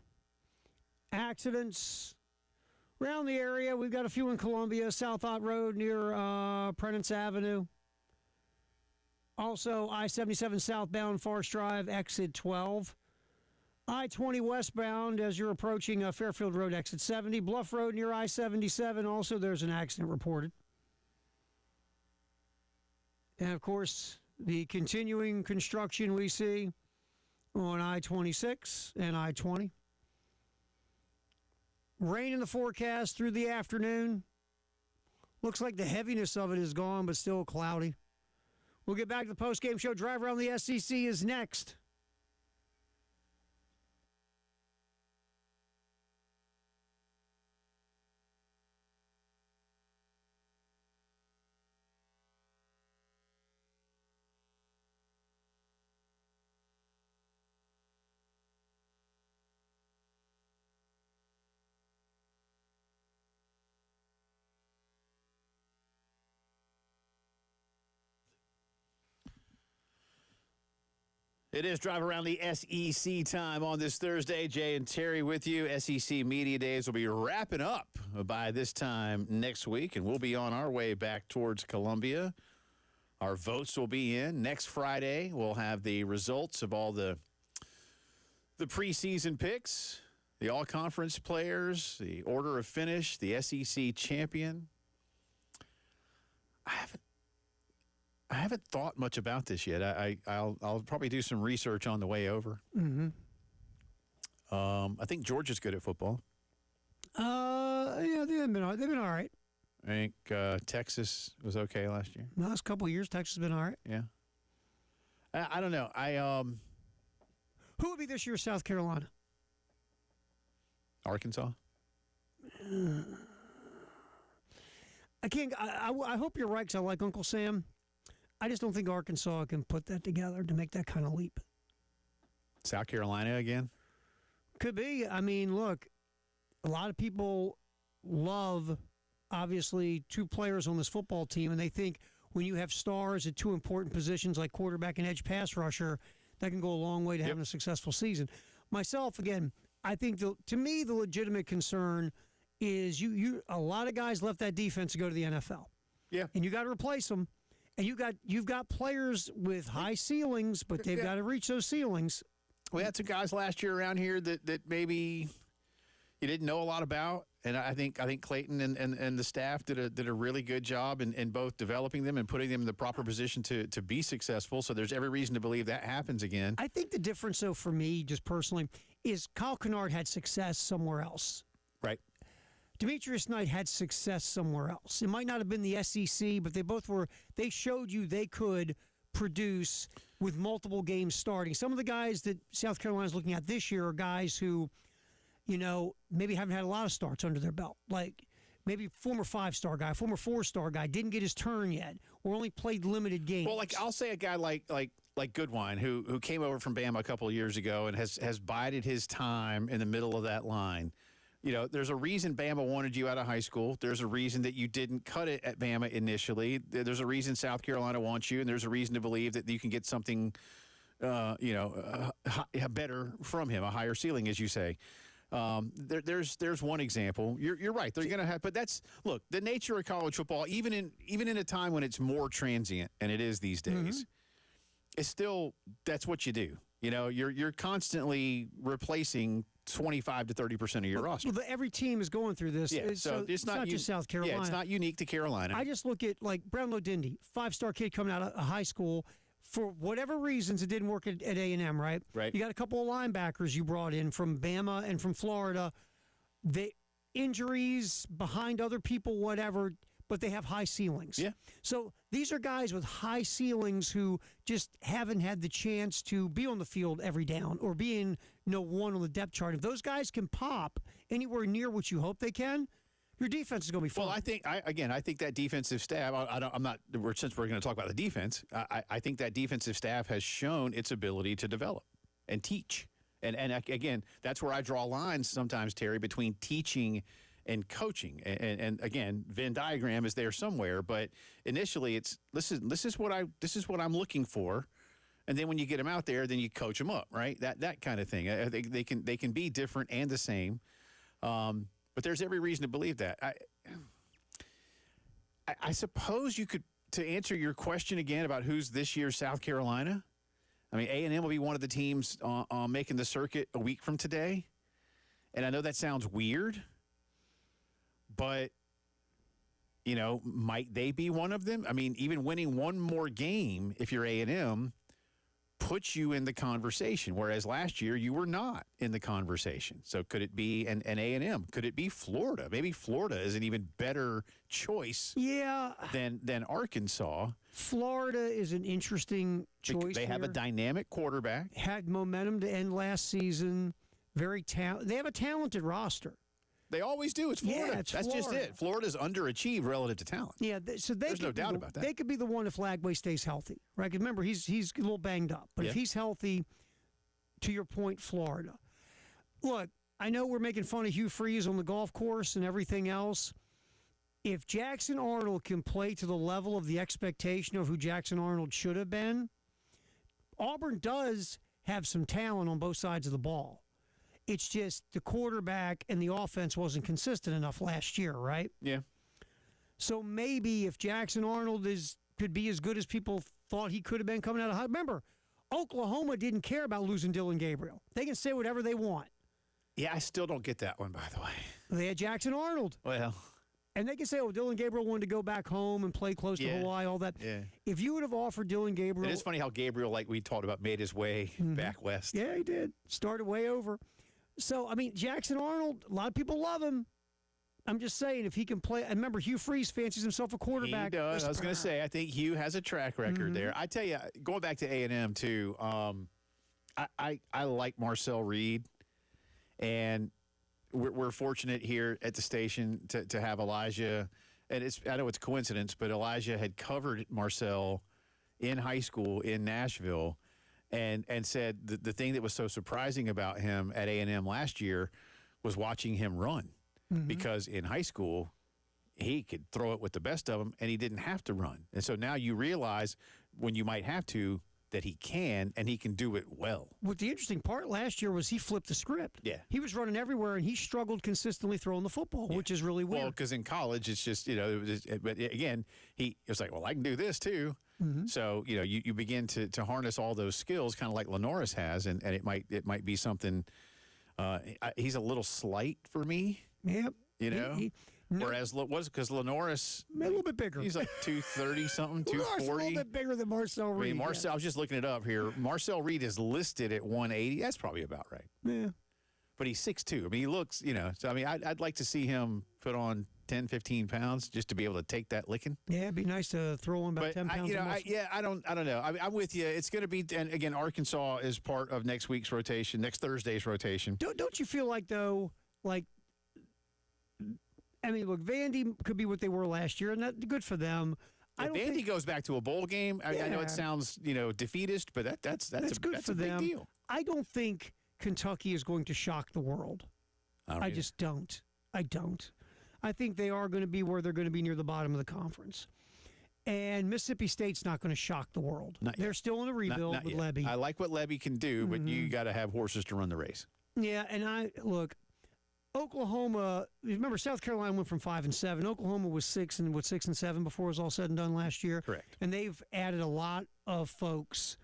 Accidents around the area. We've got a few in Columbia, South Ott Road near Prentice Avenue. Also, I-77 southbound, Forest Drive, exit 12. I-20 westbound as you're approaching Fairfield Road, exit 70. Bluff Road near I-77. Also, there's an accident reported. And, of course, the continuing construction we see on I-26 and I-20. Rain in the forecast through the afternoon. Looks like the heaviness of it is gone, but still cloudy. We'll get back to the post-game show. Drive Around the SEC is next. It is Drive Around the SEC time on this Thursday. Jay and Terry with you. SEC Media Days will be wrapping up by this time next week, and we'll be on our way back towards Columbia. Our votes will be in. Next Friday, we'll have the results of all the preseason picks, the all-conference players, the order of finish, the SEC champion. I haven't thought much about this yet. I'll probably do some research on the way over. Mm-hmm. I think Georgia's good at football. Yeah, they've been all right. I think Texas was okay last year. The last couple of years, Texas has been all right. Yeah. I don't know. Who would be this year South Carolina? Arkansas. I hope you're right because I like Uncle Sam. I just don't think Arkansas can put that together to make that kind of leap. South Carolina again? Could be. I mean, look, a lot of people love, obviously, two players on this football team, and they think when you have stars at two important positions like quarterback and edge pass rusher, that can go a long way to having a successful season. Myself, again, I think, to me, the legitimate concern is a lot of guys left that defense to go to the NFL. Yeah. And you got to replace them. And you've got players with high ceilings, but they've got to reach those ceilings. We had some guys last year around here that maybe you didn't know a lot about, and I think Clayton and the staff did a really good job in both developing them and putting them in the proper position to be successful. So there's every reason to believe that happens again. I think the difference, though, for me, just personally, is Kyle Kennard had success somewhere else. Right. Demetrius Knight had success somewhere else. It might not have been the SEC, but they showed you they could produce with multiple games starting. Some of the guys that South Carolina's looking at this year are guys who, maybe haven't had a lot of starts under their belt. Like maybe former 5-star guy, former 4-star guy, didn't get his turn yet, or only played limited games. Well, I'll say a guy like Goodwine, who came over from Bama a couple of years ago and has bided his time in the middle of that line. There's a reason Bama wanted you out of high school. There's a reason that you didn't cut it at Bama initially. There's a reason South Carolina wants you, and there's a reason to believe that you can get something, better from him, a higher ceiling, as you say. There's one example. You're right. They're going to have, but the nature of college football, even in a time when it's more transient, and it is these days, it's still that's what you do. You're constantly replacing 25 to 30% of your roster. Well, every team is going through this. Yeah, so it's not just South Carolina. Yeah, it's not unique to Carolina. I just look at Brownlow Dindy, 5-star kid coming out of high school. For whatever reasons, it didn't work at A&M, right? Right. You got a couple of linebackers you brought in from Bama and from Florida. Injuries behind other people, whatever, but they have high ceilings. Yeah. So these are guys with high ceilings who just haven't had the chance to be on the field every down or be in one on the depth chart. If those guys can pop anywhere near what you hope they can, your defense is going to be fine. Well, I think that defensive staff. Since we're going to talk about the defense, I think that defensive staff has shown its ability to develop and teach. And again, that's where I draw lines sometimes, Terry, between teaching and coaching. And again, Venn diagram is there somewhere, but initially it's this is what I'm looking for. And then when you get them out there, then you coach them up, right? That kind of thing. I think they can be different and the same. But there's every reason to believe that. I suppose you could, to answer your question again about who's this year's South Carolina, I mean, A&M will be one of the teams making the circuit a week from today. And I know that sounds weird, but, might they be one of them? I mean, even winning one more game, if you're A&M, puts you in the conversation, whereas last year you were not in the conversation. So could it be an A&M? Could it be Florida? Maybe Florida is an even better choice than Arkansas. Florida is an interesting choice. They have a dynamic quarterback. Had momentum to end last season. Very They have a talented roster. They always do. It's Florida. Yeah, it's That's Florida. just it. Florida's underachieved relative to talent. Yeah, so there's no doubt about that. They could be the one if Lagway stays healthy, right? 'Cause remember, he's a little banged up. But if he's healthy, to your point, Florida. Look, I know we're making fun of Hugh Freeze on the golf course and everything else. If Jackson Arnold can play to the level of the expectation of who Jackson Arnold should have been, Auburn does have some talent on both sides of the ball. It's just the quarterback and the offense wasn't consistent enough last year, right? Yeah. So maybe if Jackson Arnold could be as good as people thought he could have been coming out of high. Remember, Oklahoma didn't care about losing Dylan Gabriel. They can say whatever they want. Yeah, I still don't get that one, by the way. They had Jackson Arnold. Well. And they can say, Dylan Gabriel wanted to go back home and play close to Hawaii, all that. Yeah. If you would have offered Dylan Gabriel. It is funny how Gabriel, like we talked about, made his way back west. Yeah, he did. Started way over. So, I mean, Jackson Arnold, a lot of people love him. I'm just saying, if he can play. And remember, Hugh Freeze fancies himself a quarterback. He does. I was going to say, I think Hugh has a track record there. I tell you, going back to A&M, too, I like Marcel Reed. And we're fortunate here at the station to have Elijah. And I know it's a coincidence, but Elijah had covered Marcel in high school in Nashville. And said the thing that was so surprising about him at A&M last year was watching him run. Because in high school, he could throw it with the best of them, and he didn't have to run. And so now you realize when you might have to that he can, and he can do it well. What the interesting part last year was he flipped the script. Yeah. He was running everywhere, and he struggled consistently throwing the football, which is really weird. Well, because in college, it's just, but again, he was like, well, I can do this too. So, you begin to harness all those skills, kind of like Lenoris has, and it might be something. He's a little slight for me. Yep. Whereas because Lenoris a little bit bigger. He's like 230 something, 240. A little bit bigger than Marcel Reed. I mean, I was just looking it up here. Marcel Reed is listed at 180. That's probably about right. Yeah. But he's 6'2". I mean, he looks, So I mean, I'd like to see him put on 10, 15 pounds just to be able to take that licking. Yeah, it'd be nice to throw on about 10 pounds. I don't know. I'm with you. It's going to be, and again, Arkansas is part of next week's rotation, next Thursday's rotation. Don't you feel like, though, I mean, look, Vandy could be what they were last year, and that's good for them. If Vandy goes back to a bowl game, I know it sounds, defeatist, but that's good for them. Big deal. I don't think Kentucky is going to shock the world. I just don't. I don't. I think they are going to be where they're going to be near the bottom of the conference. And Mississippi State's not going to shock the world. They're still in a rebuild with Lebby. I like what Lebby can do, but you got to have horses to run the race. Yeah, and Oklahoma, remember South Carolina went from 5-7. Oklahoma was 6-7 before it was all said and done last year. Correct. And they've added a lot of folks.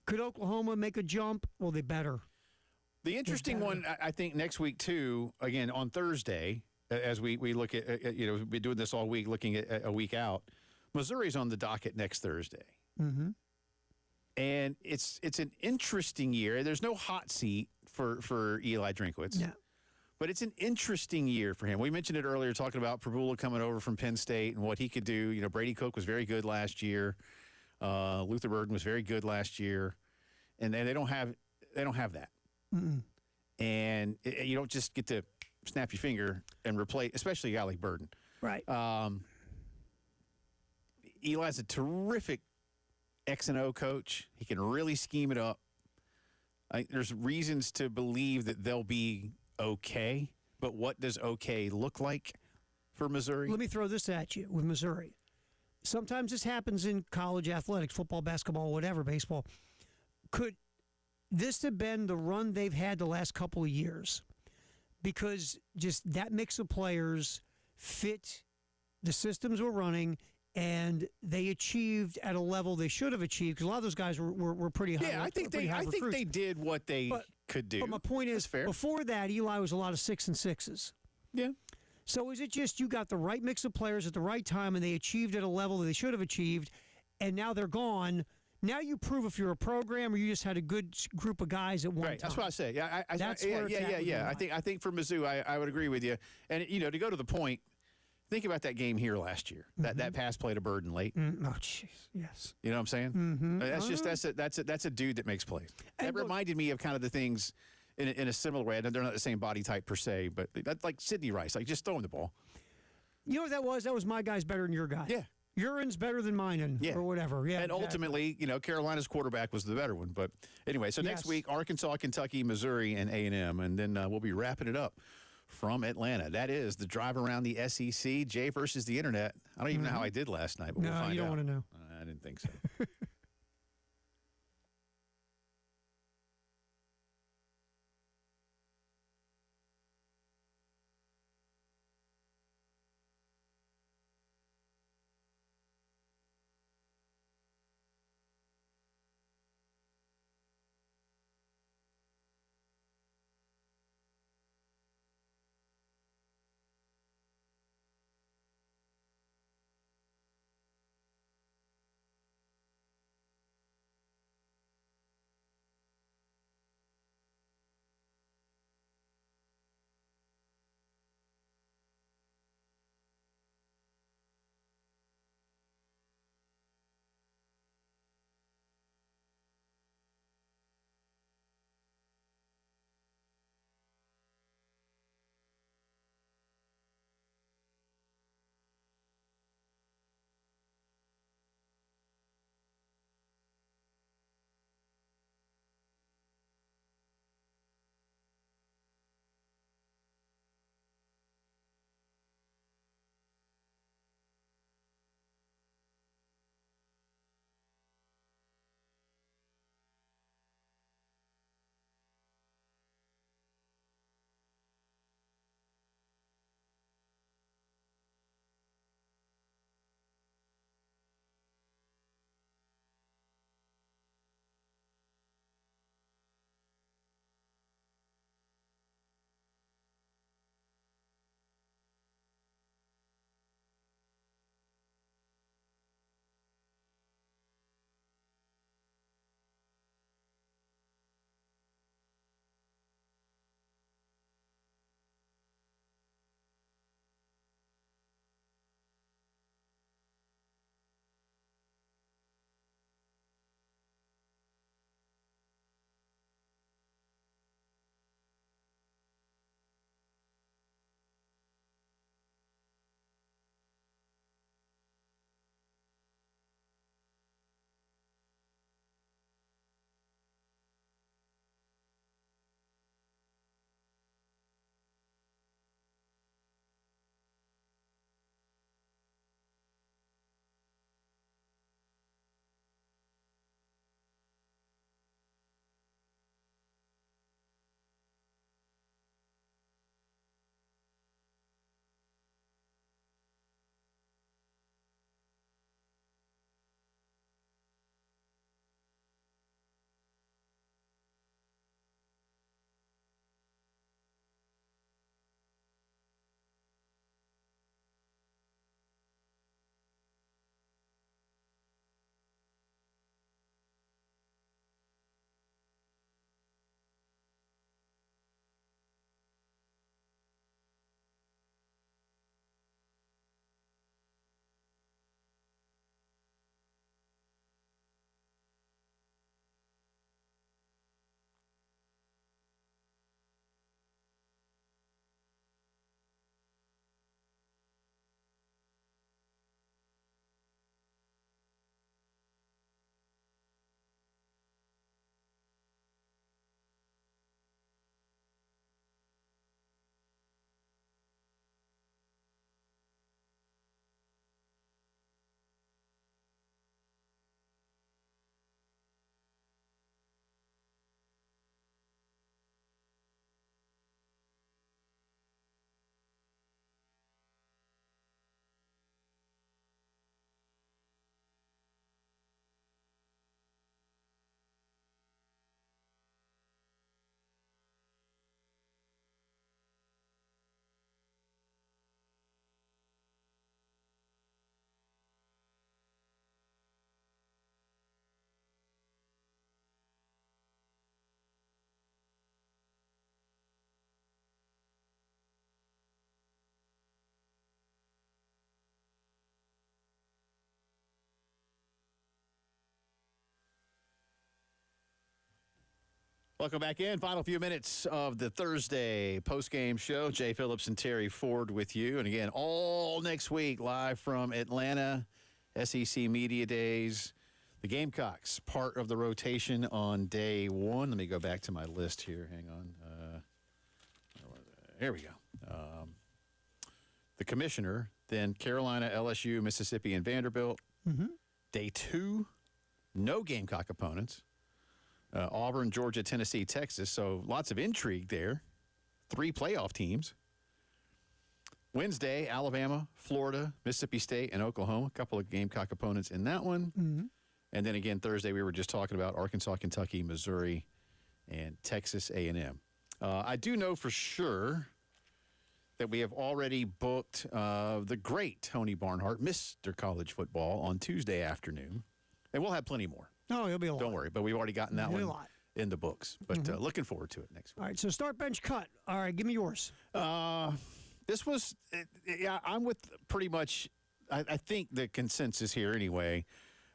Could Oklahoma make a jump? Well, they better. The interesting one, I think, next week, too, again, on Thursday, as we look at, we've been doing this all week, looking at a week out, Missouri's on the docket next Thursday. Mm-hmm. And it's an interesting year. There's no hot seat for Eli Drinkwitz. Yeah. But it's an interesting year for him. We mentioned it earlier, talking about Prabula coming over from Penn State and what he could do. Brady Cook was very good last year. Luther Burden was very good last year, and they don't have that. Mm-mm. And you don't just get to snap your finger and replace, especially a guy like Burden. Right. Eli's a terrific X&O coach. He can really scheme it up. There's reasons to believe that they'll be okay, but what does okay look like for Missouri? Let me throw this at you with Missouri. Sometimes this happens in college athletics, football, basketball, whatever, baseball. Could this have been the run they've had the last couple of years? Because just that mix of players fit the systems we're running, and they achieved at a level they should have achieved, because a lot of those guys were pretty high. Yeah, I think they did what they could do. But my point is, before that, Eli was a lot of 6 and 6s. Yeah. So is it just you got the right mix of players at the right time, and they achieved at a level that they should have achieved, and now they're gone? Now you prove if you're a program or you just had a good group of guys at one time. Right, that's what I say. Yeah, That's yeah, where it's yeah, at yeah, with yeah. Mizzou. I think for Mizzou, I would agree with you. And to go to the point, think about that game here last year. That pass play to Burden late. Oh, jeez. Yes. You know what I'm saying? That's a dude that makes plays. That reminded me of kind of the things in a similar way. And they're not the same body type per se, but that's like Sidney Rice, like just throw him the ball. You know what that was? That was my guy's better than your guy. Yeah. Urine's better than mine, or whatever. Yeah. And ultimately, Carolina's quarterback was the better one. But anyway, so next week, Arkansas, Kentucky, Missouri, and A&M. And then we'll be wrapping it up from Atlanta. That is the drive around the SEC. Jay versus the internet. I don't even know how I did last night, but we'll find out. No, you don't want to know. I didn't think so. Welcome back in. Final few minutes of the Thursday postgame show. Jay Phillips and Terry Ford with you. And again, all next week, live from Atlanta, SEC Media Days. The Gamecocks, part of the rotation on day one. Let me go back to my list here. Hang on. Here we go. The commissioner, then Carolina, LSU, Mississippi, and Vanderbilt. Day two, no Gamecock opponents. Auburn, Georgia, Tennessee, Texas. So lots of intrigue there. 3 playoff teams. Wednesday, Alabama, Florida, Mississippi State, and Oklahoma. A couple of Gamecock opponents in that one. And then again, Thursday, we were just talking about Arkansas, Kentucky, Missouri, and Texas A&M. I do know for sure that we have already booked the great Tony Barnhart, Mr. College Football, on Tuesday afternoon. And we'll have plenty more. Oh, it'll be a lot. Don't worry, but we've already gotten that one in the books. But looking forward to it next week. All right, so start, bench, cut. All right, give me yours. This was, I'm with pretty much, I think the consensus here anyway.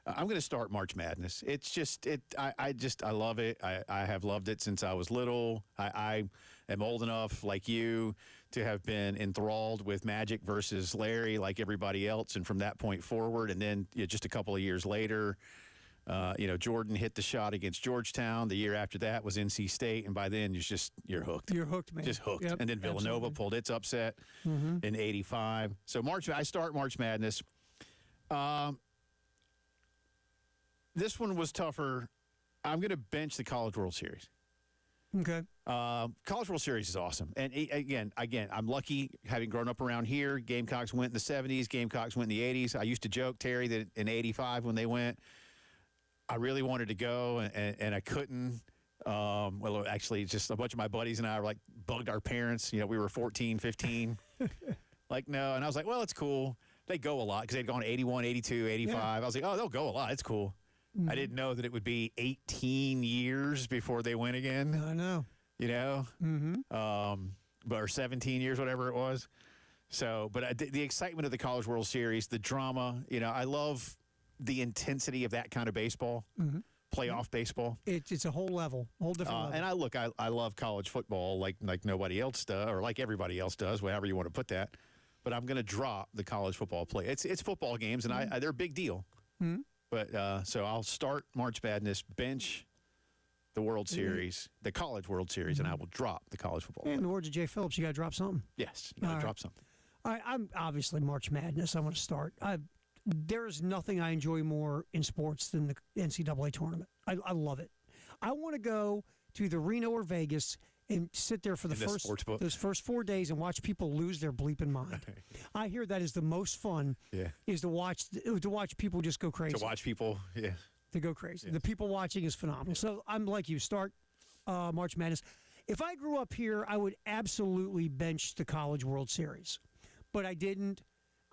I'm going to start March Madness. It's just, I love it. I have loved it since I was little. I am old enough, like you, to have been enthralled with Magic versus Larry like everybody else. And from that point forward, and then just a couple of years later, Jordan hit the shot against Georgetown. The year after that was NC State, and by then you're hooked. You're hooked, man. Just hooked. Yep, and then Villanova pulled its upset in '85. So I start March Madness. This one was tougher. I'm going to bench the College World Series. Okay. College World Series is awesome. And again, I'm lucky having grown up around here. Gamecocks went in the 70s. Gamecocks went in the 80s. I used to joke, Terry, that in '85 when they went, I really wanted to go, and I couldn't. Well, actually, just a bunch of my buddies and I were bugged our parents. We were 14, 15. No. And I was like, well, it's cool. They go a lot because they'd gone 81, 82, 85. Yeah. I was like, oh, they'll go a lot. It's cool. I didn't know that it would be 18 years before they went again. I know. Or 17 years, whatever it was. So, but the excitement of the College World Series, the drama, I love the intensity of that kind of baseball, playoff baseball. It's a whole level, whole different level. And I love college football like nobody else does, or like everybody else does, whatever you want to put that. But I'm going to drop the college football play. It's football games, and they're a big deal. But so I'll start March Madness, bench the World Series, the College World Series, and I will drop the college football. In the words of Jay Phillips, you got to drop something. Yes, you got to drop something. All right, I'm obviously March Madness. I want to start. There is nothing I enjoy more in sports than the NCAA tournament. I love it. I want to go to either Reno or Vegas and sit there for those first 4 days and watch people lose their bleeping mind. I hear that is the most fun. Is to watch people just go crazy. To watch people, to go crazy. The people watching is phenomenal. So I'm like you. Start March Madness. If I grew up here, I would absolutely bench the College World Series, but I didn't.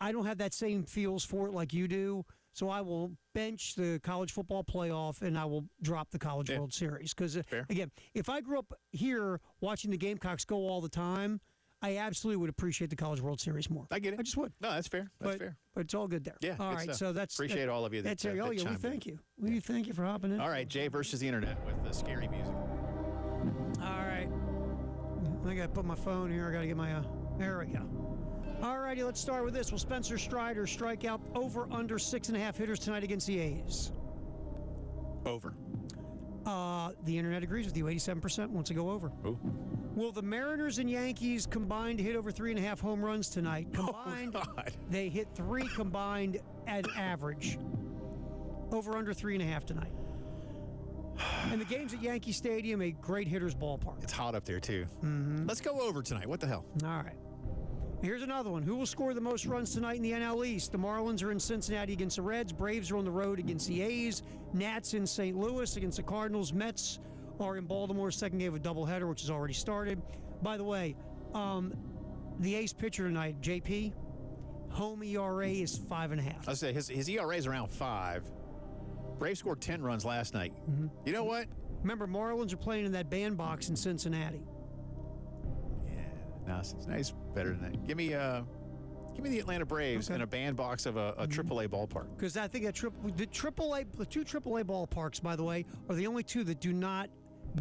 I don't have that same feels for it like you do. So I will bench the college football playoff, and I will drop the College World Series. Because, again, if I grew up here watching the Gamecocks go all the time, I absolutely would appreciate the College World Series more. I get it. I just would. No, that's fair. That's fair. But it's all good there. Yeah. All right. Stuff. So that's appreciate all of you. We thank you. We thank you for hopping in. All right, Jay versus the internet with the scary music. All right. I got to put my phone here. I got to get my. There we go. All righty, let's start with this. Will Spencer Strider strike out over under 6.5 hitters tonight against the A's? Over. The internet agrees with you. 87% wants to go over. Ooh. Will the Mariners and Yankees combined hit over 3.5 home runs tonight? Combined, they hit 3 combined at average. Over under 3.5 tonight. And the game's at Yankee Stadium, a great hitter's ballpark. It's hot up there, too. Let's go over tonight. What the hell? All right. Here's another one. Who will score the most runs tonight in the NL East? The Marlins are in Cincinnati against the Reds. Braves are on the road against the A's. Nats in St. Louis against the Cardinals. Mets are in Baltimore. Second game of a doubleheader, which has already started. By the way, the A's pitcher tonight, JP, home ERA is 5.5. I'll say his ERA is around 5. Braves scored 10 runs last night. You know what? Remember, Marlins are playing in that bandbox in Cincinnati. No, Cincinnati's better than that. Give me the Atlanta Braves in a bandbox of a AAA ballpark. Because I think the two AAA ballparks, by the way, are the only two that do not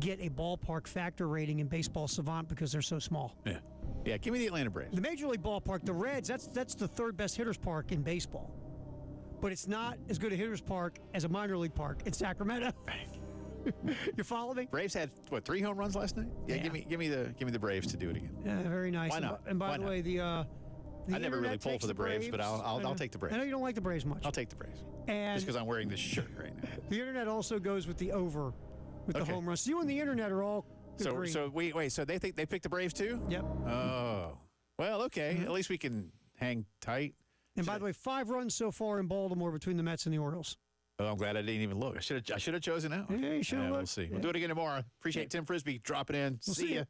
get a ballpark factor rating in Baseball Savant because they're so small. Yeah. Yeah, give me the Atlanta Braves. The Major League ballpark, the Reds, that's the third best hitters park in baseball. But it's not as good a hitters park as a minor league park in Sacramento. You follow me? Braves had, 3 home runs last night? Yeah, Yeah. give me the Braves to do it again. Yeah, very nice. Why not? And by Why the not? way, the I never really internet pull takes for the Braves, but I'll take the Braves. I know you don't like the Braves much. I'll take the Braves. And Just because I'm wearing this shirt right now. the internet also goes with the over with the Okay. home runs. So you and the internet are all agreeing. So wait, so they think they picked the Braves too? Yep. Oh. Well, okay. At least we can hang tight. And by the way, 5 runs so far in Baltimore between the Mets and the Orioles. Oh, I'm glad I didn't even look. I should have chosen out. Yeah, you should have We'll looked. see. Yeah. We'll do it again tomorrow. Appreciate Tim Frisbee dropping in. We'll see ya. ya.